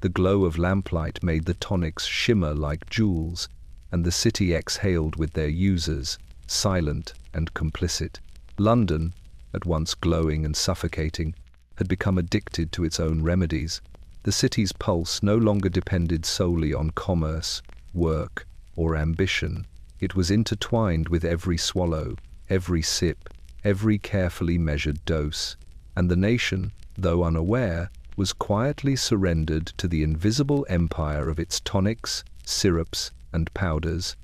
The glow of lamplight made the tonics shimmer like jewels, and the city exhaled with their users, silent and complicit. London, at once glowing and suffocating, had become addicted to its own remedies. The city's pulse no longer depended solely on commerce, work, or ambition. It was intertwined with every swallow, every sip, every carefully measured dose, and the nation, though unaware, was quietly surrendered to the invisible empire of its tonics, syrups, and powders,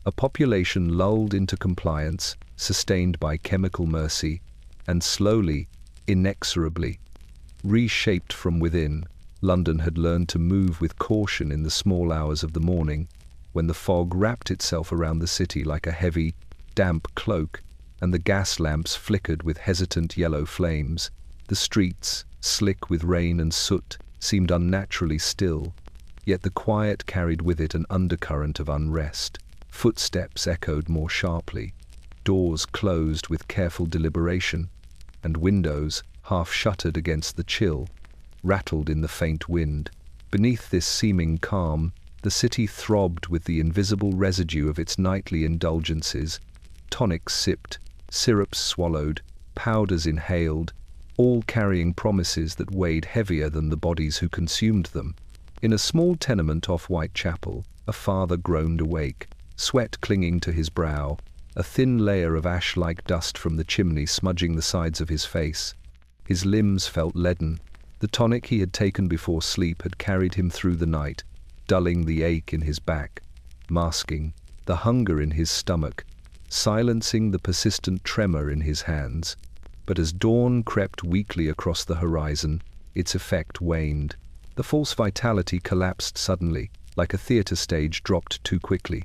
a population lulled into compliance, sustained by chemical mercy, and slowly, inexorably, reshaped from within. London had learned to move with caution in the small hours of the morning, when the fog wrapped itself around the city like a heavy, damp cloak, and the gas lamps flickered with hesitant yellow flames. The streets, slick with rain and soot, seemed unnaturally still, yet the quiet carried with it an undercurrent of unrest. Footsteps echoed more sharply, doors closed with careful deliberation, and windows, half shuttered against the chill, rattled in the faint wind. Beneath this seeming calm, the city throbbed with the invisible residue of its nightly indulgences, tonics sipped, syrups swallowed, powders inhaled, all carrying promises that weighed heavier than the bodies who consumed them. In a small tenement off Whitechapel, a father groaned awake, sweat clinging to his brow, a thin layer of ash-like dust from the chimney smudging the sides of his face. His limbs felt leaden. The tonic he had taken before sleep had carried him through the night, dulling the ache in his back, masking the hunger in his stomach, silencing the persistent tremor in his hands. But as dawn crept weakly across the horizon, its effect waned. The false vitality collapsed suddenly, like a theater stage dropped too quickly.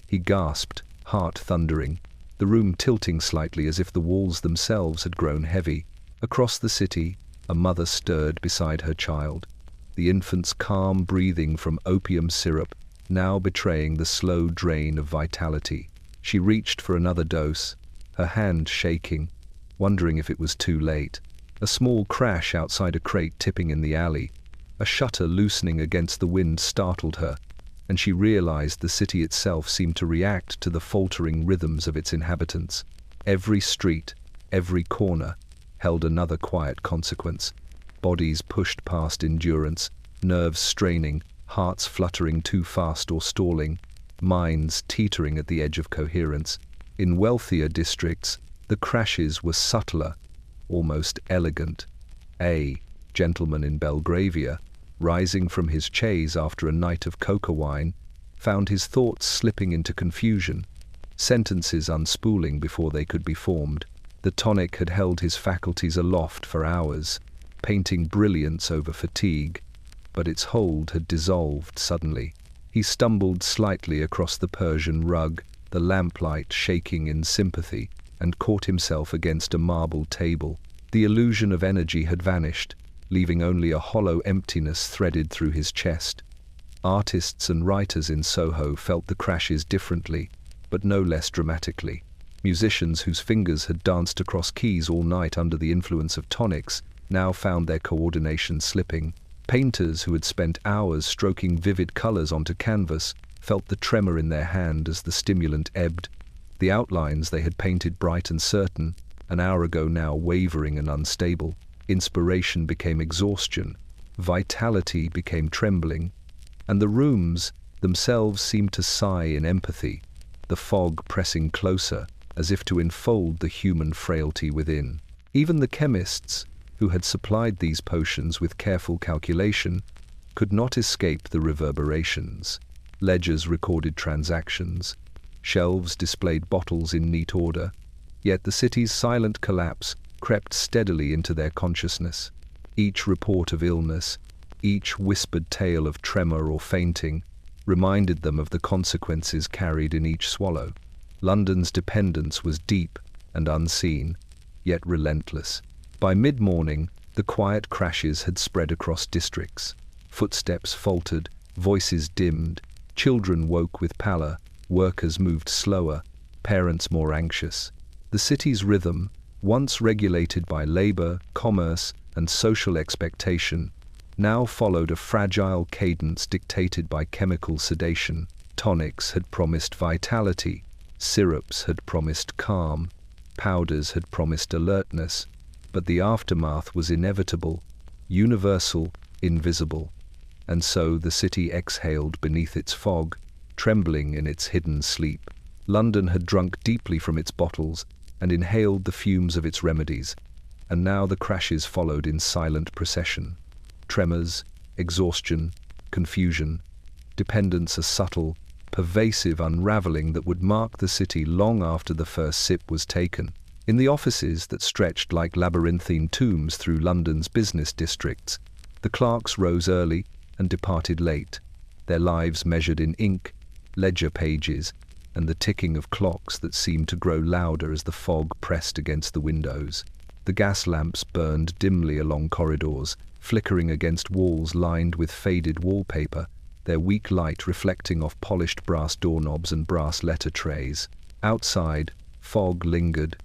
He gasped, heart thundering, the room tilting slightly as if the walls themselves had grown heavy. Across the city, a mother stirred beside her child, the infant's calm breathing from opium syrup now betraying the slow drain of vitality. She reached for another dose, her hand shaking, wondering if it was too late. A small crash outside a crate tipping in the alley, a shutter loosening against the wind startled her. and she realized the city itself seemed to react to the faltering rhythms of its inhabitants. Every street, every corner, held another quiet consequence. Bodies pushed past endurance, nerves straining, hearts fluttering too fast or stalling, minds teetering at the edge of coherence. In wealthier districts, the crashes were subtler, almost elegant. A gentleman in Belgravia, rising from his chaise after a night of coca wine, found his thoughts slipping into confusion, sentences unspooling before they could be formed. The tonic had held his faculties aloft for hours, painting brilliance over fatigue, but its hold had dissolved suddenly. He stumbled slightly across the Persian rug, the lamplight shaking in sympathy, and caught himself against a marble table. The illusion of energy had vanished, leaving only a hollow emptiness threaded through his chest. Artists and writers in Soho felt the crashes differently, but no less dramatically. Musicians whose fingers had danced across keys all night under the influence of tonics now found their coordination slipping. Painters who had spent hours stroking vivid colors onto canvas felt the tremor in their hand as the stimulant ebbed. The outlines they had painted bright and certain, an hour ago now wavering and unstable. Inspiration became exhaustion, vitality became trembling, and the rooms themselves seemed to sigh in empathy, the fog pressing closer as if to enfold the human frailty within. Even the chemists, who had supplied these potions with careful calculation, could not escape the reverberations. Ledgers recorded transactions, shelves displayed bottles in neat order, yet the city's silent collapse crept steadily into their consciousness. Each report of illness, each whispered tale of tremor or fainting, reminded them of the consequences carried in each swallow. London's dependence was deep and unseen, yet relentless. By mid-morning, the quiet crashes had spread across districts. Footsteps faltered, voices dimmed, children woke with pallor, workers moved slower, parents more anxious. The city's rhythm, once regulated by labor, commerce, and social expectation, now followed a fragile cadence dictated by chemical sedation. Tonics had promised vitality, syrups had promised calm, powders had promised alertness, but the aftermath was inevitable, universal, invisible. And so the city exhaled beneath its fog, trembling in its hidden sleep. London had drunk deeply from its bottles and inhaled the fumes of its remedies, and now the crashes followed in silent procession. Tremors, exhaustion, confusion, dependence, a subtle, pervasive unraveling that would mark the city long after the first sip was taken. In the offices that stretched like labyrinthine tombs through London's business districts, the clerks rose early and departed late, their lives measured in ink, ledger pages, and the ticking of clocks that seemed to grow louder as the fog pressed against the windows. The gas lamps burned dimly along corridors, flickering against walls lined with faded wallpaper, their weak light reflecting off polished brass doorknobs and brass letter trays. Outside, fog lingered,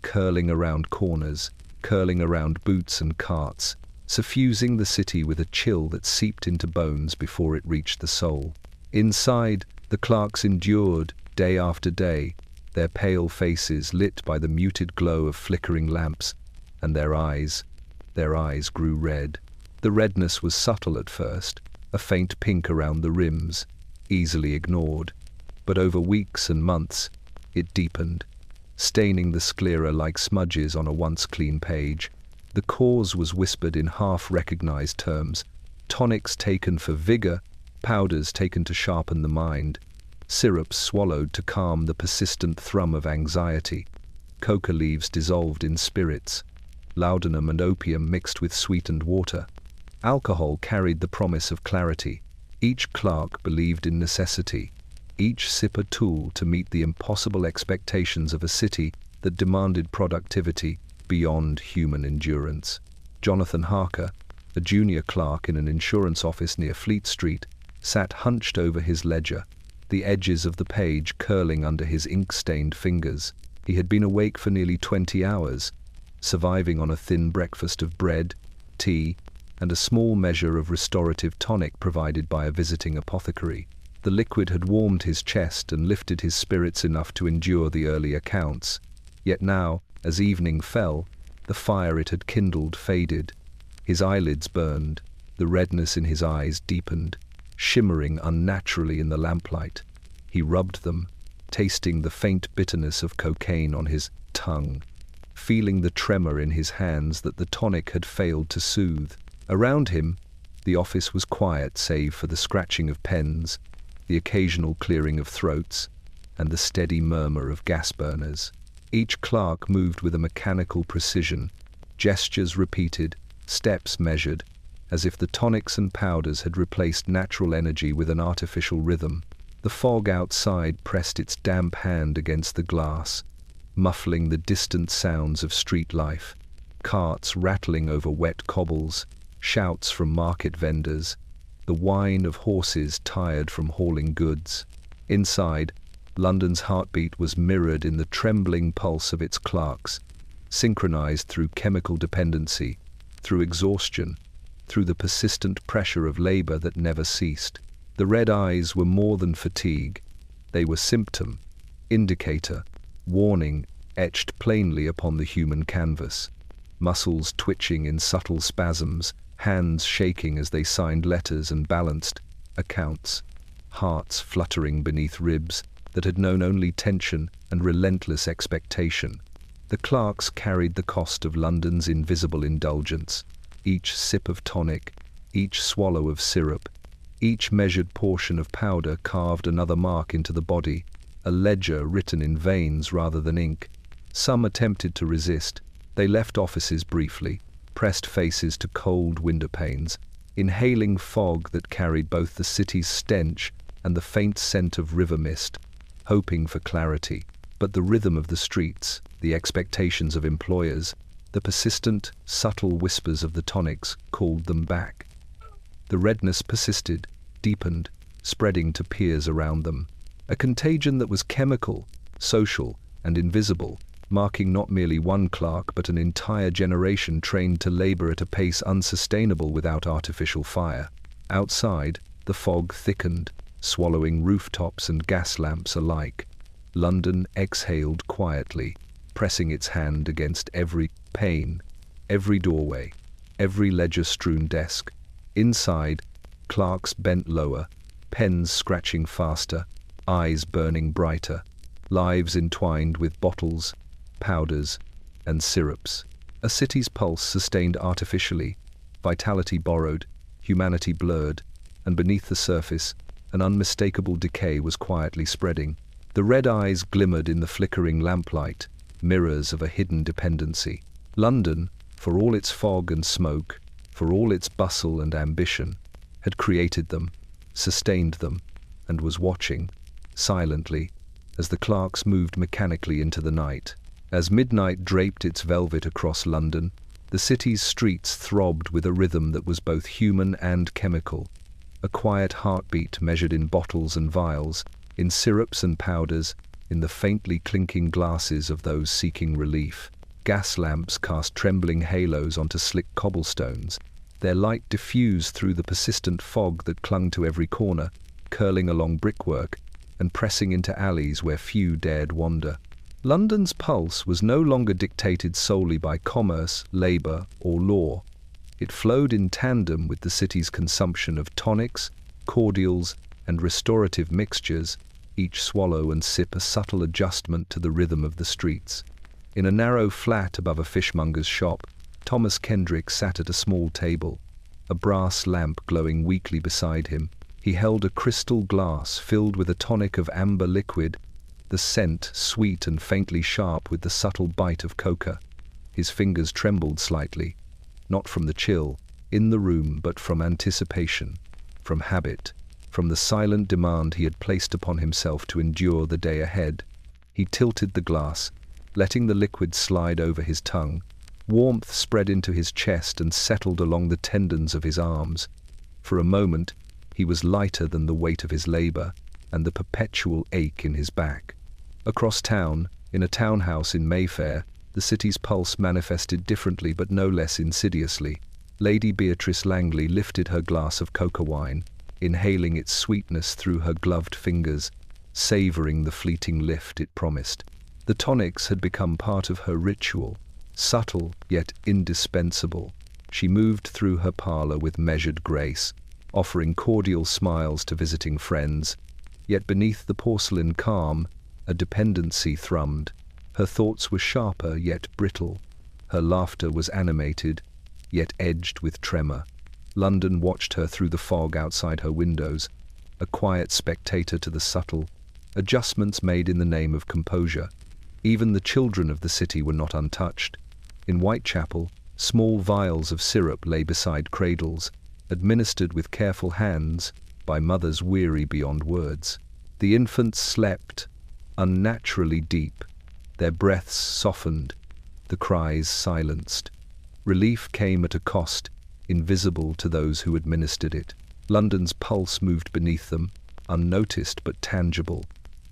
curling around corners, curling around boots and carts, suffusing the city with a chill that seeped into bones before it reached the soul. Inside, the clerks endured, day after day, their pale faces lit by the muted glow of flickering lamps, and their eyes grew red. The redness was subtle at first, a faint pink around the rims, easily ignored, but over weeks and months, it deepened, staining the sclera like smudges on a once clean page. The cause was whispered in half-recognized terms: tonics taken for vigor, powders taken to sharpen the mind, syrups swallowed to calm the persistent thrum of anxiety, coca leaves dissolved in spirits, laudanum and opium mixed with sweetened water. Alcohol carried the promise of clarity. Each clerk believed in necessity, each sip a tool to meet the impossible expectations of a city that demanded productivity beyond human endurance. Jonathan Harker, a junior clerk in an insurance office near Fleet Street, sat hunched over his ledger, the edges of the page curling under his ink-stained fingers. He had been awake for nearly 20 hours, surviving on a thin breakfast of bread, tea, and a small measure of restorative tonic provided by a visiting apothecary. The liquid had warmed his chest and lifted his spirits enough to endure the early accounts. Yet now, as evening fell, the fire it had kindled faded. His eyelids burned, the redness in his eyes deepened, shimmering unnaturally in the lamplight. He rubbed them, tasting the faint bitterness of cocaine on his tongue, feeling the tremor in his hands that the tonic had failed to soothe. Around him, the office was quiet save for the scratching of pens, the occasional clearing of throats, and the steady murmur of gas burners. Each clerk moved with a mechanical precision, gestures repeated, steps measured, as if the tonics and powders had replaced natural energy with an artificial rhythm. The fog outside pressed its damp hand against the glass, muffling the distant sounds of street life, carts rattling over wet cobbles, shouts from market vendors, the whine of horses tired from hauling goods. Inside, London's heartbeat was mirrored in the trembling pulse of its clerks, synchronized through chemical dependency, through exhaustion, through the persistent pressure of labor that never ceased. The red eyes were more than fatigue. They were symptom, indicator, warning etched plainly upon the human canvas. Muscles twitching in subtle spasms, hands shaking as they signed letters and balanced accounts, hearts fluttering beneath ribs that had known only tension and relentless expectation. The clerks carried the cost of London's invisible indulgence. Each sip of tonic, each swallow of syrup, each measured portion of powder carved another mark into the body, a ledger written in veins rather than ink. Some attempted to resist. They left offices briefly, pressed faces to cold window panes, inhaling fog that carried both the city's stench and the faint scent of river mist, hoping for clarity. But the rhythm of the streets, the expectations of employers, the persistent, subtle whispers of the tonics called them back. The redness persisted, deepened, spreading to peers around them. A contagion that was chemical, social, and invisible, marking not merely one clerk but an entire generation trained to labor at a pace unsustainable without artificial fire. Outside, the fog thickened, swallowing rooftops and gas lamps alike. London exhaled quietly, pressing its hand against every pane, every doorway, every ledger-strewn desk. Inside, clerks bent lower, pens scratching faster, eyes burning brighter, lives entwined with bottles, powders, and syrups. A city's pulse sustained artificially, vitality borrowed, humanity blurred, and beneath the surface, an unmistakable decay was quietly spreading. The red eyes glimmered in the flickering lamplight, mirrors of a hidden dependency. London, for all its fog and smoke, for all its bustle and ambition, had created them, sustained them, and was watching, silently, as the clerks moved mechanically into the night. As midnight draped its velvet across London, the city's streets throbbed with a rhythm that was both human and chemical, a quiet heartbeat measured in bottles and vials, in syrups and powders, in the faintly clinking glasses of those seeking relief. Gas lamps cast trembling halos onto slick cobblestones, their light diffused through the persistent fog that clung to every corner, curling along brickwork, and pressing into alleys where few dared wander. London's pulse was no longer dictated solely by commerce, labor, or law. It flowed in tandem with the city's consumption of tonics, cordials, and restorative mixtures, each swallow and sip a subtle adjustment to the rhythm of the streets. In a narrow flat above a fishmonger's shop, Thomas Kendrick sat at a small table, a brass lamp glowing weakly beside him. He held a crystal glass filled with a tonic of amber liquid, the scent sweet and faintly sharp with the subtle bite of coca. His fingers trembled slightly, not from the chill in the room but from anticipation, from habit, from the silent demand he had placed upon himself to endure the day ahead. He tilted the glass, letting the liquid slide over his tongue. Warmth spread into his chest and settled along the tendons of his arms. For a moment, he was lighter than the weight of his labor and the perpetual ache in his back. Across town, in a townhouse in Mayfair, the city's pulse manifested differently but no less insidiously. Lady Beatrice Langley lifted her glass of coca wine, inhaling its sweetness through her gloved fingers, savoring the fleeting lift it promised. The tonics had become part of her ritual, subtle yet indispensable. She moved through her parlor with measured grace, offering cordial smiles to visiting friends, yet beneath the porcelain calm, a dependency thrummed. Her thoughts were sharper yet brittle. Her laughter was animated, yet edged with tremor. London watched her through the fog outside her windows, a quiet spectator to the subtle adjustments made in the name of composure. Even the children of the city were not untouched. In Whitechapel, small vials of syrup lay beside cradles, administered with careful hands by mothers weary beyond words. The infants slept, unnaturally deep, their breaths softened, the cries silenced. Relief came at a cost, invisible to those who administered it. London's pulse moved beneath them, unnoticed but tangible,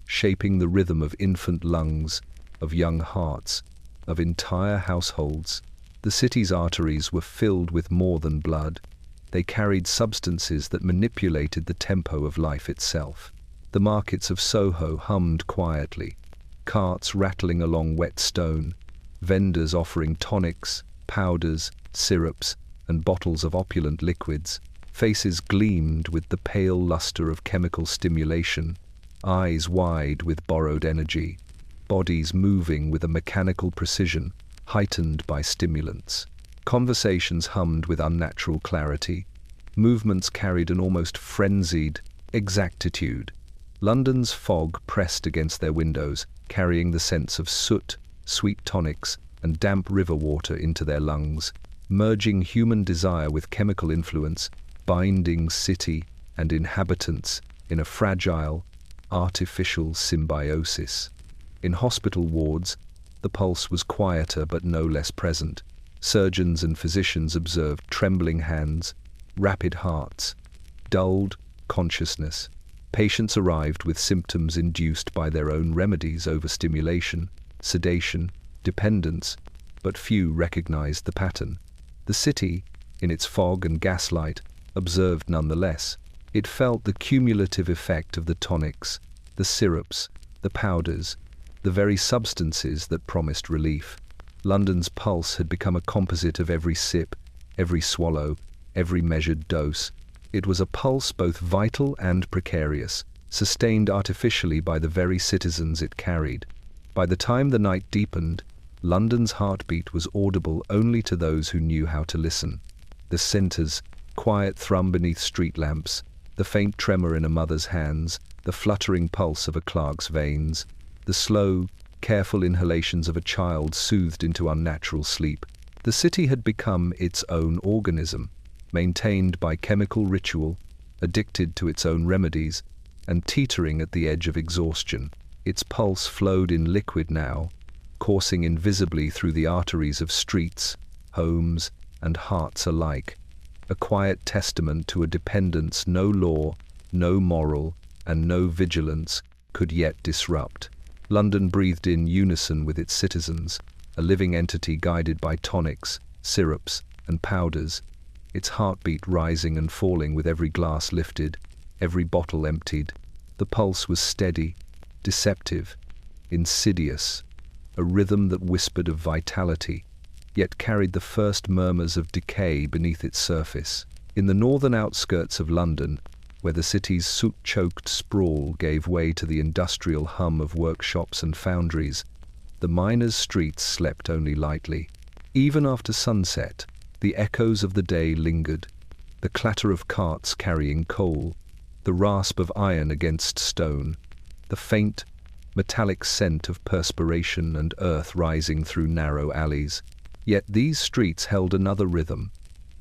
shaping the rhythm of infant lungs, of young hearts, of entire households. The city's arteries were filled with more than blood. They carried substances that manipulated the tempo of life itself. The markets of Soho hummed quietly, carts rattling along wet stone, vendors offering tonics, powders, syrups, and bottles of opulent liquids. Faces gleamed with the pale luster of chemical stimulation, eyes wide with borrowed energy, bodies moving with a mechanical precision, heightened by stimulants. Conversations hummed with unnatural clarity. Movements carried an almost frenzied exactitude. London's fog pressed against their windows, carrying the sense of soot, sweet tonics, and damp river water into their lungs, merging human desire with chemical influence, binding city and inhabitants in a fragile, artificial symbiosis. In hospital wards, the pulse was quieter but no less present. Surgeons and physicians observed trembling hands, rapid hearts, dulled consciousness. Patients arrived with symptoms induced by their own remedies: overstimulation, sedation, dependence, but few recognized the pattern. The city, in its fog and gaslight, observed nonetheless. It felt the cumulative effect of the tonics, the syrups, the powders, the very substances that promised relief. London's pulse had become a composite of every sip, every swallow, every measured dose. It was a pulse both vital and precarious, sustained artificially by the very citizens it carried. By the time the night deepened, London's heartbeat was audible only to those who knew how to listen. The center's quiet thrum beneath street lamps, the faint tremor in a mother's hands, the fluttering pulse of a clerk's veins, the slow, careful inhalations of a child soothed into unnatural sleep. The city had become its own organism, maintained by chemical ritual, addicted to its own remedies, and teetering at the edge of exhaustion. Its pulse flowed in liquid now, coursing invisibly through the arteries of streets, homes, and hearts alike, a quiet testament to a dependence no law, no moral, and no vigilance could yet disrupt. London breathed in unison with its citizens, a living entity guided by tonics, syrups, and powders, its heartbeat rising and falling with every glass lifted, every bottle emptied. The pulse was steady, deceptive, insidious, a rhythm that whispered of vitality, yet carried the first murmurs of decay beneath its surface. In the northern outskirts of London, where the city's soot-choked sprawl gave way to the industrial hum of workshops and foundries, the miners' streets slept only lightly. Even after sunset, the echoes of the day lingered, the clatter of carts carrying coal, the rasp of iron against stone, the faint, metallic scent of perspiration and earth rising through narrow alleys. Yet these streets held another rhythm,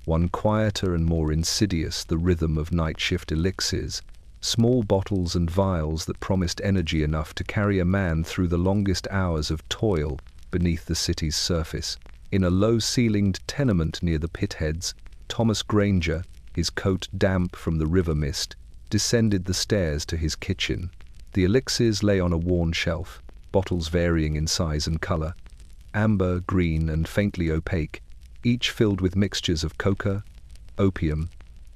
one quieter and more insidious, the rhythm of night-shift elixirs, small bottles and vials that promised energy enough to carry a man through the longest hours of toil beneath the city's surface. In a low-ceilinged tenement near the pitheads, Thomas Granger, his coat damp from the river mist, descended the stairs to his kitchen. The elixirs lay on a worn shelf, bottles varying in size and color, amber, green, and faintly opaque, each filled with mixtures of coca, opium,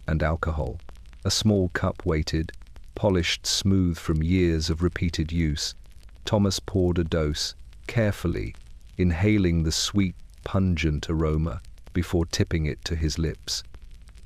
and alcohol. A small cup waited, polished smooth from years of repeated use. Thomas poured a dose, carefully, inhaling the sweet, pungent aroma before tipping it to his lips.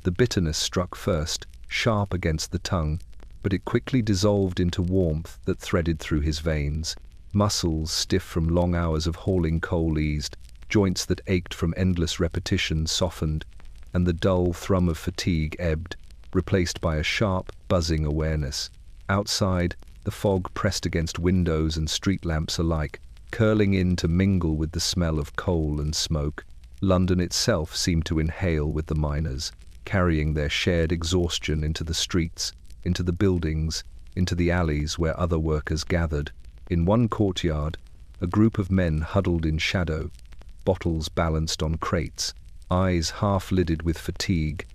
The bitterness struck first, sharp against the tongue, but it quickly dissolved into warmth that threaded through his veins. Muscles stiff from long hours of hauling coal eased, joints that ached from endless repetition softened, and the dull thrum of fatigue ebbed, replaced by a sharp, buzzing awareness. Outside, the fog pressed against windows and street lamps alike, curling in to mingle with the smell of coal and smoke. London itself seemed to inhale with the miners, carrying their shared exhaustion into the streets, into the buildings, into the alleys where other workers gathered. In one courtyard, a group of men huddled in shadow, bottles balanced on crates, eyes half-lidded with fatigue,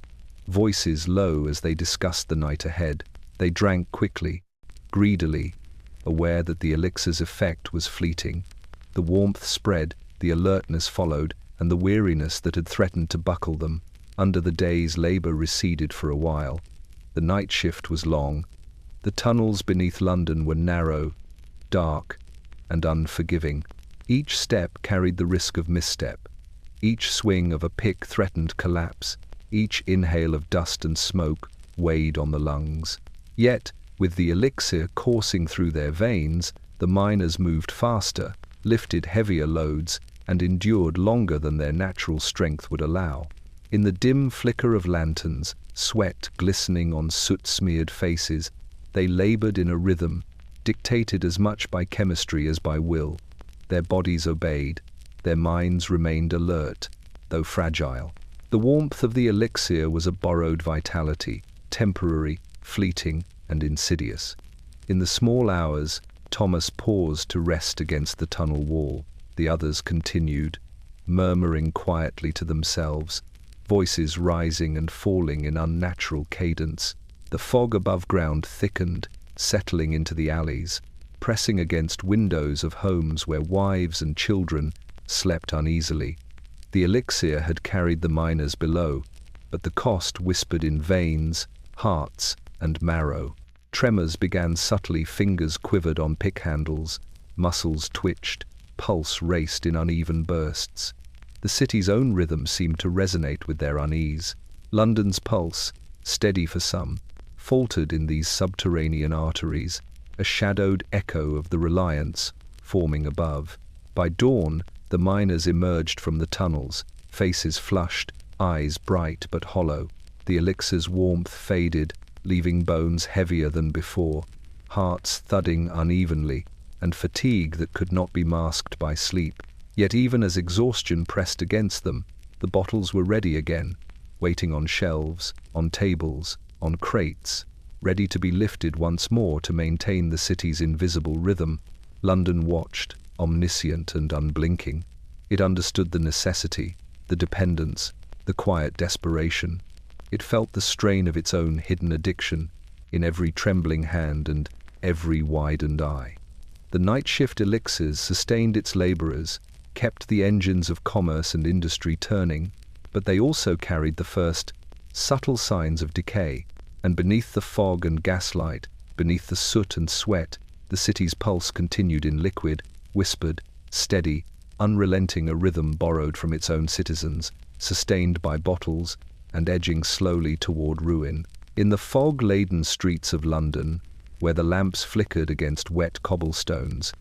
voices low as they discussed the night ahead. They drank quickly, greedily, aware that the elixir's effect was fleeting. The warmth spread, the alertness followed, and the weariness that had threatened to buckle them under the day's labor receded for a while. The night shift was long. The tunnels beneath London were narrow, dark, and unforgiving. Each step carried the risk of misstep. Each swing of a pick threatened collapse. Each inhale of dust and smoke weighed on the lungs. Yet, with the elixir coursing through their veins, the miners moved faster, lifted heavier loads, and endured longer than their natural strength would allow. In the dim flicker of lanterns, sweat glistening on soot-smeared faces, they labored in a rhythm, dictated as much by chemistry as by will. Their bodies obeyed, their minds remained alert, though fragile. The warmth of the elixir was a borrowed vitality, temporary, fleeting, and insidious. In the small hours, Thomas paused to rest against the tunnel wall. The others continued, murmuring quietly to themselves, voices rising and falling in unnatural cadence. The fog above ground thickened, settling into the alleys, pressing against windows of homes where wives and children slept uneasily. The elixir had carried the miners below, but the cost whispered in veins, hearts, and marrow. Tremors began subtly, fingers quivered on pick handles, muscles twitched, pulse raced in uneven bursts. The city's own rhythm seemed to resonate with their unease. London's pulse, steady for some, faltered in these subterranean arteries, a shadowed echo of the Reliance forming above. By dawn, the miners emerged from the tunnels, faces flushed, eyes bright but hollow. The elixir's warmth faded, leaving bones heavier than before, hearts thudding unevenly, and fatigue that could not be masked by sleep. Yet even as exhaustion pressed against them, the bottles were ready again, waiting on shelves, on tables, on crates, ready to be lifted once more to maintain the city's invisible rhythm. London watched, omniscient and unblinking. It understood the necessity, the dependence, the quiet desperation. It felt the strain of its own hidden addiction in every trembling hand and every widened eye. The night shift elixirs sustained its laborers, kept the engines of commerce and industry turning, but they also carried the first, subtle signs of decay, and beneath the fog and gaslight, beneath the soot and sweat, the city's pulse continued in liquid, whispered, steady, unrelenting, a rhythm borrowed from its own citizens, sustained by bottles, and edging slowly toward ruin. In the fog-laden streets of London, where the lamps flickered against wet cobblestones,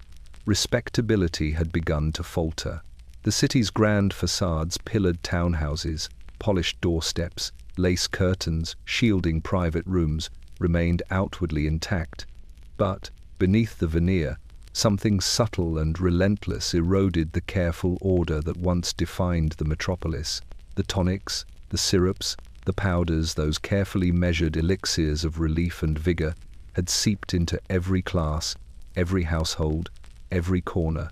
respectability had begun to falter. The city's grand facades, pillared townhouses, polished doorsteps, lace curtains, shielding private rooms, remained outwardly intact. But, beneath the veneer, something subtle and relentless eroded the careful order that once defined the metropolis. The tonics, the syrups, the powders, those carefully measured elixirs of relief and vigor, had seeped into every class, every household, every corner,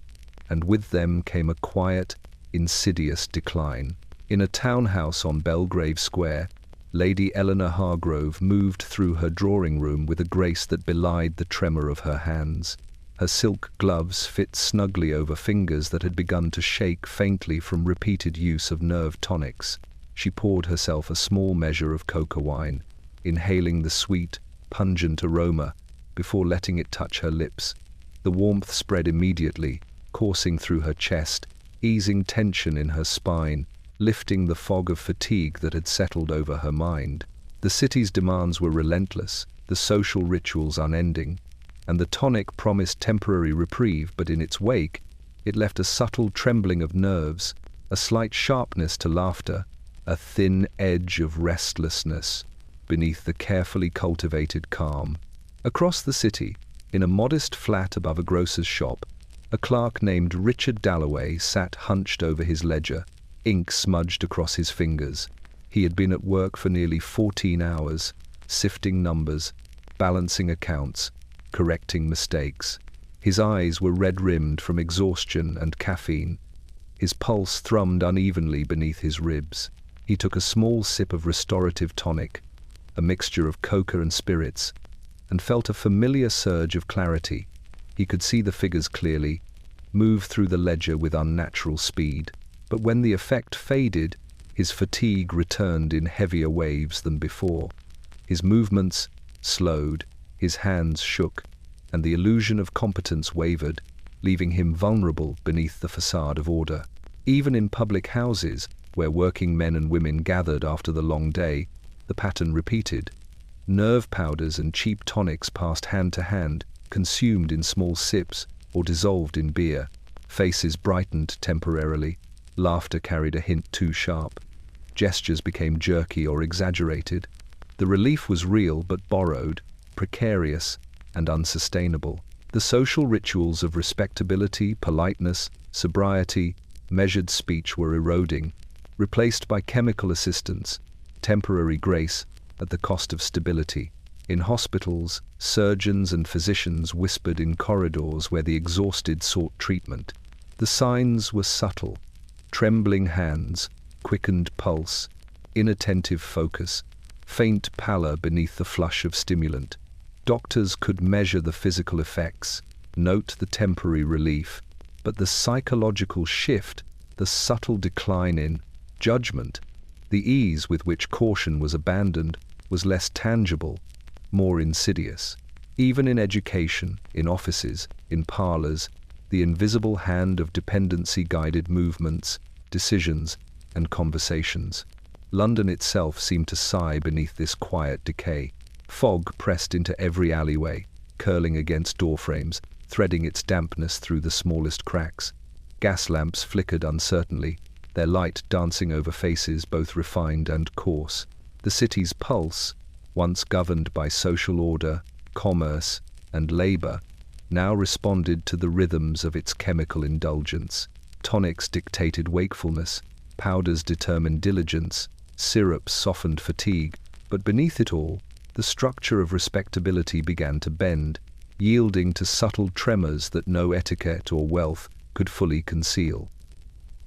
and with them came a quiet, insidious decline. In a townhouse on Belgrave Square, Lady Eleanor Hargrove moved through her drawing-room with a grace that belied the tremor of her hands. Her silk gloves fit snugly over fingers that had begun to shake faintly from repeated use of nerve tonics. She poured herself a small measure of coca wine, inhaling the sweet, pungent aroma before letting it touch her lips. The warmth spread immediately, coursing through her chest, easing tension in her spine, lifting the fog of fatigue that had settled over her mind. The city's demands were relentless, the social rituals unending, and the tonic promised temporary reprieve, but in its wake, it left a subtle trembling of nerves, a slight sharpness to laughter, a thin edge of restlessness beneath the carefully cultivated calm. Across the city, in a modest flat above a grocer's shop, a clerk named Richard Dalloway sat hunched over his ledger, ink smudged across his fingers. He had been at work for nearly 14 hours, sifting numbers, balancing accounts, correcting mistakes. His eyes were red-rimmed from exhaustion and caffeine. His pulse thrummed unevenly beneath his ribs. He took a small sip of restorative tonic, a mixture of coca and spirits, and felt a familiar surge of clarity. He could see the figures clearly, move through the ledger with unnatural speed. But when the effect faded, his fatigue returned in heavier waves than before. His movements slowed, his hands shook, and the illusion of competence wavered, leaving him vulnerable beneath the facade of order. Even in public houses, where working men and women gathered after the long day, the pattern repeated. Nerve powders and cheap tonics passed hand to hand, consumed in small sips or dissolved in beer. Faces brightened temporarily. Laughter carried a hint too sharp. Gestures became jerky or exaggerated. The relief was real but borrowed, precarious, and unsustainable. The social rituals of respectability, politeness, sobriety, measured speech were eroding, replaced by chemical assistance, temporary grace at the cost of stability. In hospitals, surgeons and physicians whispered in corridors where the exhausted sought treatment. The signs were subtle: trembling hands, quickened pulse, inattentive focus, faint pallor beneath the flush of stimulant. Doctors could measure the physical effects, note the temporary relief, but the psychological shift, the subtle decline in judgment, the ease with which caution was abandoned, was less tangible, more insidious. Even in education, in offices, in parlors, the invisible hand of dependency guided movements, decisions, and conversations. London itself seemed to sigh beneath this quiet decay. Fog pressed into every alleyway, curling against doorframes, threading its dampness through the smallest cracks. Gas lamps flickered uncertainly, their light dancing over faces both refined and coarse. The city's pulse, once governed by social order, commerce, and labor, now responded to the rhythms of its chemical indulgence. Tonics dictated wakefulness, powders determined diligence, syrups softened fatigue, but beneath it all, the structure of respectability began to bend, yielding to subtle tremors that no etiquette or wealth could fully conceal.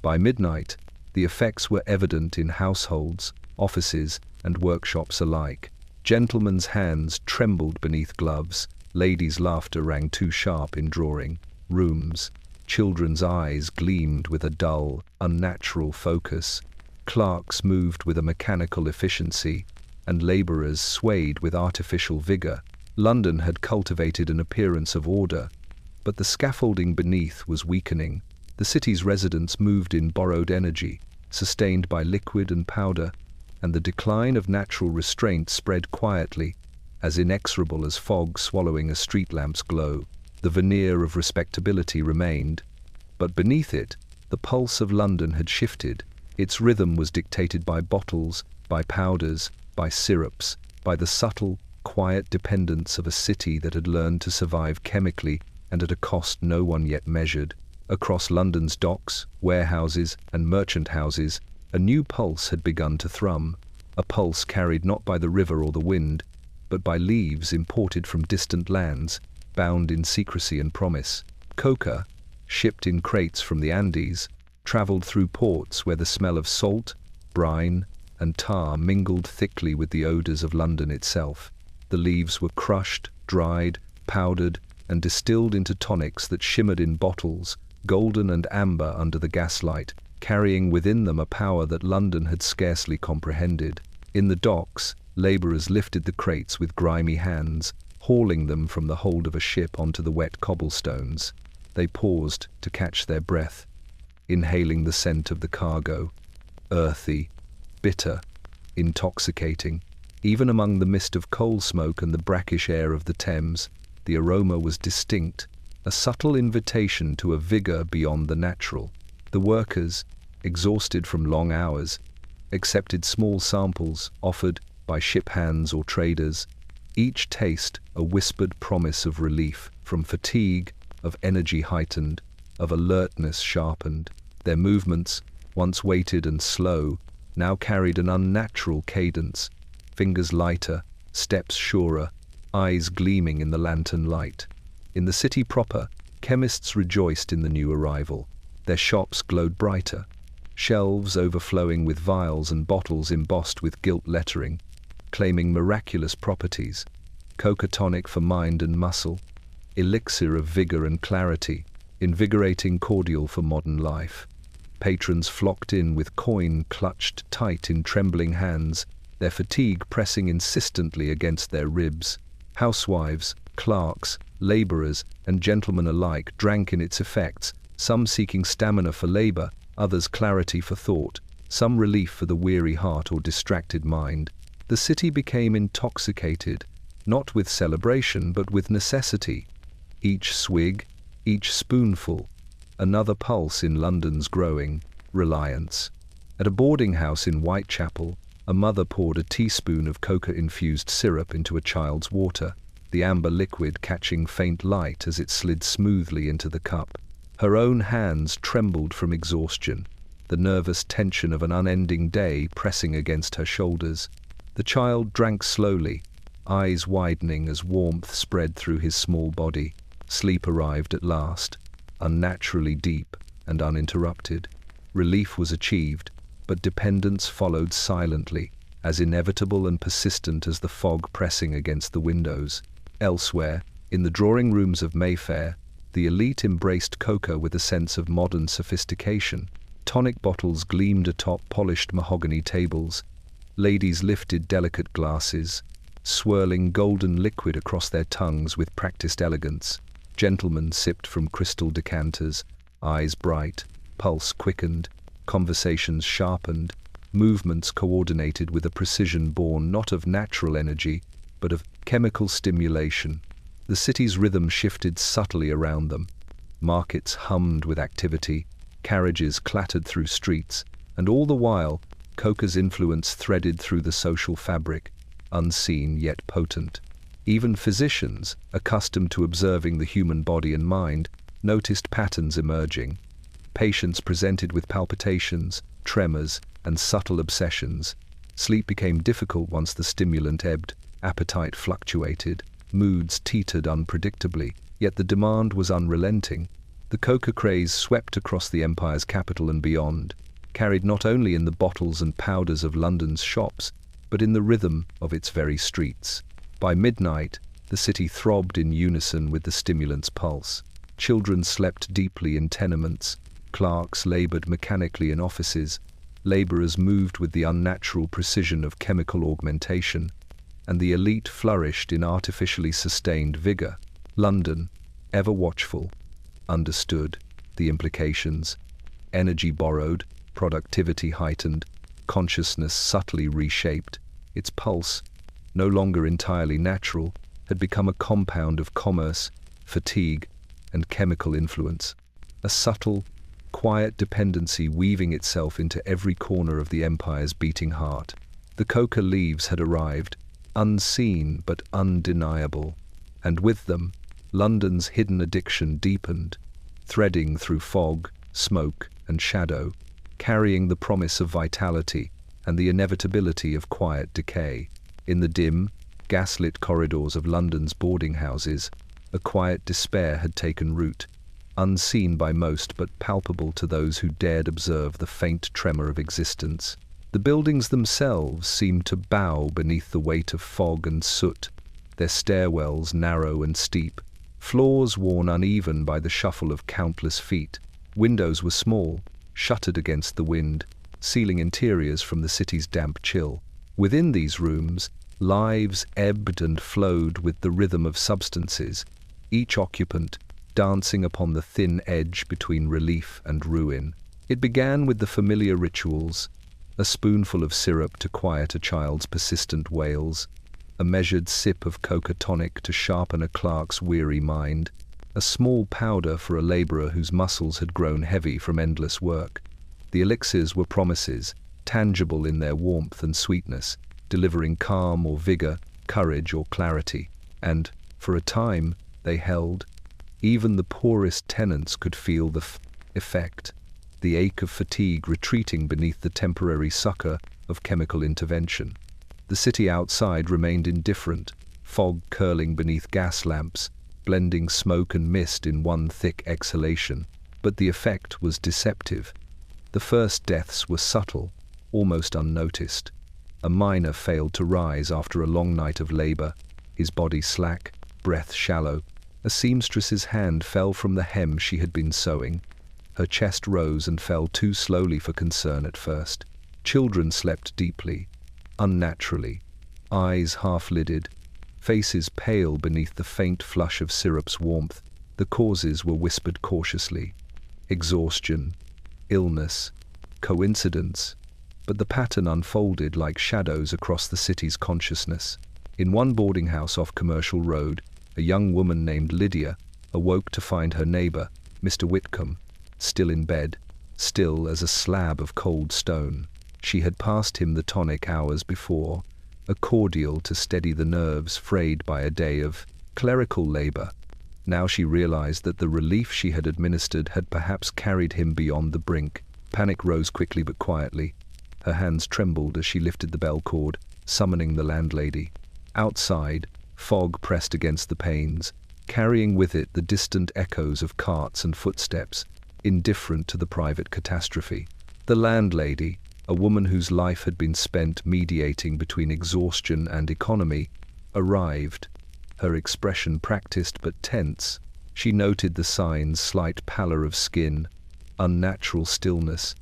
By midnight, the effects were evident in households, offices, and workshops alike. Gentlemen's hands trembled beneath gloves, ladies' laughter rang too sharp in drawing rooms, children's eyes gleamed with a dull, unnatural focus, clerks moved with a mechanical efficiency, and laborers swayed with artificial vigor. London had cultivated an appearance of order, but the scaffolding beneath was weakening. The city's residents moved in borrowed energy, sustained by liquid and powder, and the decline of natural restraint spread quietly, as inexorable as fog swallowing a street lamp's glow. The veneer of respectability remained, but beneath it, the pulse of London had shifted. Its rhythm was dictated by bottles, by powders, by syrups, by the subtle, quiet dependence of a city that had learned to survive chemically and at a cost no one yet measured. Across London's docks, warehouses, and merchant houses, a new pulse had begun to thrum, a pulse carried not by the river or the wind, but by leaves imported from distant lands, bound in secrecy and promise. Coca, shipped in crates from the Andes, traveled through ports where the smell of salt, brine, and tar mingled thickly with the odors of London itself. The leaves were crushed, dried, powdered, and distilled into tonics that shimmered in bottles, golden and amber under the gaslight, carrying within them a power that London had scarcely comprehended. In the docks, Laborers lifted the crates with grimy hands, hauling them from the hold of a ship onto the wet cobblestones. They paused to catch their breath, inhaling the scent of the cargo. Earthy, bitter, intoxicating. Even among the mist of coal smoke and the brackish air of the Thames, the aroma was distinct, a subtle invitation to a vigor beyond the natural. The workers, exhausted from long hours, accepted small samples offered by ship hands or traders, each taste a whispered promise of relief from fatigue, of energy heightened, of alertness sharpened. Their movements, once weighted and slow, now carried an unnatural cadence, fingers lighter, steps surer, eyes gleaming in the lantern light. In the city proper, chemists rejoiced in the new arrival. Their shops glowed brighter, shelves overflowing with vials and bottles embossed with gilt lettering, claiming miraculous properties. Coca tonic for mind and muscle, elixir of vigor and clarity, invigorating cordial for modern life. Patrons flocked in with coin clutched tight in trembling hands, their fatigue pressing insistently against their ribs. Housewives, clerks, laborers, and gentlemen alike drank in its effects, some seeking stamina for labor, others clarity for thought, some relief for the weary heart or distracted mind. The city became intoxicated, not with celebration but with necessity. Each swig, each spoonful, another pulse in London's growing reliance. At a boarding house in Whitechapel, a mother poured a teaspoon of coca-infused syrup into a child's water, the amber liquid catching faint light as it slid smoothly into the cup. Her own hands trembled from exhaustion, the nervous tension of an unending day pressing against her shoulders. The child drank slowly, eyes widening as warmth spread through his small body. Sleep arrived at last, unnaturally deep and uninterrupted. Relief was achieved, but dependence followed silently, as inevitable and persistent as the fog pressing against the windows. Elsewhere, in the drawing rooms of Mayfair, the elite embraced coca with a sense of modern sophistication. Tonic bottles gleamed atop polished mahogany tables. Ladies lifted delicate glasses, swirling golden liquid across their tongues with practiced elegance. Gentlemen sipped from crystal decanters, eyes bright, pulse quickened, conversations sharpened, movements coordinated with a precision born not of natural energy, but of chemical stimulation. The city's rhythm shifted subtly around them. Markets hummed with activity, carriages clattered through streets, and all the while, coca's influence threaded through the social fabric, unseen yet potent. Even physicians, accustomed to observing the human body and mind, noticed patterns emerging. Patients presented with palpitations, tremors, and subtle obsessions. Sleep became difficult once the stimulant ebbed, appetite fluctuated, moods teetered unpredictably, yet the demand was unrelenting. The coca craze swept across the empire's capital and beyond, carried not only in the bottles and powders of London's shops, but in the rhythm of its very streets. By midnight, the city throbbed in unison with the stimulant's pulse. Children slept deeply in tenements, clerks labored mechanically in offices, laborers moved with the unnatural precision of chemical augmentation, and the elite flourished in artificially sustained vigor. London, ever watchful, understood the implications. Energy borrowed, productivity heightened, consciousness subtly reshaped. Its pulse, no longer entirely natural, had become a compound of commerce, fatigue, and chemical influence. A subtle, quiet dependency weaving itself into every corner of the empire's beating heart. The coca leaves had arrived, unseen but undeniable, and with them, London's hidden addiction deepened, threading through fog, smoke, and shadow, carrying the promise of vitality and the inevitability of quiet decay. In the dim, gaslit corridors of London's boarding houses, a quiet despair had taken root, unseen by most but palpable to those who dared observe the faint tremor of existence. The buildings themselves seemed to bow beneath the weight of fog and soot, their stairwells narrow and steep, floors worn uneven by the shuffle of countless feet. Windows were small, shuttered against the wind, sealing interiors from the city's damp chill. Within these rooms, Lives ebbed and flowed with the rhythm of substances, each occupant dancing upon the thin edge between relief and ruin. It began with the familiar rituals, a spoonful of syrup to quiet a child's persistent wails, a measured sip of coca tonic to sharpen a clerk's weary mind, a small powder for a laborer whose muscles had grown heavy from endless work. The elixirs were promises, tangible in their warmth and sweetness, delivering calm or vigor, courage or clarity, and, for a time, they held. Even the poorest tenants could feel the effect, the ache of fatigue retreating beneath the temporary succor of chemical intervention. The city outside remained indifferent, fog curling beneath gas lamps, blending smoke and mist in one thick exhalation. But the effect was deceptive. The first deaths were subtle, almost unnoticed. A miner failed to rise after a long night of labor, his body slack, breath shallow. A seamstress's hand fell from the hem she had been sewing. Her chest rose and fell too slowly for concern at first. Children slept deeply, unnaturally, eyes half-lidded, faces pale beneath the faint flush of syrup's warmth. The causes were whispered cautiously. Exhaustion, illness, coincidence. But the pattern unfolded like shadows across the city's consciousness. In one boarding house off Commercial Road, a young woman named Lydia awoke to find her neighbor, Mr. Whitcomb, still in bed, still as a slab of cold stone. She had passed him the tonic hours before, a cordial to steady the nerves frayed by a day of clerical labor. Now she realized that the relief she had administered had perhaps carried him beyond the brink. Panic rose quickly but quietly. Her hands trembled as she lifted the bell cord, summoning the landlady. Outside, fog pressed against the panes, carrying with it the distant echoes of carts and footsteps, indifferent to the private catastrophe. The landlady, a woman whose life had been spent mediating between exhaustion and economy, arrived, her expression practiced but tense. She noted the signs: slight pallor of skin, unnatural stillness,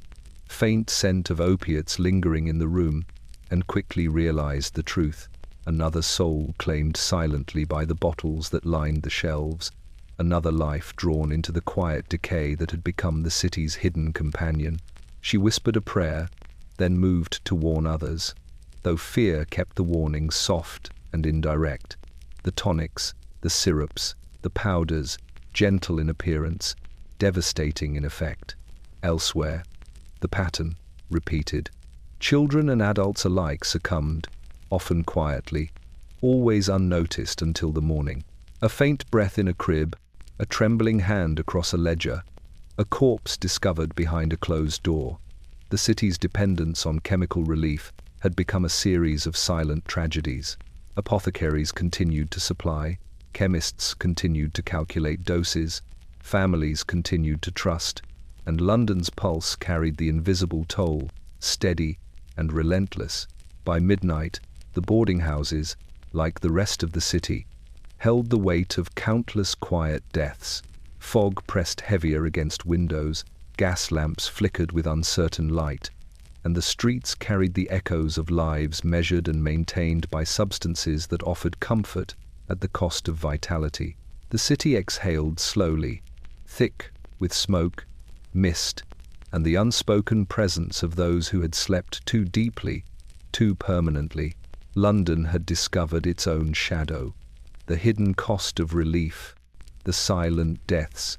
faint scent of opiates lingering in the room, and quickly realized the truth. Another soul claimed silently by the bottles that lined the shelves, another life drawn into the quiet decay that had become the city's hidden companion. She whispered a prayer, then moved to warn others, though fear kept the warnings soft and indirect. The tonics, the syrups, the powders, gentle in appearance, devastating in effect. Elsewhere, the pattern repeated. Children and adults alike succumbed, often quietly, always unnoticed until the morning. A faint breath in a crib, a trembling hand across a ledger, a corpse discovered behind a closed door. The city's dependence on chemical relief had become a series of silent tragedies. Apothecaries continued to supply, chemists continued to calculate doses, families continued to trust, and London's pulse carried the invisible toll, steady and relentless. By midnight, the boarding houses, like the rest of the city, held the weight of countless quiet deaths. Fog pressed heavier against windows, gas lamps flickered with uncertain light, and the streets carried the echoes of lives measured and maintained by substances that offered comfort at the cost of vitality. The city exhaled slowly, thick with smoke, mist, and the unspoken presence of those who had slept too deeply, too permanently. London had discovered its own shadow, the hidden cost of relief, the silent deaths,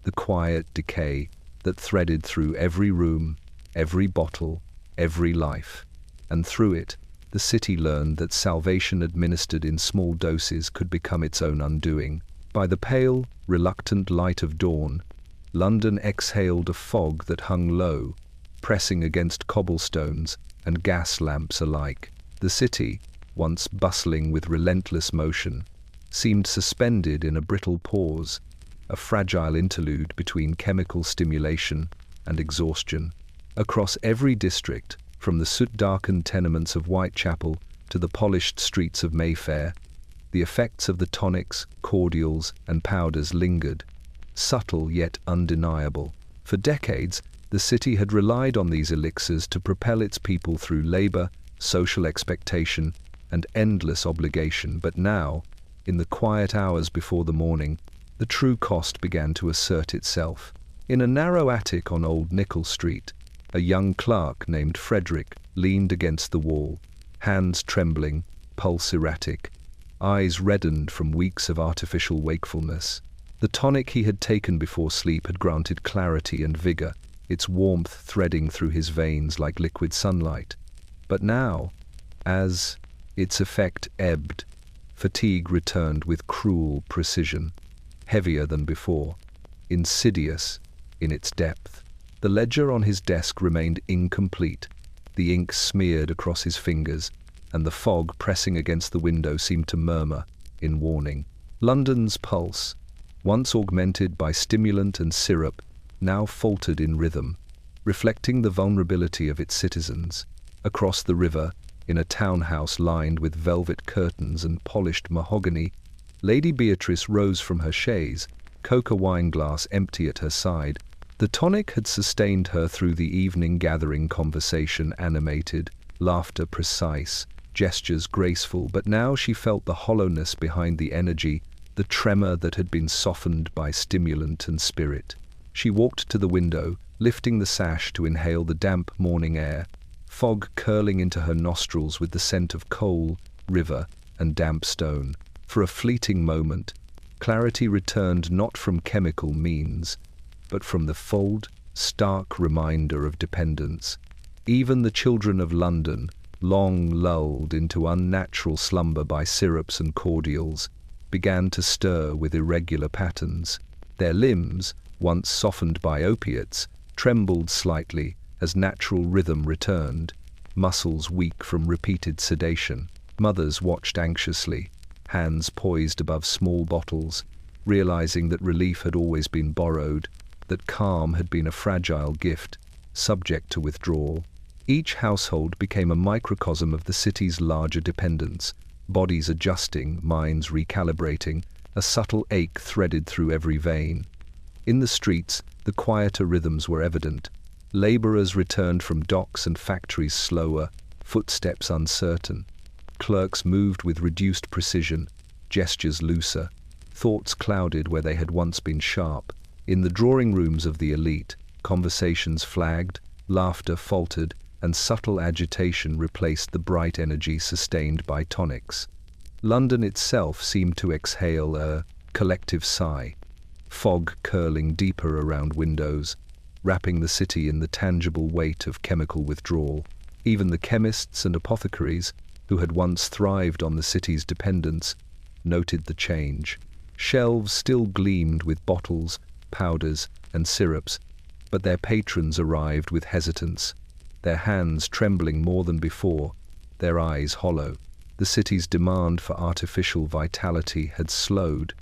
the quiet decay that threaded through every room, every bottle, every life. And through it, the city learned that salvation administered in small doses could become its own undoing. By the pale, reluctant light of dawn, London exhaled a fog that hung low, pressing against cobblestones and gas lamps alike. The city, once bustling with relentless motion, seemed suspended in a brittle pause, a fragile interlude between chemical stimulation and exhaustion. Across every district, from the soot-darkened tenements of Whitechapel to the polished streets of Mayfair, the effects of the tonics, cordials, and powders lingered, subtle yet undeniable. For decades, the city had relied on these elixirs to propel its people through labor, social expectation, and endless obligation, but now, in the quiet hours before the morning, the true cost began to assert itself. In a narrow attic on Old Nickel Street, a young clerk named Frederick leaned against the wall, hands trembling, pulse erratic, eyes reddened from weeks of artificial wakefulness. The tonic he had taken before sleep had granted clarity and vigor, its warmth threading through his veins like liquid sunlight. But now, as its effect ebbed, fatigue returned with cruel precision, heavier than before, insidious in its depth. The ledger on his desk remained incomplete, the ink smeared across his fingers, and the fog pressing against the window seemed to murmur in warning. London's pulse, once augmented by stimulant and syrup, now faltered in rhythm, reflecting the vulnerability of its citizens. Across the river, in a townhouse lined with velvet curtains and polished mahogany, Lady Beatrice rose from her chaise, coca wine glass empty at her side. The tonic had sustained her through the evening gathering, conversation animated, laughter precise, gestures graceful, but now she felt the hollowness behind the energy, the tremor that had been softened by stimulant and spirit. She walked to the window, lifting the sash to inhale the damp morning air, fog curling into her nostrils with the scent of coal, river, and damp stone. For a fleeting moment, clarity returned not from chemical means, but from the cold, stark reminder of dependence. Even the children of London, long lulled into unnatural slumber by syrups and cordials, began to stir with irregular patterns. Their limbs, once softened by opiates, trembled slightly as natural rhythm returned, muscles weak from repeated sedation. Mothers watched anxiously, hands poised above small bottles, realizing that relief had always been borrowed, that calm had been a fragile gift, subject to withdrawal. Each household became a microcosm of the city's larger dependence, bodies adjusting, minds recalibrating, a subtle ache threaded through every vein. In the streets, the quieter rhythms were evident. Laborers returned from docks and factories slower, footsteps uncertain. Clerks moved with reduced precision, gestures looser, thoughts clouded where they had once been sharp. In the drawing rooms of the elite, conversations flagged, laughter faltered, and subtle agitation replaced the bright energy sustained by tonics. London itself seemed to exhale a collective sigh, fog curling deeper around windows, wrapping the city in the tangible weight of chemical withdrawal. Even the chemists and apothecaries, who had once thrived on the city's dependence, noted the change. Shelves still gleamed with bottles, powders, and syrups, but their patrons arrived with hesitance, their hands trembling more than before, their eyes hollow. The city's demand for artificial vitality had slowed.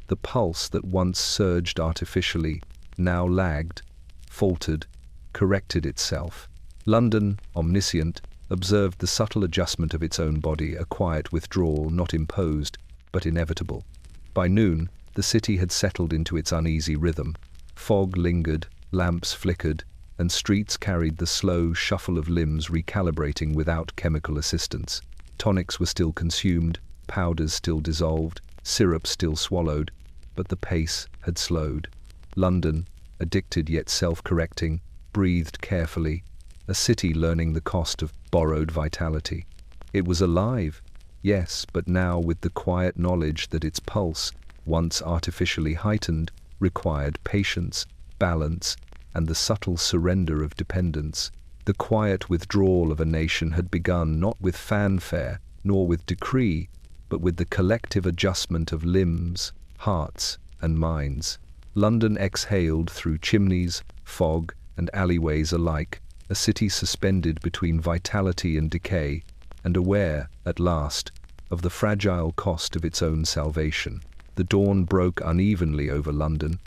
The pulse that once surged artificially now lagged, faltered, corrected itself. London, omniscient, observed the subtle adjustment of its own body, a quiet withdrawal not imposed, but inevitable. By noon, the city had settled into its uneasy rhythm. Fog lingered, lamps flickered, and streets carried the slow shuffle of limbs recalibrating without chemical assistance. Tonics were still consumed, powders still dissolved, syrup still swallowed, but the pace had slowed. London, addicted yet self-correcting, breathed carefully, a city learning the cost of borrowed vitality. It was alive, yes, but now with the quiet knowledge that its pulse, once artificially heightened, required patience, balance, and the subtle surrender of dependence. The quiet withdrawal of a nation had begun not with fanfare, nor with decree, but with the collective adjustment of limbs, hearts, and minds. London exhaled through chimneys, fog, and alleyways alike, a city suspended between vitality and decay, and aware, at last, of the fragile cost of its own salvation. The dawn broke unevenly over London,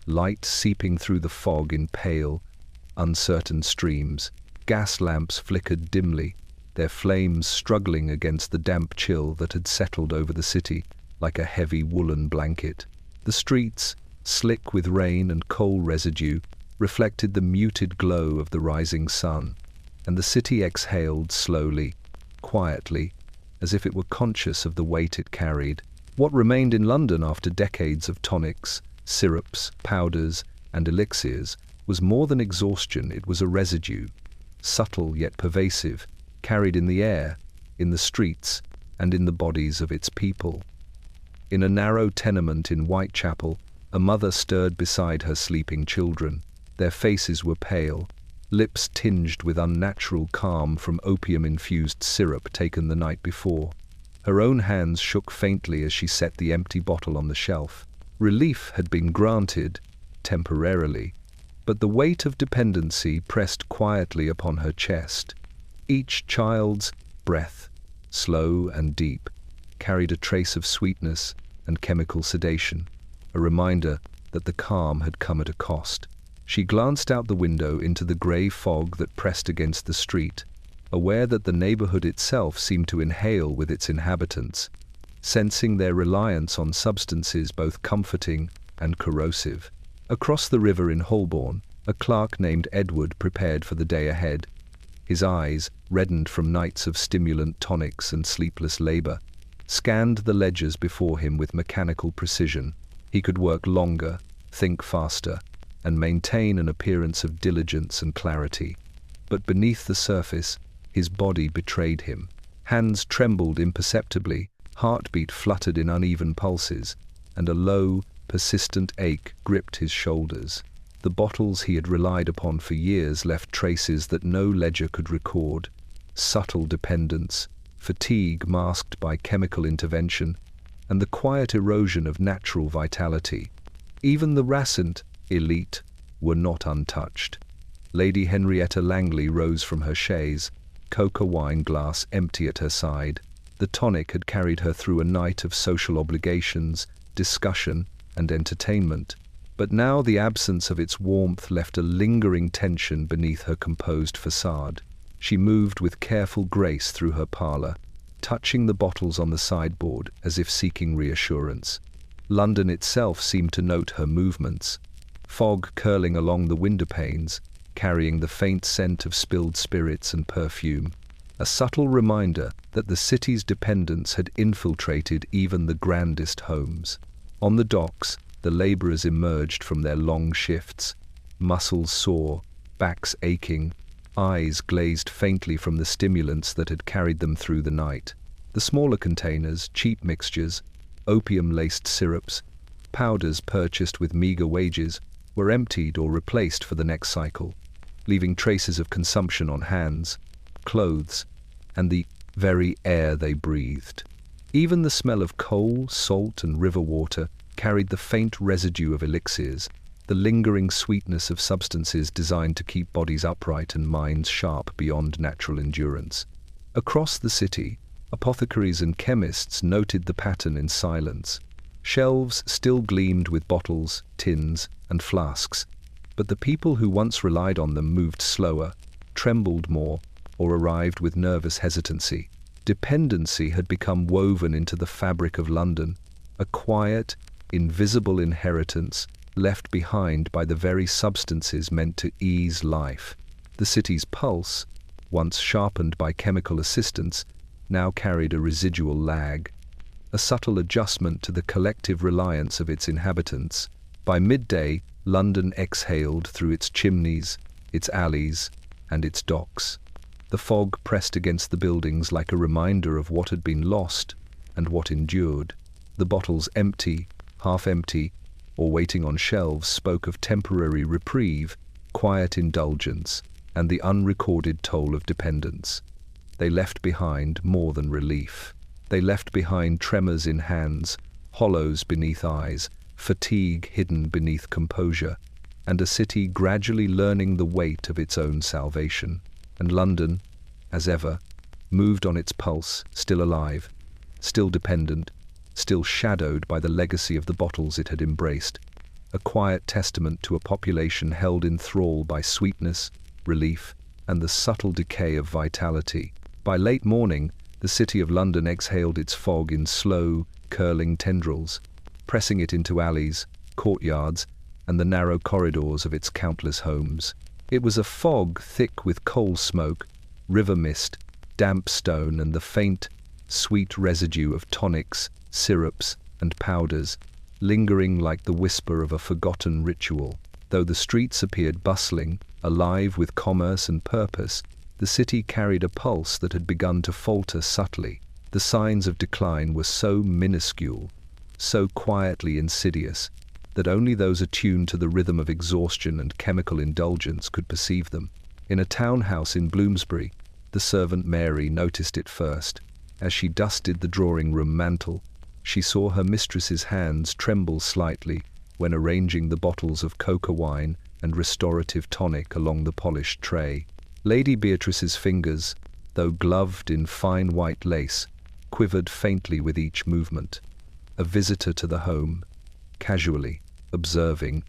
light seeping through the fog in pale, uncertain streams. Gas lamps flickered dimly, their flames struggling against the damp chill that had settled over the city like a heavy woolen blanket. The streets, slick with rain and coal residue, reflected the muted glow of the rising sun, and the city exhaled slowly, quietly, as if it were conscious of the weight it carried. What remained in London after decades of tonics, syrups, powders, and elixirs was more than exhaustion. It was a residue, subtle yet pervasive, carried in the air, in the streets, and in the bodies of its people. In a narrow tenement in Whitechapel, a mother stirred beside her sleeping children. Their faces were pale, lips tinged with unnatural calm from opium-infused syrup taken the night before. Her own hands shook faintly as she set the empty bottle on the shelf. Relief had been granted, temporarily, but the weight of dependency pressed quietly upon her chest. Each child's breath, slow and deep, carried a trace of sweetness and chemical sedation, a reminder that the calm had come at a cost. She glanced out the window into the grey fog that pressed against the street, aware that the neighbourhood itself seemed to inhale with its inhabitants, sensing their reliance on substances both comforting and corrosive. Across the river in Holborn, a clerk named Edward prepared for the day ahead. His eyes, reddened from nights of stimulant tonics and sleepless labour, scanned the ledgers before him with mechanical precision. He could work longer, think faster, and maintain an appearance of diligence and clarity. But beneath the surface, his body betrayed him. Hands trembled imperceptibly, heartbeat fluttered in uneven pulses, and a low, persistent ache gripped his shoulders. The bottles he had relied upon for years left traces that no ledger could record. Subtle dependence, fatigue masked by chemical intervention, and the quiet erosion of natural vitality. Even the rascent elite were not untouched. Lady Henrietta Langley rose from her chaise, coca wine glass empty at her side. The tonic had carried her through a night of social obligations, discussion, and entertainment, but now the absence of its warmth left a lingering tension beneath her composed facade. She moved with careful grace through her parlour, touching the bottles on the sideboard as if seeking reassurance. London itself seemed to note her movements, fog curling along the windowpanes, carrying the faint scent of spilled spirits and perfume, a subtle reminder that the city's dependence had infiltrated even the grandest homes. On the docks, the labourers emerged from their long shifts, muscles sore, backs aching, eyes glazed faintly from the stimulants that had carried them through the night. The smaller containers, cheap mixtures, opium-laced syrups, powders purchased with meagre wages, were emptied or replaced for the next cycle, leaving traces of consumption on hands, clothes, and the very air they breathed. Even the smell of coal, salt, and river water carried the faint residue of elixirs, the lingering sweetness of substances designed to keep bodies upright and minds sharp beyond natural endurance. Across the city, apothecaries and chemists noted the pattern in silence. Shelves still gleamed with bottles, tins, and flasks, but the people who once relied on them moved slower, trembled more, or arrived with nervous hesitancy. Dependency had become woven into the fabric of London, a quiet, invisible inheritance left behind by the very substances meant to ease life. The city's pulse, once sharpened by chemical assistance, now carried a residual lag, a subtle adjustment to the collective reliance of its inhabitants. By midday, London exhaled through its chimneys, its alleys, and its docks. The fog pressed against the buildings like a reminder of what had been lost and what endured. The bottles empty, half-empty, or waiting on shelves spoke of temporary reprieve, quiet indulgence, and the unrecorded toll of dependence. They left behind more than relief. They left behind tremors in hands, hollows beneath eyes, fatigue hidden beneath composure, and a city gradually learning the weight of its own salvation. And London, as ever, moved on its pulse, still alive, still dependent, still shadowed by the legacy of the bottles it had embraced, a quiet testament to a population held in thrall by sweetness, relief, and the subtle decay of vitality. By late morning, the city of London exhaled its fog in slow, curling tendrils, pressing it into alleys, courtyards, and the narrow corridors of its countless homes. It was a fog thick with coal smoke, river mist, damp stone, and the faint, sweet residue of tonics, syrups, and powders, lingering like the whisper of a forgotten ritual. Though the streets appeared bustling, alive with commerce and purpose, the city carried a pulse that had begun to falter subtly. The signs of decline were so minuscule, so quietly insidious, that only those attuned to the rhythm of exhaustion and chemical indulgence could perceive them. In a townhouse in Bloomsbury, the servant Mary noticed it first. As she dusted the drawing-room mantel, she saw her mistress's hands tremble slightly when arranging the bottles of coca wine and restorative tonic along the polished tray. Lady Beatrice's fingers, though gloved in fine white lace, quivered faintly with each movement. A visitor to the home, casually observing,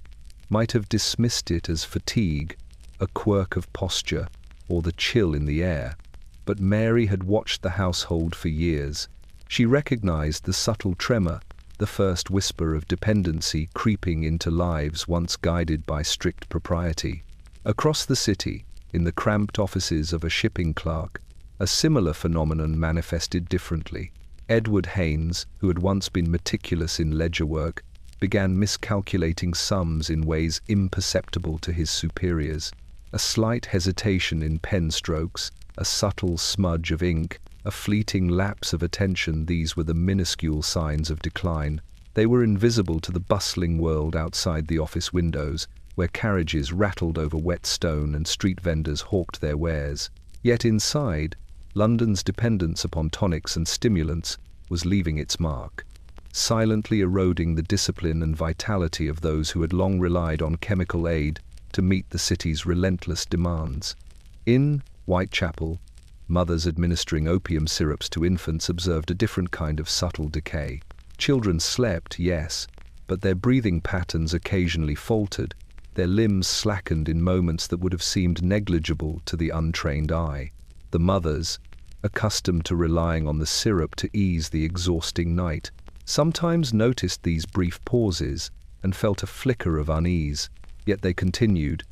might have dismissed it as fatigue, a quirk of posture, or the chill in the air. But Mary had watched the household for years. She recognized the subtle tremor, the first whisper of dependency creeping into lives once guided by strict propriety. Across the city, in the cramped offices of a shipping clerk, a similar phenomenon manifested differently. Edward Haynes, who had once been meticulous in ledger work, began miscalculating sums in ways imperceptible to his superiors. A slight hesitation in pen strokes, a subtle smudge of ink, a fleeting lapse of attention, these were the minuscule signs of decline. They were invisible to the bustling world outside the office windows, where carriages rattled over wet stone and street vendors hawked their wares. Yet inside, London's dependence upon tonics and stimulants was leaving its mark, silently eroding the discipline and vitality of those who had long relied on chemical aid to meet the city's relentless demands. In Whitechapel, mothers administering opium syrups to infants observed a different kind of subtle decay. Children slept, yes, but their breathing patterns occasionally faltered, their limbs slackened in moments that would have seemed negligible to the untrained eye. The mothers, accustomed to relying on the syrup to ease the exhausting night, sometimes noticed these brief pauses and felt a flicker of unease, yet they continued,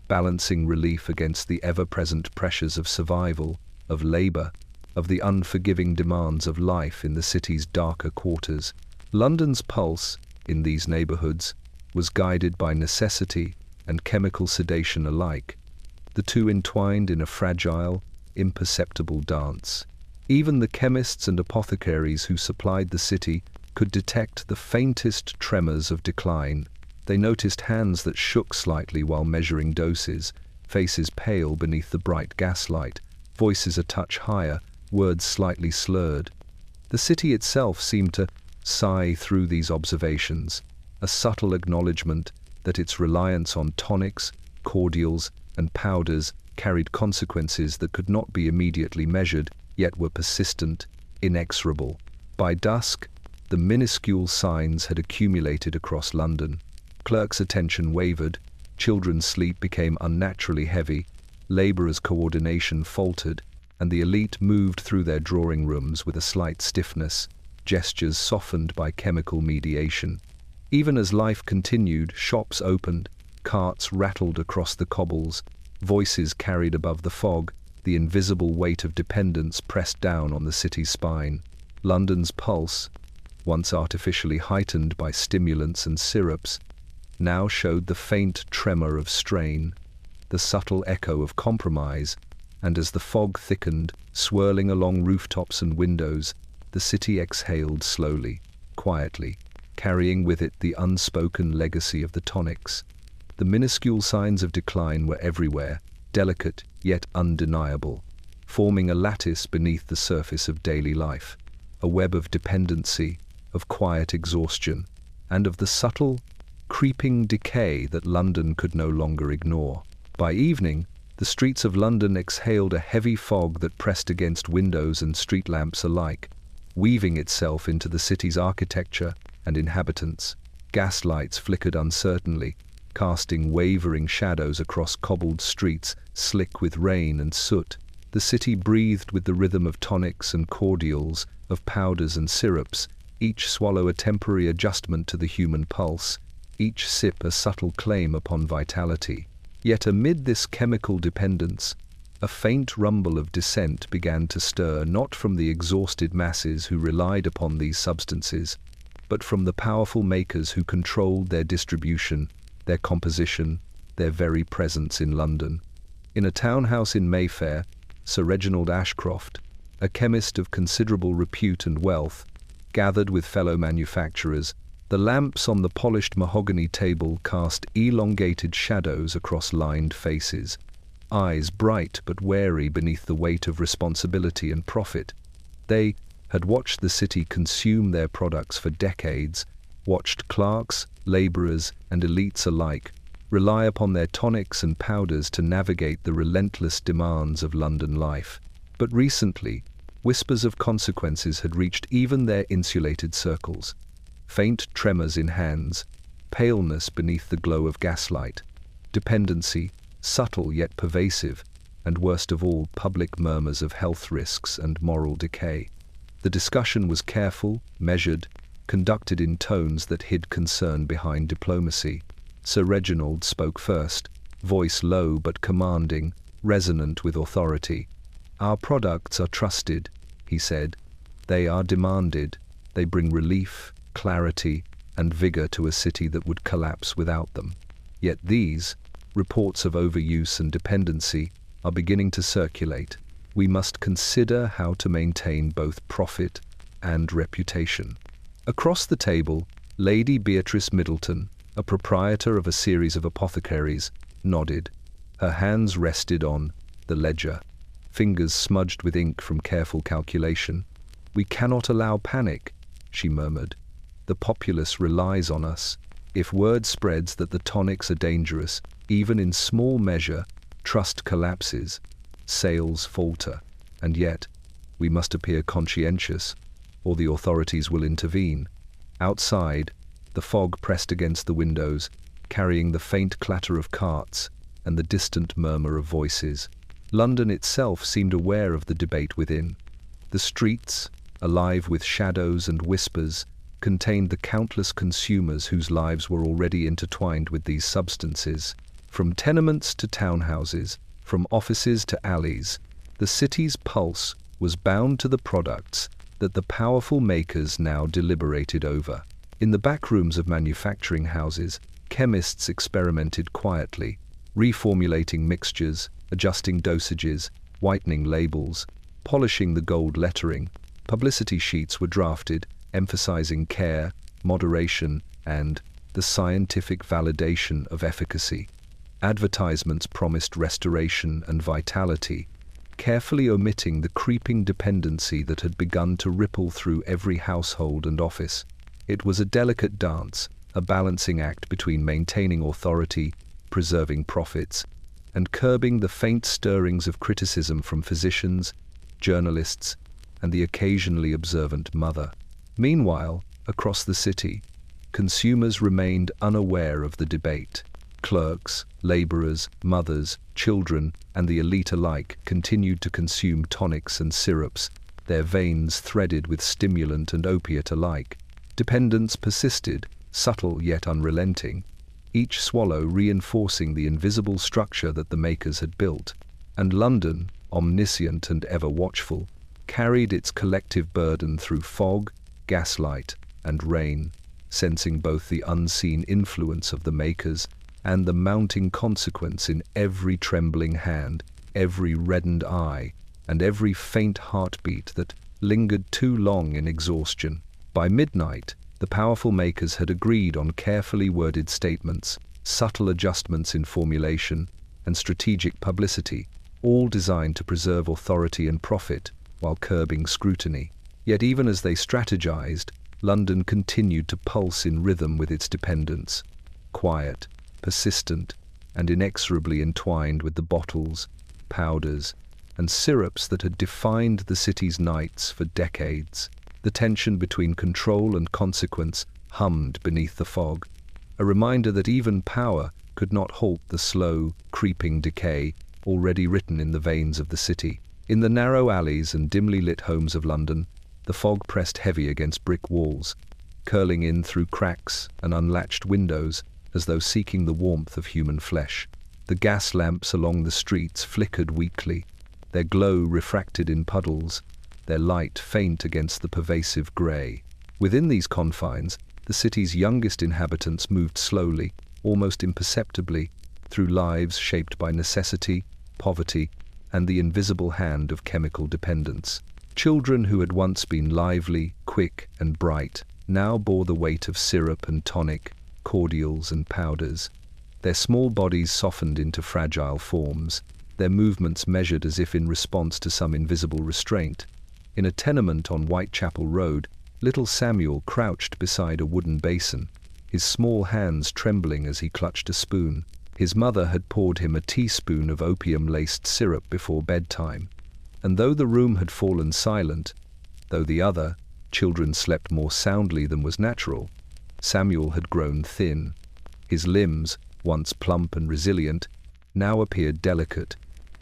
balancing relief against the ever-present pressures of survival, of labor, of the unforgiving demands of life in the city's darker quarters. London's pulse, in these neighborhoods, was guided by necessity and chemical sedation alike, the two entwined in a fragile, imperceptible dance. Even the chemists and apothecaries who supplied the city could detect the faintest tremors of decline. They noticed hands that shook slightly while measuring doses, faces pale beneath the bright gaslight, voices a touch higher, words slightly slurred. The city itself seemed to sigh through these observations, a subtle acknowledgement that its reliance on tonics, cordials, and powders carried consequences that could not be immediately measured, yet were persistent, inexorable. By dusk, the minuscule signs had accumulated across London. Clerks' attention wavered, children's sleep became unnaturally heavy, laborers' coordination faltered, and the elite moved through their drawing rooms with a slight stiffness, gestures softened by chemical mediation. Even as life continued, shops opened, carts rattled across the cobbles, voices carried above the fog, the invisible weight of dependence pressed down on the city's spine. London's pulse, once artificially heightened by stimulants and syrups, now showed the faint tremor of strain, the subtle echo of compromise, and as the fog thickened, swirling along rooftops and windows, the city exhaled slowly, quietly, carrying with it the unspoken legacy of the tonics. The minuscule signs of decline were everywhere, delicate yet undeniable, forming a lattice beneath the surface of daily life, a web of dependency, of quiet exhaustion, and of the subtle, creeping decay that London could no longer ignore. By evening, the streets of London exhaled a heavy fog that pressed against windows and street lamps alike, weaving itself into the city's architecture and inhabitants. Gaslights flickered uncertainly, casting wavering shadows across cobbled streets, slick with rain and soot. The city breathed with the rhythm of tonics and cordials, of powders and syrups, each swallow a temporary adjustment to the human pulse, each sip a subtle claim upon vitality. Yet amid this chemical dependence, A faint rumble of dissent began to stir, not from the exhausted masses who relied upon these substances, but from the powerful makers who controlled their distribution, their composition, their very presence in London. In a townhouse in Mayfair, Sir Reginald Ashcroft, a chemist of considerable repute and wealth, gathered with fellow manufacturers. The lamps on the polished mahogany table cast elongated shadows across lined faces, eyes bright but wary beneath the weight of responsibility and profit. They had watched the city consume their products for decades, watched clerks, labourers, and elites alike rely upon their tonics and powders to navigate the relentless demands of London life. But recently, whispers of consequences had reached even their insulated circles. Faint tremors in hands, paleness beneath the glow of gaslight, dependency, subtle yet pervasive, and worst of all, public murmurs of health risks and moral decay. The discussion was careful, measured, conducted in tones that hid concern behind diplomacy. Sir Reginald spoke first, voice low but commanding, resonant with authority. "Our products are trusted," he said. "They are demanded. They bring relief, clarity, and vigor to a city that would collapse without them. Yet these, reports of overuse and dependency, are beginning to circulate. We must consider how to maintain both profit and reputation." Across the table, Lady Beatrice Middleton, a proprietor of a series of apothecaries, nodded. Her hands rested on the ledger, fingers smudged with ink from careful calculation. "We cannot allow panic," she murmured. "The populace relies on us. If word spreads that the tonics are dangerous, even in small measure, trust collapses, sales falter. And yet, we must appear conscientious, or the authorities will intervene." Outside, the fog pressed against the windows, carrying the faint clatter of carts and the distant murmur of voices. London itself seemed aware of the debate within. The streets, alive with shadows and whispers, contained the countless consumers whose lives were already intertwined with these substances. From tenements to townhouses, from offices to alleys, the city's pulse was bound to the products that the powerful makers now deliberated over. In the back rooms of manufacturing houses, chemists experimented quietly, reformulating mixtures, adjusting dosages, whitening labels, polishing the gold lettering. Publicity sheets were drafted, emphasizing care, moderation, and the scientific validation of efficacy. Advertisements promised restoration and vitality, carefully omitting the creeping dependency that had begun to ripple through every household and office. It was a delicate dance, a balancing act between maintaining authority, preserving profits, and curbing the faint stirrings of criticism from physicians, journalists, and the occasionally observant mother. Meanwhile, across the city, consumers remained unaware of the debate. Clerks, labourers, mothers, children, and the elite alike continued to consume tonics and syrups, their veins threaded with stimulant and opiate alike. Dependence persisted, subtle yet unrelenting, each swallow reinforcing the invisible structure that the makers had built. And London, omniscient and ever watchful, carried its collective burden through fog, gaslight, and rain, sensing both the unseen influence of the makers and the mounting consequence in every trembling hand, every reddened eye, and every faint heartbeat that lingered too long in exhaustion. By midnight, the powerful makers had agreed on carefully worded statements, subtle adjustments in formulation, and strategic publicity, all designed to preserve authority and profit while curbing scrutiny. Yet even as they strategized, London continued to pulse in rhythm with its dependence, quiet, persistent, and inexorably entwined with the bottles, powders, and syrups that had defined the city's nights for decades. The tension between control and consequence hummed beneath the fog, a reminder that even power could not halt the slow, creeping decay already written in the veins of the city. In the narrow alleys and dimly lit homes of London, the fog pressed heavy against brick walls, curling in through cracks and unlatched windows as though seeking the warmth of human flesh. The gas lamps along the streets flickered weakly, their glow refracted in puddles, their light faint against the pervasive grey. Within these confines, the city's youngest inhabitants moved slowly, almost imperceptibly, through lives shaped by necessity, poverty, and the invisible hand of chemical dependence. Children who had once been lively, quick, and bright now bore the weight of syrup and tonic, cordials and powders. Their small bodies softened into fragile forms, their movements measured as if in response to some invisible restraint. In a tenement on Whitechapel Road, little Samuel crouched beside a wooden basin, his small hands trembling as he clutched a spoon. His mother had poured him a teaspoon of opium-laced syrup before bedtime, and though the room had fallen silent, though the other children slept more soundly than was natural, Samuel had grown thin. His limbs, once plump and resilient, now appeared delicate,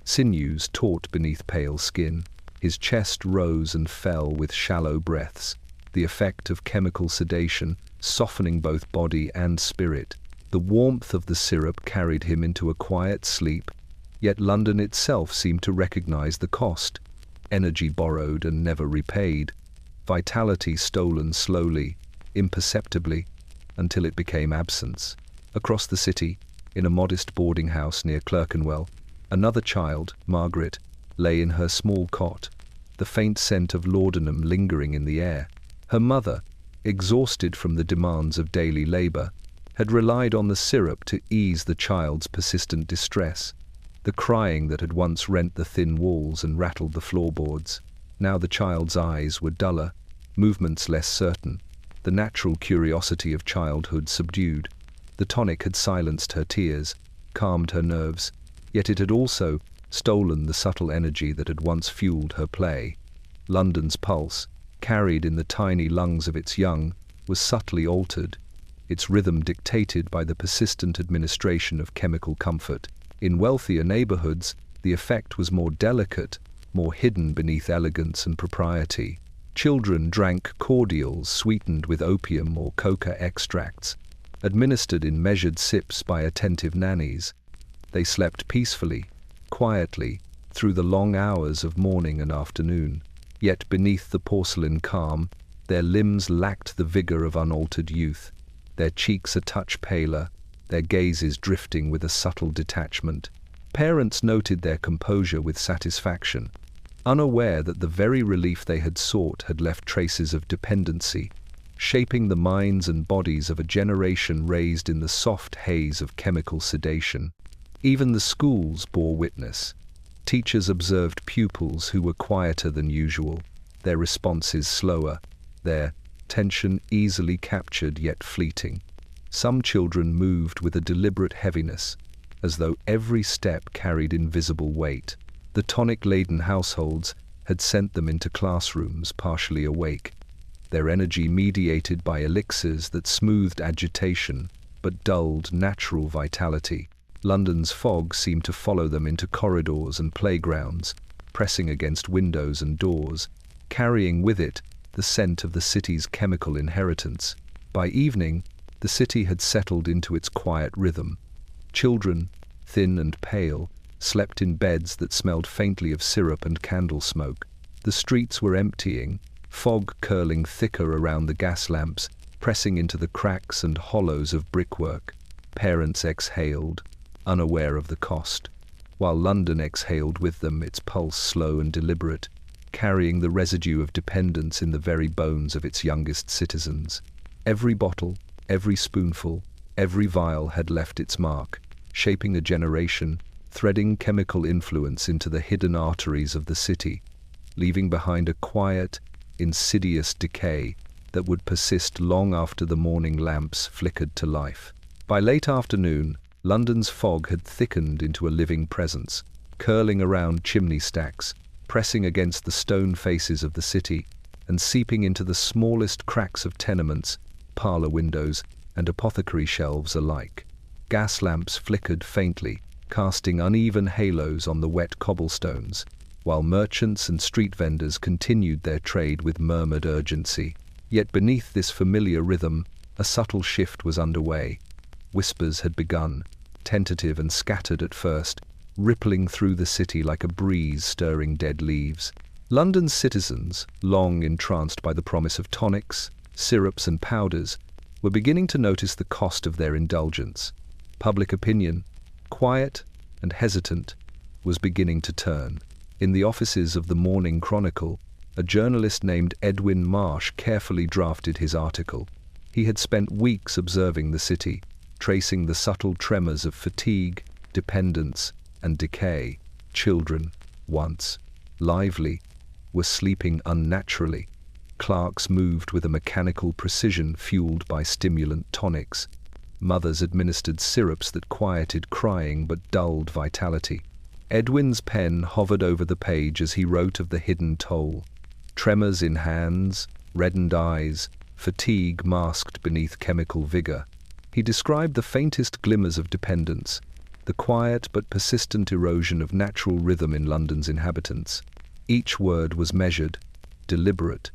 sinews taut beneath pale skin. His chest rose and fell with shallow breaths, the effect of chemical sedation, softening both body and spirit. The warmth of the syrup carried him into a quiet sleep, yet London itself seemed to recognize the cost. Energy borrowed and never repaid, vitality stolen slowly, imperceptibly, until it became absence. Across the city, in a modest boarding house near Clerkenwell, another child, Margaret, lay in her small cot, the faint scent of laudanum lingering in the air. Her mother, exhausted from the demands of daily labor, had relied on the syrup to ease the child's persistent distress. The crying that had once rent the thin walls and rattled the floorboards. Now the child's eyes were duller, movements less certain, the natural curiosity of childhood subdued. The tonic had silenced her tears, calmed her nerves, yet it had also stolen the subtle energy that had once fueled her play. London's pulse, carried in the tiny lungs of its young, was subtly altered, its rhythm dictated by the persistent administration of chemical comfort. In wealthier neighborhoods, the effect was more delicate, more hidden beneath elegance and propriety. Children drank cordials sweetened with opium or coca extracts, administered in measured sips by attentive nannies. They slept peacefully, quietly, through the long hours of morning and afternoon. Yet beneath the porcelain calm, their limbs lacked the vigor of unaltered youth, their cheeks a touch paler, their gazes drifting with a subtle detachment. Parents noted their composure with satisfaction, unaware that the very relief they had sought had left traces of dependency, shaping the minds and bodies of a generation raised in the soft haze of chemical sedation. Even the schools bore witness. Teachers observed pupils who were quieter than usual, their responses slower, their tension easily captured yet fleeting. Some children moved with a deliberate heaviness, as though every step carried invisible weight. The tonic-laden households had sent them into classrooms partially awake, their energy mediated by elixirs that smoothed agitation but dulled natural vitality. London's fog seemed to follow them into corridors and playgrounds, pressing against windows and doors, carrying with it the scent of the city's chemical inheritance. By evening, the city had settled into its quiet rhythm. Children, thin and pale, slept in beds that smelled faintly of syrup and candle smoke. The streets were emptying, fog curling thicker around the gas lamps, pressing into the cracks and hollows of brickwork. Parents exhaled, unaware of the cost, while London exhaled with them, its pulse slow and deliberate, carrying the residue of dependence in the very bones of its youngest citizens. Every bottle, every spoonful, every vial had left its mark, shaping a generation, threading chemical influence into the hidden arteries of the city, leaving behind a quiet, insidious decay that would persist long after the morning lamps flickered to life. By late afternoon, London's fog had thickened into a living presence, curling around chimney stacks, pressing against the stone faces of the city, and seeping into the smallest cracks of tenements, parlor windows, and apothecary shelves alike. Gas lamps flickered faintly, casting uneven halos on the wet cobblestones, while merchants and street vendors continued their trade with murmured urgency. Yet beneath this familiar rhythm, a subtle shift was underway. Whispers had begun, tentative and scattered at first, rippling through the city like a breeze stirring dead leaves. London's citizens, long entranced by the promise of tonics, syrups and powders, were beginning to notice the cost of their indulgence. Public opinion, quiet and hesitant, was beginning to turn. In the offices of the Morning Chronicle, a journalist named Edwin Marsh carefully drafted his article. He had spent weeks observing the city, tracing the subtle tremors of fatigue, dependence, and decay. Children, once lively, were sleeping unnaturally. Clerks moved with a mechanical precision fueled by stimulant tonics. Mothers administered syrups that quieted crying but dulled vitality. Edwin's pen hovered over the page as he wrote of the hidden toll. Tremors in hands, reddened eyes, fatigue masked beneath chemical vigor. He described the faintest glimmers of dependence, the quiet but persistent erosion of natural rhythm in London's inhabitants. Each word was measured, deliberate,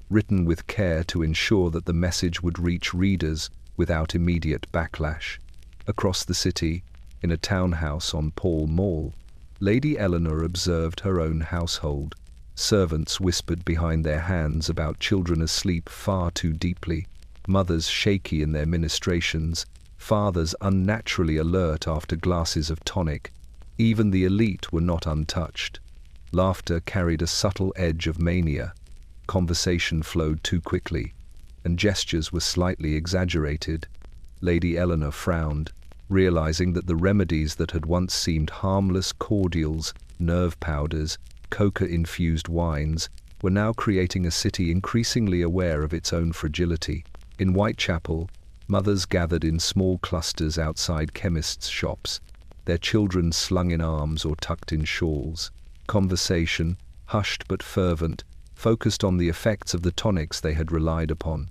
written with care to ensure that the message would reach readers without immediate backlash. Across the city, in a townhouse on Pall Mall, Lady Eleanor observed her own household. Servants whispered behind their hands about children asleep far too deeply, mothers shaky in their ministrations, fathers unnaturally alert after glasses of tonic. Even the elite were not untouched. Laughter carried a subtle edge of mania. Conversation flowed too quickly, and gestures were slightly exaggerated. Lady Eleanor frowned, realizing that the remedies that had once seemed harmless cordials, nerve powders, coca-infused wines, were now creating a city increasingly aware of its own fragility. In Whitechapel, mothers gathered in small clusters outside chemists' shops, their children slung in arms or tucked in shawls. Conversation, hushed but fervent, focused on the effects of the tonics they had relied upon.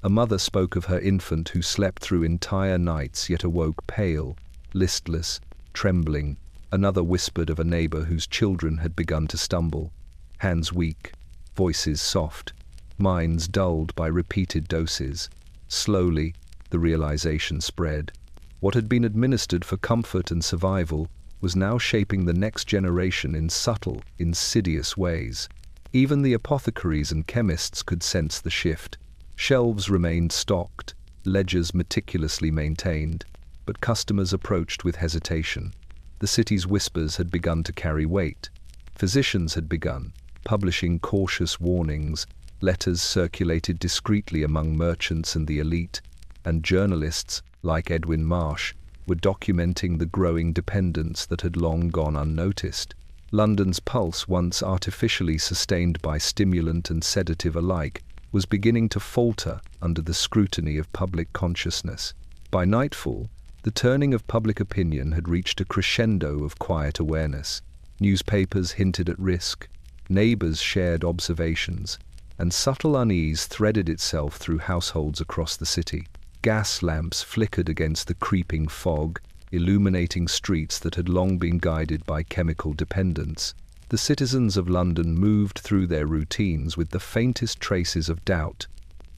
A mother spoke of her infant who slept through entire nights yet awoke pale, listless, trembling. Another whispered of a neighbor whose children had begun to stumble, hands weak, voices soft, minds dulled by repeated doses. Slowly, the realization spread. What had been administered for comfort and survival was now shaping the next generation in subtle, insidious ways. Even the apothecaries and chemists could sense the shift. Shelves remained stocked, ledgers meticulously maintained, but customers approached with hesitation. The city's whispers had begun to carry weight. Physicians had begun publishing cautious warnings, letters circulated discreetly among merchants and the elite, and journalists, like Edwin Marsh, were documenting the growing dependence that had long gone unnoticed. London's pulse, once artificially sustained by stimulant and sedative alike, was beginning to falter under the scrutiny of public consciousness. By nightfall, the turning of public opinion had reached a crescendo of quiet awareness. Newspapers hinted at risk, neighbors shared observations, and subtle unease threaded itself through households across the city. Gas lamps flickered against the creeping fog, illuminating streets that had long been guided by chemical dependence. The citizens of London moved through their routines with the faintest traces of doubt,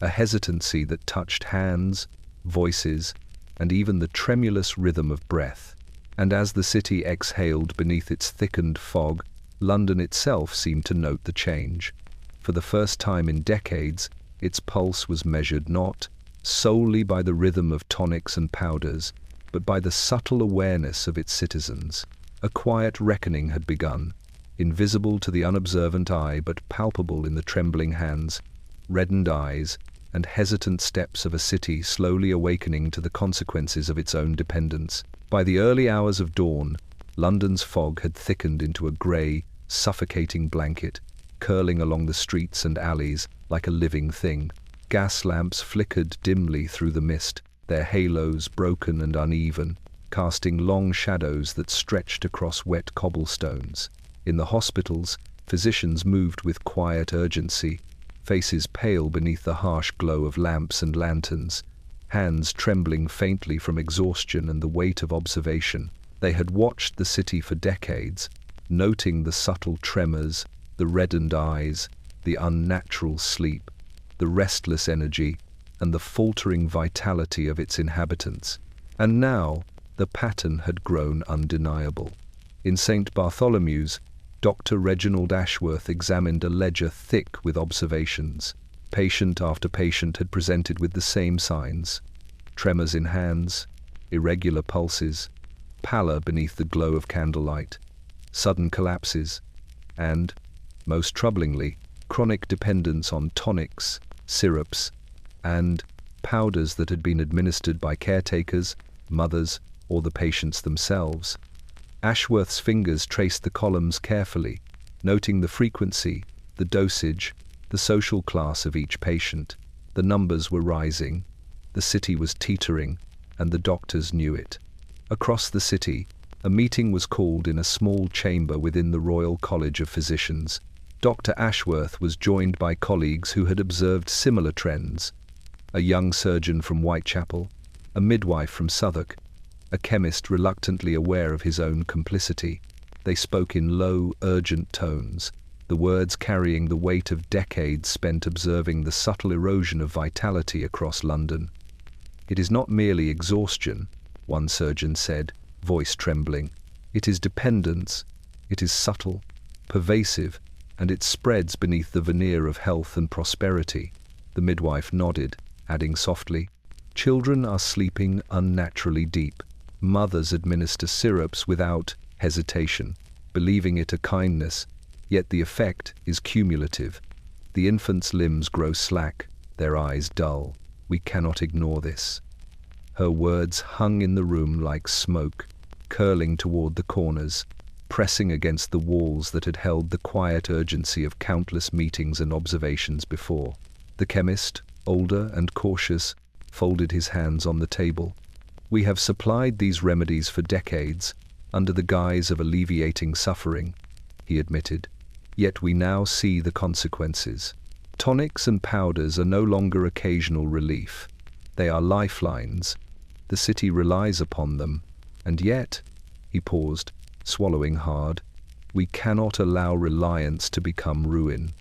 a hesitancy that touched hands, voices, and even the tremulous rhythm of breath. And as the city exhaled beneath its thickened fog, London itself seemed to note the change. For the first time in decades, its pulse was measured not solely by the rhythm of tonics and powders, but by the subtle awareness of its citizens. A quiet reckoning had begun, invisible to the unobservant eye but palpable in the trembling hands, reddened eyes, and hesitant steps of a city slowly awakening to the consequences of its own dependence. By the early hours of dawn, London's fog had thickened into a grey, suffocating blanket, curling along the streets and alleys like a living thing. Gas lamps flickered dimly through the mist, their halos broken and uneven, casting long shadows that stretched across wet cobblestones. In the hospitals, physicians moved with quiet urgency, faces pale beneath the harsh glow of lamps and lanterns, hands trembling faintly from exhaustion and the weight of observation. They had watched the city for decades, noting the subtle tremors, the reddened eyes, the unnatural sleep, the restless energy, and the faltering vitality of its inhabitants. And now, The pattern had grown undeniable. In St. Bartholomew's, Dr. Reginald Ashworth examined a ledger thick with observations. Patient after patient had presented with the same signs: tremors in hands, irregular pulses, pallor beneath the glow of candlelight, sudden collapses, and, most troublingly, chronic dependence on tonics, syrups, and powders that had been administered by caretakers, mothers, or the patients themselves. Ashworth's fingers traced the columns carefully, noting the frequency, the dosage, the social class of each patient. The numbers were rising, the city was teetering, and the doctors knew it. Across the city, a meeting was called in a small chamber within the Royal College of Physicians. Dr. Ashworth was joined by colleagues who had observed similar trends: a young surgeon from Whitechapel, a midwife from Southwark, a chemist reluctantly aware of his own complicity. They spoke in low, urgent tones, the words carrying the weight of decades spent observing the subtle erosion of vitality across London. "It is not merely exhaustion," one surgeon said, voice trembling. "It is dependence. It is subtle, pervasive, and it spreads beneath the veneer of health and prosperity." The midwife nodded, adding softly, "Children are sleeping unnaturally deep. Mothers administer syrups without hesitation, believing it a kindness, yet the effect is cumulative. The infant's limbs grow slack, their eyes dull. We cannot ignore this." Her words hung in the room like smoke, curling toward the corners, pressing against the walls that had held the quiet urgency of countless meetings and observations before. The chemist, older and cautious, folded his hands on the table. "We have supplied these remedies for decades, under the guise of alleviating suffering," he admitted. "Yet we now see the consequences. Tonics and powders are no longer occasional relief. They are lifelines. The city relies upon them. And yet," he paused, swallowing hard, "we cannot allow reliance to become ruin."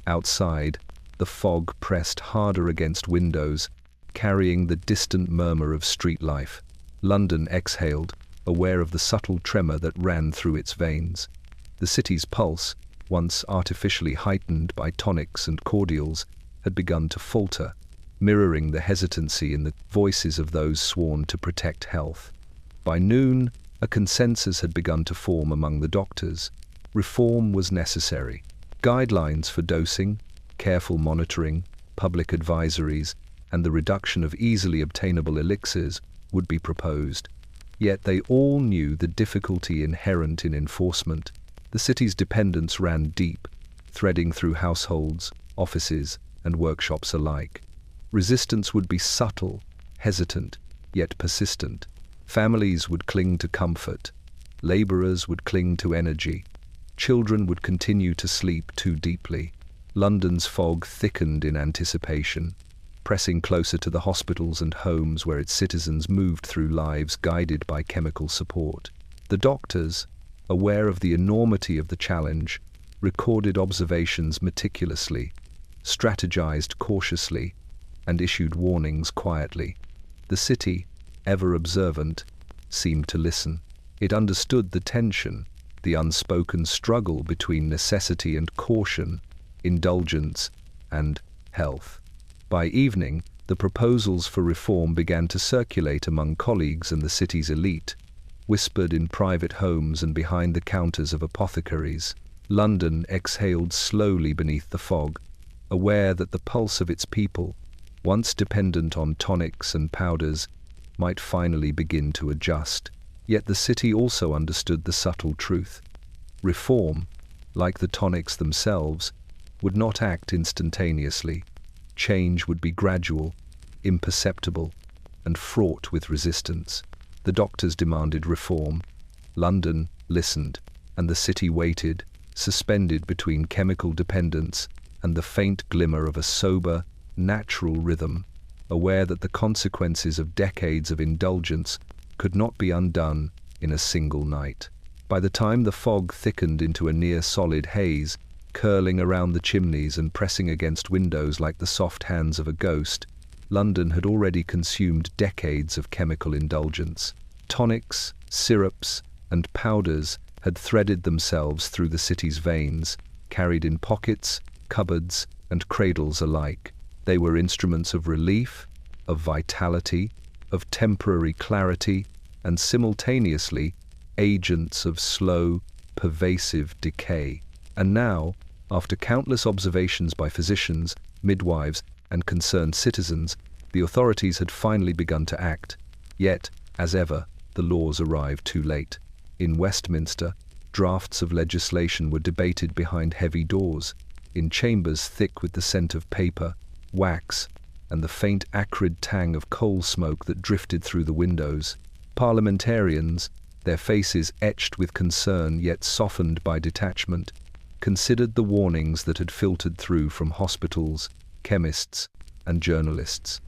Outside, the fog pressed harder against windows, carrying the distant murmur of street life. London exhaled, aware of the subtle tremor that ran through its veins. The city's pulse, once artificially heightened by tonics and cordials, had begun to falter, mirroring the hesitancy in the voices of those sworn to protect health. By noon, a consensus had begun to form among the doctors. Reform was necessary. Guidelines for dosing, careful monitoring, public advisories, and the reduction of easily obtainable elixirs would be proposed. Yet they all knew the difficulty inherent in enforcement. The city's dependence ran deep, threading through households, offices, and workshops alike. Resistance would be subtle, hesitant, yet persistent. Families would cling to comfort. Laborers would cling to energy. Children would continue to sleep too deeply. London's fog thickened in anticipation, pressing closer to the hospitals and homes where its citizens moved through lives guided by chemical support. The doctors, aware of the enormity of the challenge, recorded observations meticulously, strategized cautiously, and issued warnings quietly. The city, ever observant, seemed to listen. It understood the tension, the unspoken struggle between necessity and caution, indulgence and health. By evening, the proposals for reform began to circulate among colleagues and the city's elite, whispered in private homes and behind the counters of apothecaries. London exhaled slowly beneath the fog, aware that the pulse of its people, once dependent on tonics and powders, might finally begin to adjust. Yet the city also understood the subtle truth. Reform, like the tonics themselves, would not act instantaneously. Change would be gradual, imperceptible, and fraught with resistance. The doctors demanded reform. London listened, and the city waited, suspended between chemical dependence and the faint glimmer of a sober, natural rhythm, aware that the consequences of decades of indulgence could not be undone in a single night. By the time the fog thickened into a near-solid haze, curling around the chimneys and pressing against windows like the soft hands of a ghost, London had already consumed decades of chemical indulgence. Tonics, syrups, and powders had threaded themselves through the city's veins, carried in pockets, cupboards, and cradles alike. They were instruments of relief, of vitality, of temporary clarity, and simultaneously agents of slow, pervasive decay. And now, after countless observations by physicians, midwives, and concerned citizens, the authorities had finally begun to act. Yet, as ever, the laws arrived too late. In Westminster, drafts of legislation were debated behind heavy doors, in chambers thick with the scent of paper, wax, and the faint acrid tang of coal smoke that drifted through the windows. Parliamentarians, their faces etched with concern yet softened by detachment, considered the warnings that had filtered through from hospitals, chemists, and journalists.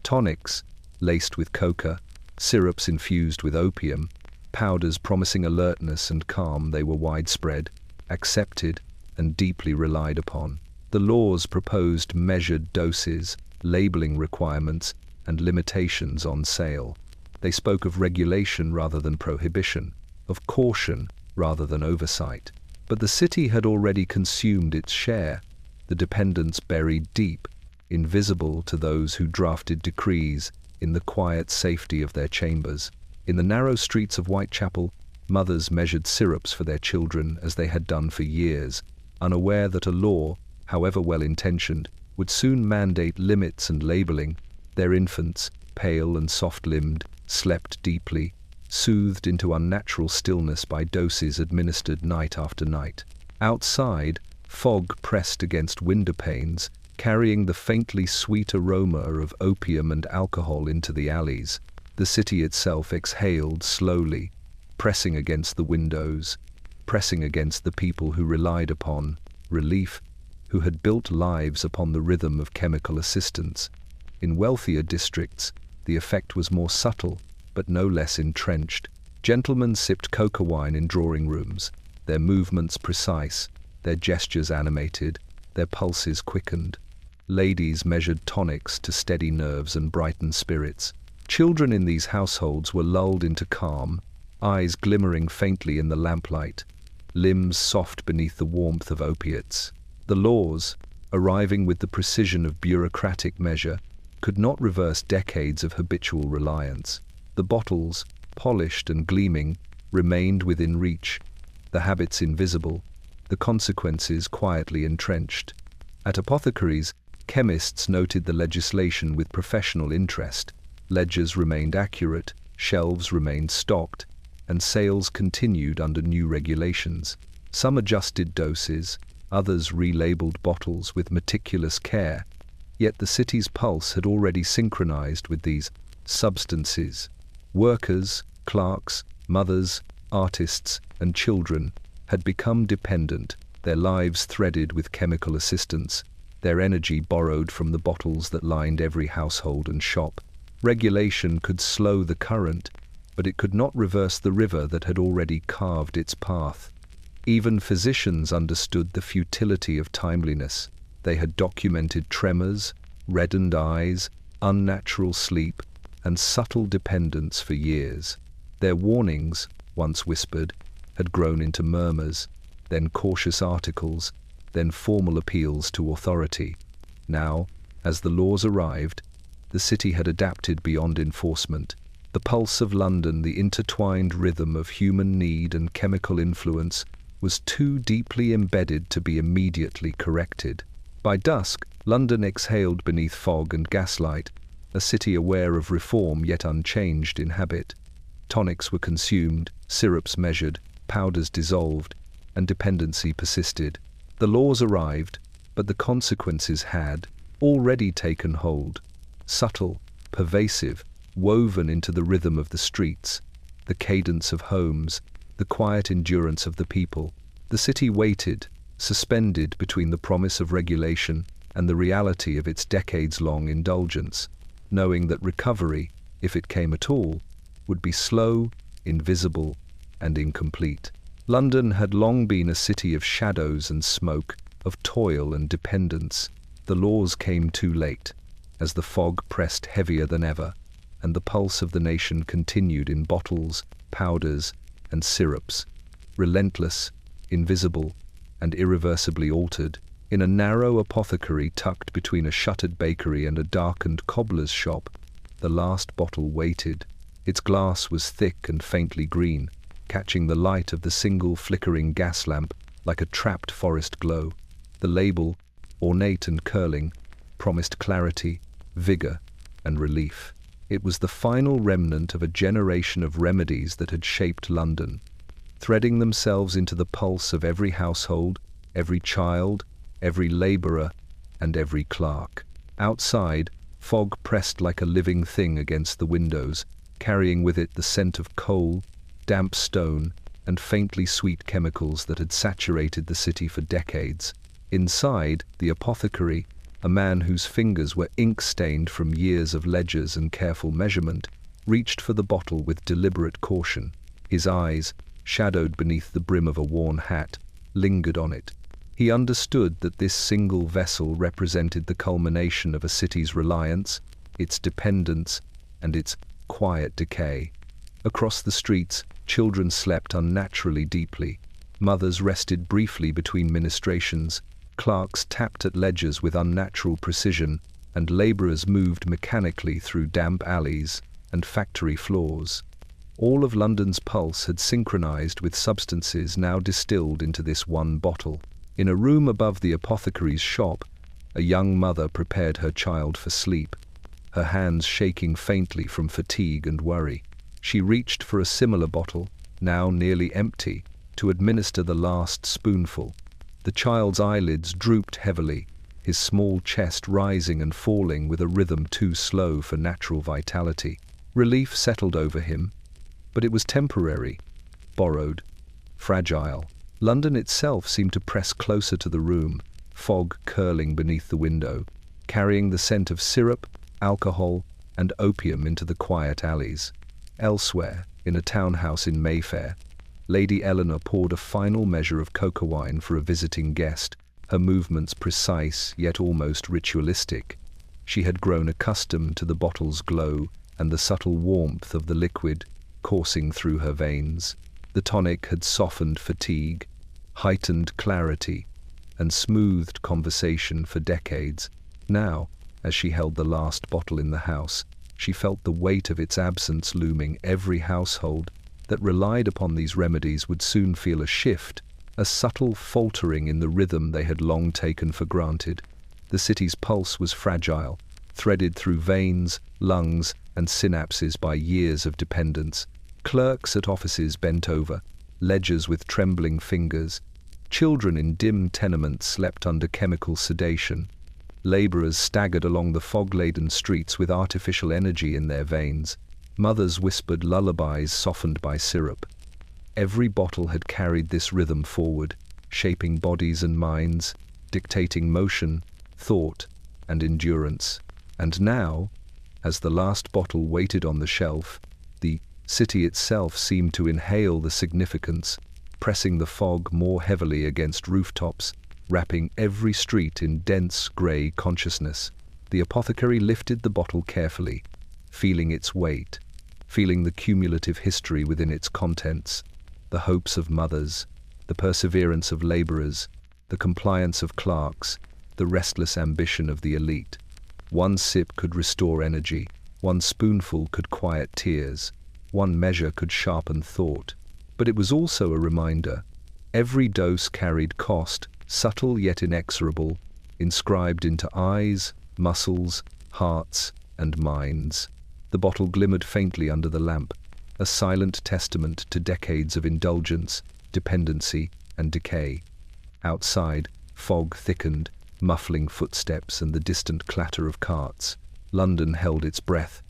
Tonics, laced with coca, syrups infused with opium, powders promising alertness and calm, they were widespread, accepted, and deeply relied upon. The laws proposed measured doses, labeling requirements, and limitations on sale. They spoke of regulation rather than prohibition, of caution rather than oversight. But the city had already consumed its share, the dependents buried deep, invisible to those who drafted decrees in the quiet safety of their chambers. In the narrow streets of Whitechapel, mothers measured syrups for their children as they had done for years, unaware that a law, however well-intentioned, would soon mandate limits and labeling. Their infants, pale and soft-limbed, slept deeply, soothed into unnatural stillness by doses administered night after night. Outside, fog pressed against window panes, carrying the faintly sweet aroma of opium and alcohol into the alleys. The city itself exhaled slowly, pressing against the windows, pressing against the people who relied upon relief, who had built lives upon the rhythm of chemical assistance. In wealthier districts, the effect was more subtle, but no less entrenched. Gentlemen sipped coca wine in drawing rooms, their movements precise, their gestures animated, their pulses quickened. Ladies measured tonics to steady nerves and brighten spirits. Children in these households were lulled into calm, eyes glimmering faintly in the lamplight, limbs soft beneath the warmth of opiates. The laws, arriving with the precision of bureaucratic measure, could not reverse decades of habitual reliance. The bottles, polished and gleaming, remained within reach, the habits invisible, the consequences quietly entrenched. At apothecaries, chemists noted the legislation with professional interest. Ledgers remained accurate, shelves remained stocked, and sales continued under new regulations. Some adjusted doses, others relabeled bottles with meticulous care, yet the city's pulse had already synchronized with these substances. Workers, clerks, mothers, artists, and children had become dependent, their lives threaded with chemical assistance, their energy borrowed from the bottles that lined every household and shop. Regulation could slow the current, but it could not reverse the river that had already carved its path. Even physicians understood the futility of timeliness. They had documented tremors, reddened eyes, unnatural sleep, and subtle dependence for years. Their warnings, once whispered, had grown into murmurs, then cautious articles, then formal appeals to authority. Now, as the laws arrived, the city had adapted beyond enforcement. The pulse of London, the intertwined rhythm of human need and chemical influence, was too deeply embedded to be immediately corrected. By dusk, London exhaled beneath fog and gaslight, a city aware of reform yet unchanged in habit. Tonics were consumed, syrups measured, powders dissolved, and dependency persisted. The laws arrived, but the consequences had already taken hold. Subtle, pervasive, woven into the rhythm of the streets, the cadence of homes, the quiet endurance of the people. The city waited, suspended between the promise of regulation and the reality of its decades-long indulgence, knowing that recovery, if it came at all, would be slow, invisible, and incomplete. London had long been a city of shadows and smoke, of toil and dependence. The laws came too late, as the fog pressed heavier than ever, and the pulse of the nation continued in bottles, powders, and syrups, relentless, invisible, and irreversibly altered. In a narrow apothecary tucked between a shuttered bakery and a darkened cobbler's shop, the last bottle waited. Its glass was thick and faintly green, catching the light of the single flickering gas lamp like a trapped forest glow. The label, ornate and curling, promised clarity, vigor, and relief. It was the final remnant of a generation of remedies that had shaped London, threading themselves into the pulse of every household, every child, every labourer, and every clerk. Outside, fog pressed like a living thing against the windows, carrying with it the scent of coal, damp stone, and faintly sweet chemicals that had saturated the city for decades. Inside, the apothecary, a man whose fingers were ink-stained from years of ledgers and careful measurement, reached for the bottle with deliberate caution. His eyes, shadowed beneath the brim of a worn hat, lingered on it. He understood that this single vessel represented the culmination of a city's reliance, its dependence, and its quiet decay. Across the streets, children slept unnaturally deeply. Mothers rested briefly between ministrations. Clerks tapped at ledgers with unnatural precision, and labourers moved mechanically through damp alleys and factory floors. All of London's pulse had synchronized with substances now distilled into this one bottle. In a room above the apothecary's shop, a young mother prepared her child for sleep, her hands shaking faintly from fatigue and worry. She reached for a similar bottle, now nearly empty, to administer the last spoonful. The child's eyelids drooped heavily, his small chest rising and falling with a rhythm too slow for natural vitality. Relief settled over him, but it was temporary, borrowed, fragile. London itself seemed to press closer to the room, fog curling beneath the window, carrying the scent of syrup, alcohol, and opium into the quiet alleys. Elsewhere, in a townhouse in Mayfair, Lady Eleanor poured a final measure of cocoa wine for a visiting guest, her movements precise yet almost ritualistic. She had grown accustomed to the bottle's glow and the subtle warmth of the liquid coursing through her veins. The tonic had softened fatigue, heightened clarity, and smoothed conversation for decades. Now, as she held the last bottle in the house, she felt the weight of its absence looming. Every household that relied upon these remedies would soon feel a shift, a subtle faltering in the rhythm they had long taken for granted. The city's pulse was fragile, threaded through veins, lungs, and synapses by years of dependence. Clerks at offices bent over, ledgers with trembling fingers. Children in dim tenements slept under chemical sedation. Labourers staggered along the fog-laden streets with artificial energy in their veins. Mothers whispered lullabies softened by syrup. Every bottle had carried this rhythm forward, shaping bodies and minds, dictating motion, thought, and endurance. And now, as the last bottle waited on the shelf, the city itself seemed to inhale the significance, pressing the fog more heavily against rooftops, wrapping every street in dense grey consciousness. The apothecary lifted the bottle carefully, feeling its weight, feeling the cumulative history within its contents, the hopes of mothers, the perseverance of labourers, the compliance of clerks, the restless ambition of the elite. One sip could restore energy, one spoonful could quiet tears, one measure could sharpen thought. But it was also a reminder. Every dose carried cost, subtle yet inexorable, inscribed into eyes, muscles, hearts, and minds. The bottle glimmered faintly under the lamp, a silent testament to decades of indulgence, dependency, and decay. Outside, fog thickened, muffling footsteps and the distant clatter of carts. London held its breath,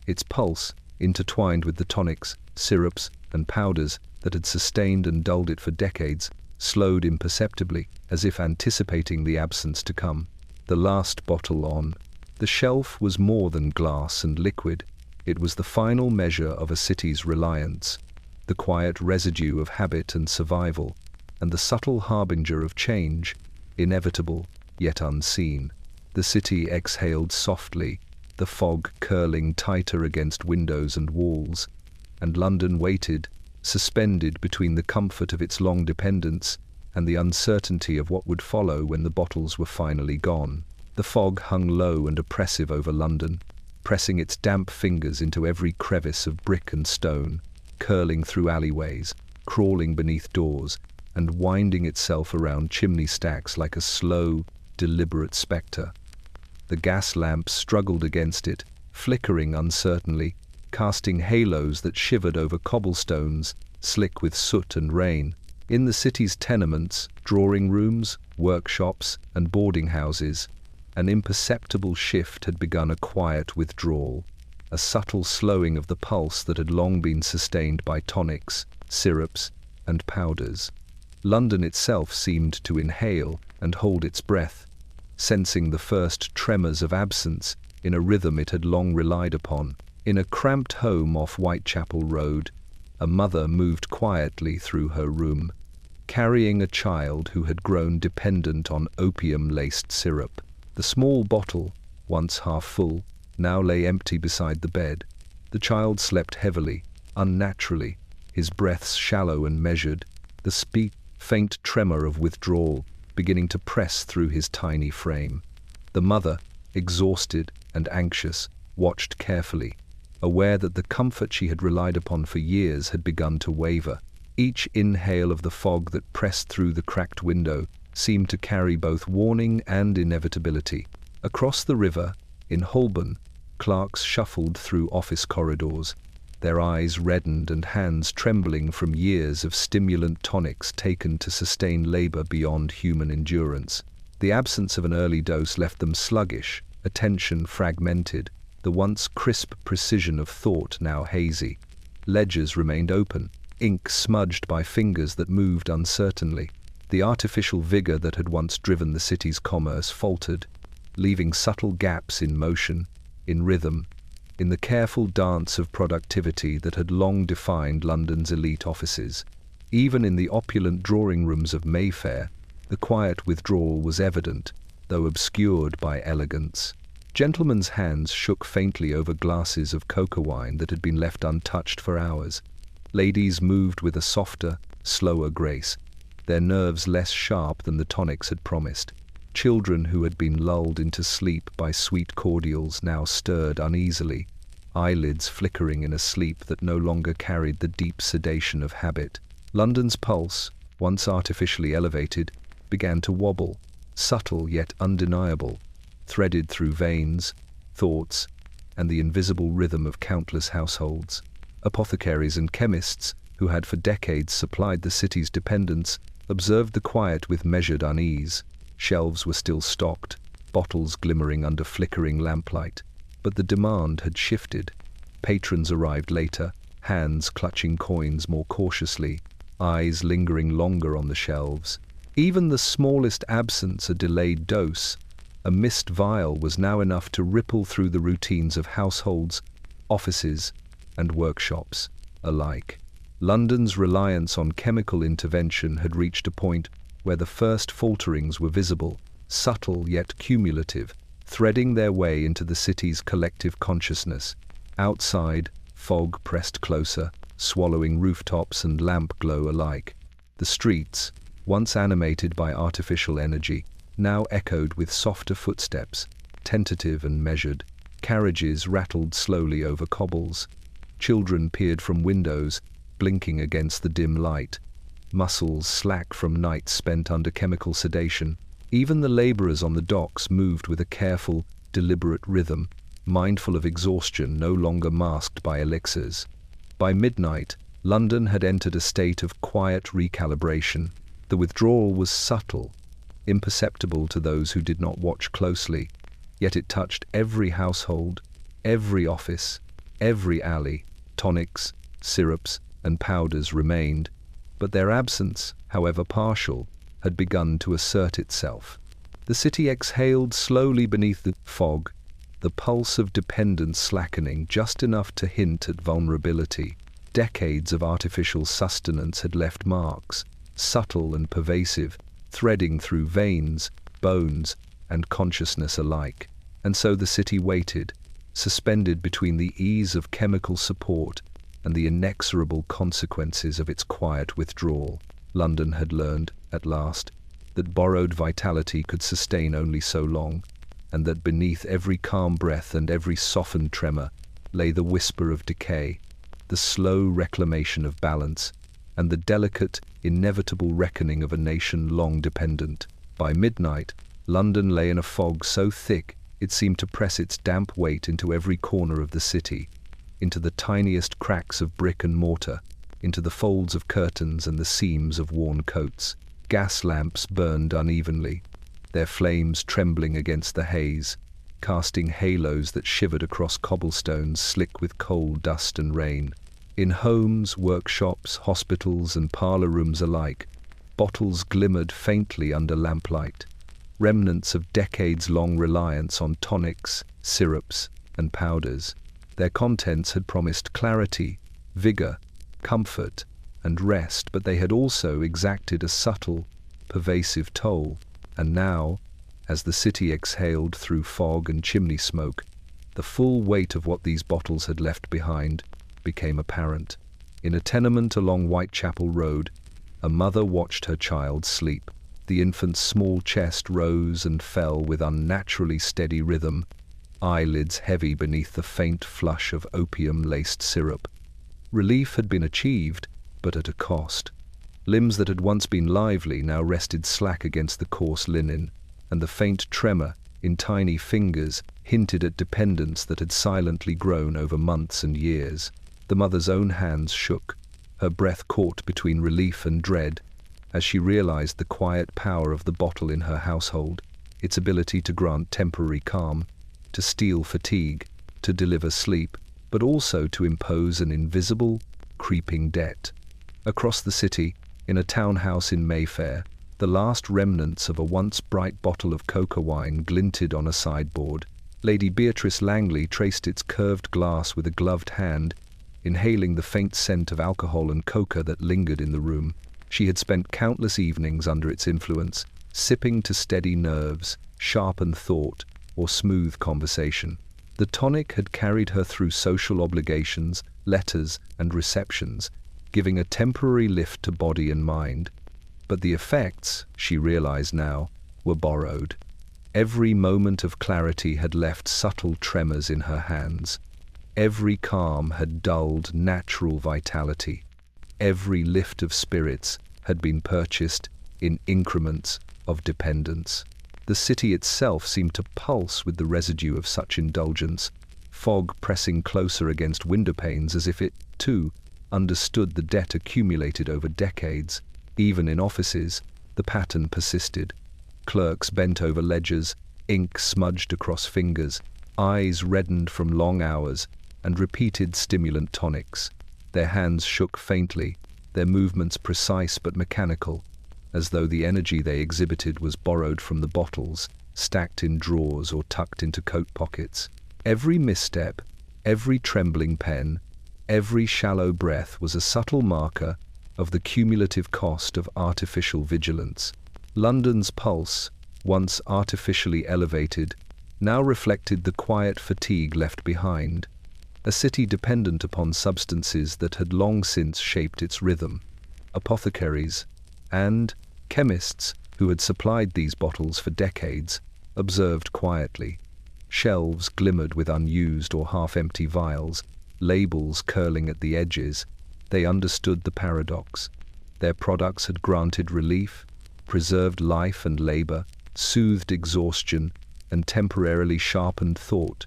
its pulse, intertwined with the tonics, syrups, and powders that had sustained and dulled it for decades, slowed imperceptibly, as if anticipating the absence to come. The last bottle on the shelf was more than glass and liquid. It was the final measure of a city's reliance, the quiet residue of habit and survival, and the subtle harbinger of change, inevitable yet unseen. The city exhaled softly, the fog curling tighter against windows and walls, and London waited, suspended between the comfort of its long dependence and the uncertainty of what would follow when the bottles were finally gone. The fog hung low and oppressive over London, pressing its damp fingers into every crevice of brick and stone, curling through alleyways, crawling beneath doors, and winding itself around chimney stacks like a slow, deliberate spectre. The gas lamps struggled against it, flickering uncertainly, casting halos that shivered over cobblestones, slick with soot and rain. In the city's tenements, drawing rooms, workshops, and boarding houses, an imperceptible shift had begun, a quiet withdrawal, a subtle slowing of the pulse that had long been sustained by tonics, syrups, and powders. London itself seemed to inhale and hold its breath, sensing the first tremors of absence in a rhythm it had long relied upon. In a cramped home off Whitechapel Road, a mother moved quietly through her room, carrying a child who had grown dependent on opium-laced syrup. The small bottle, once half full, now lay empty beside the bed. The child slept heavily, unnaturally, his breaths shallow and measured, the faint tremor of withdrawal beginning to press through his tiny frame. The mother, exhausted and anxious, watched carefully, aware that the comfort she had relied upon for years had begun to waver. Each inhale of the fog that pressed through the cracked window seemed to carry both warning and inevitability. Across the river, in Holborn, clerks shuffled through office corridors, their eyes reddened and hands trembling from years of stimulant tonics taken to sustain labor beyond human endurance. The absence of an early dose left them sluggish, attention fragmented, the once crisp precision of thought now hazy. Ledgers remained open, ink smudged by fingers that moved uncertainly. The artificial vigor that had once driven the city's commerce faltered, leaving subtle gaps in motion, in rhythm, in the careful dance of productivity that had long defined London's elite offices. Even in the opulent drawing rooms of Mayfair, the quiet withdrawal was evident, though obscured by elegance. Gentlemen's hands shook faintly over glasses of cocoa wine that had been left untouched for hours. Ladies moved with a softer, slower grace, their nerves less sharp than the tonics had promised. Children who had been lulled into sleep by sweet cordials now stirred uneasily, eyelids flickering in a sleep that no longer carried the deep sedation of habit. London's pulse, once artificially elevated, began to wobble, subtle yet undeniable, threaded through veins, thoughts, and the invisible rhythm of countless households. Apothecaries and chemists, who had for decades supplied the city's dependents, observed the quiet with measured unease. Shelves were still stocked, bottles glimmering under flickering lamplight. But the demand had shifted. Patrons arrived later, hands clutching coins more cautiously, eyes lingering longer on the shelves. Even the smallest absence, a delayed dose, a missed vial, was now enough to ripple through the routines of households, offices, and workshops alike. London's reliance on chemical intervention had reached a point where the first falterings were visible, subtle yet cumulative, threading their way into the city's collective consciousness. Outside, fog pressed closer, swallowing rooftops and lamp glow alike. The streets, once animated by artificial energy, now echoed with softer footsteps, tentative and measured. Carriages rattled slowly over cobbles. Children peered from windows, blinking against the dim light. Muscles slack from nights spent under chemical sedation. Even the laborers on the docks moved with a careful, deliberate rhythm, mindful of exhaustion no longer masked by elixirs. By midnight, London had entered a state of quiet recalibration. The withdrawal was subtle, imperceptible to those who did not watch closely, yet it touched every household, every office, every alley. Tonics, syrups, and powders remained, but their absence, however partial, had begun to assert itself. The city exhaled slowly beneath the fog, the pulse of dependence slackening just enough to hint at vulnerability. Decades of artificial sustenance had left marks, subtle and pervasive, threading through veins, bones, and consciousness alike. And so the city waited, suspended between the ease of chemical support and the inexorable consequences of its quiet withdrawal. London had learned, at last, that borrowed vitality could sustain only so long, and that beneath every calm breath and every softened tremor lay the whisper of decay, the slow reclamation of balance, and the delicate, inevitable reckoning of a nation long dependent. By midnight, London lay in a fog so thick it seemed to press its damp weight into every corner of the city, into the tiniest cracks of brick and mortar, into the folds of curtains and the seams of worn coats. Gas lamps burned unevenly, their flames trembling against the haze, casting halos that shivered across cobblestones slick with coal, dust and rain. In homes, workshops, hospitals and parlor rooms alike, bottles glimmered faintly under lamplight, remnants of decades-long reliance on tonics, syrups and powders. Their contents had promised clarity, vigor, comfort and rest, but they had also exacted a subtle, pervasive toll. And now, as the city exhaled through fog and chimney smoke, the full weight of what these bottles had left behind became apparent. In a tenement along Whitechapel Road, a mother watched her child sleep. The infant's small chest rose and fell with unnaturally steady rhythm, eyelids heavy beneath the faint flush of opium-laced syrup. Relief had been achieved, but at a cost. Limbs that had once been lively now rested slack against the coarse linen, and the faint tremor in tiny fingers hinted at dependence that had silently grown over months and years. The mother's own hands shook, her breath caught between relief and dread, as she realized the quiet power of the bottle in her household, its ability to grant temporary calm, to steal fatigue, to deliver sleep, but also to impose an invisible, creeping debt. Across the city, in a townhouse in Mayfair, the last remnants of a once bright bottle of coca wine glinted on a sideboard. Lady Beatrice Langley traced its curved glass with a gloved hand, inhaling the faint scent of alcohol and coca that lingered in the room. She had spent countless evenings under its influence, sipping to steady nerves, sharpen thought, or smooth conversation. The tonic had carried her through social obligations, letters, and receptions, giving a temporary lift to body and mind. But the effects, she realized now, were borrowed. Every moment of clarity had left subtle tremors in her hands. Every calm had dulled natural vitality. Every lift of spirits had been purchased in increments of dependence. The city itself seemed to pulse with the residue of such indulgence, fog pressing closer against windowpanes as if it, too, understood the debt accumulated over decades. Even in offices, the pattern persisted. Clerks bent over ledgers, ink smudged across fingers, eyes reddened from long hours, and repeated stimulant tonics. Their hands shook faintly, their movements precise but mechanical, as though the energy they exhibited was borrowed from the bottles, stacked in drawers or tucked into coat pockets. Every misstep, every trembling pen, every shallow breath was a subtle marker of the cumulative cost of artificial vigilance. London's pulse, once artificially elevated, now reflected the quiet fatigue left behind, a city dependent upon substances that had long since shaped its rhythm. Apothecaries and chemists who had supplied these bottles for decades observed quietly. Shelves glimmered with unused or half-empty vials, labels curling at the edges. They understood the paradox. Their products had granted relief, preserved life and labor, soothed exhaustion, and temporarily sharpened thought.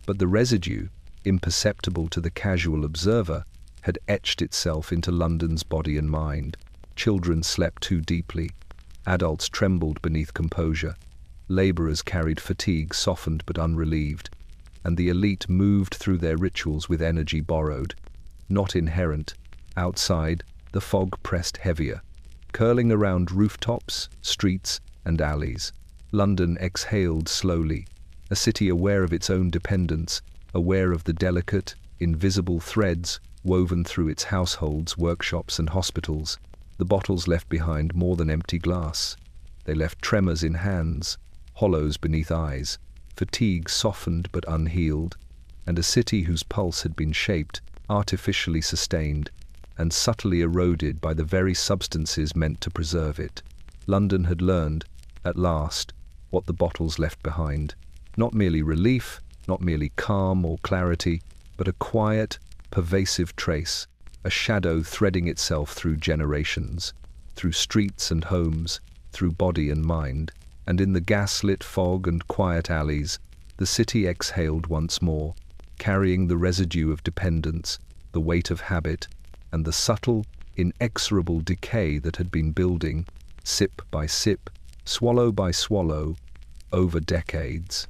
But the residue, imperceptible to the casual observer, had etched itself into London's body and mind. Children slept too deeply. Adults trembled beneath composure. Laborers carried fatigue softened but unrelieved. And the elite moved through their rituals with energy borrowed, not inherent. Outside, the fog pressed heavier, curling around rooftops, streets, and alleys. London exhaled slowly, a city aware of its own dependence, aware of the delicate, invisible threads woven through its households, workshops, and hospitals. The bottles left behind more than empty glass. They left tremors in hands, hollows beneath eyes, fatigue softened but unhealed, and a city whose pulse had been shaped, artificially sustained, and subtly eroded by the very substances meant to preserve it. London had learned, at last, what the bottles left behind. Not merely relief, not merely calm or clarity, but a quiet, pervasive trace, a shadow threading itself through generations, through streets and homes, through body and mind. And in the gaslit fog and quiet alleys, the city exhaled once more, carrying the residue of dependence, the weight of habit, and the subtle, inexorable decay that had been building, sip by sip, swallow by swallow, over decades.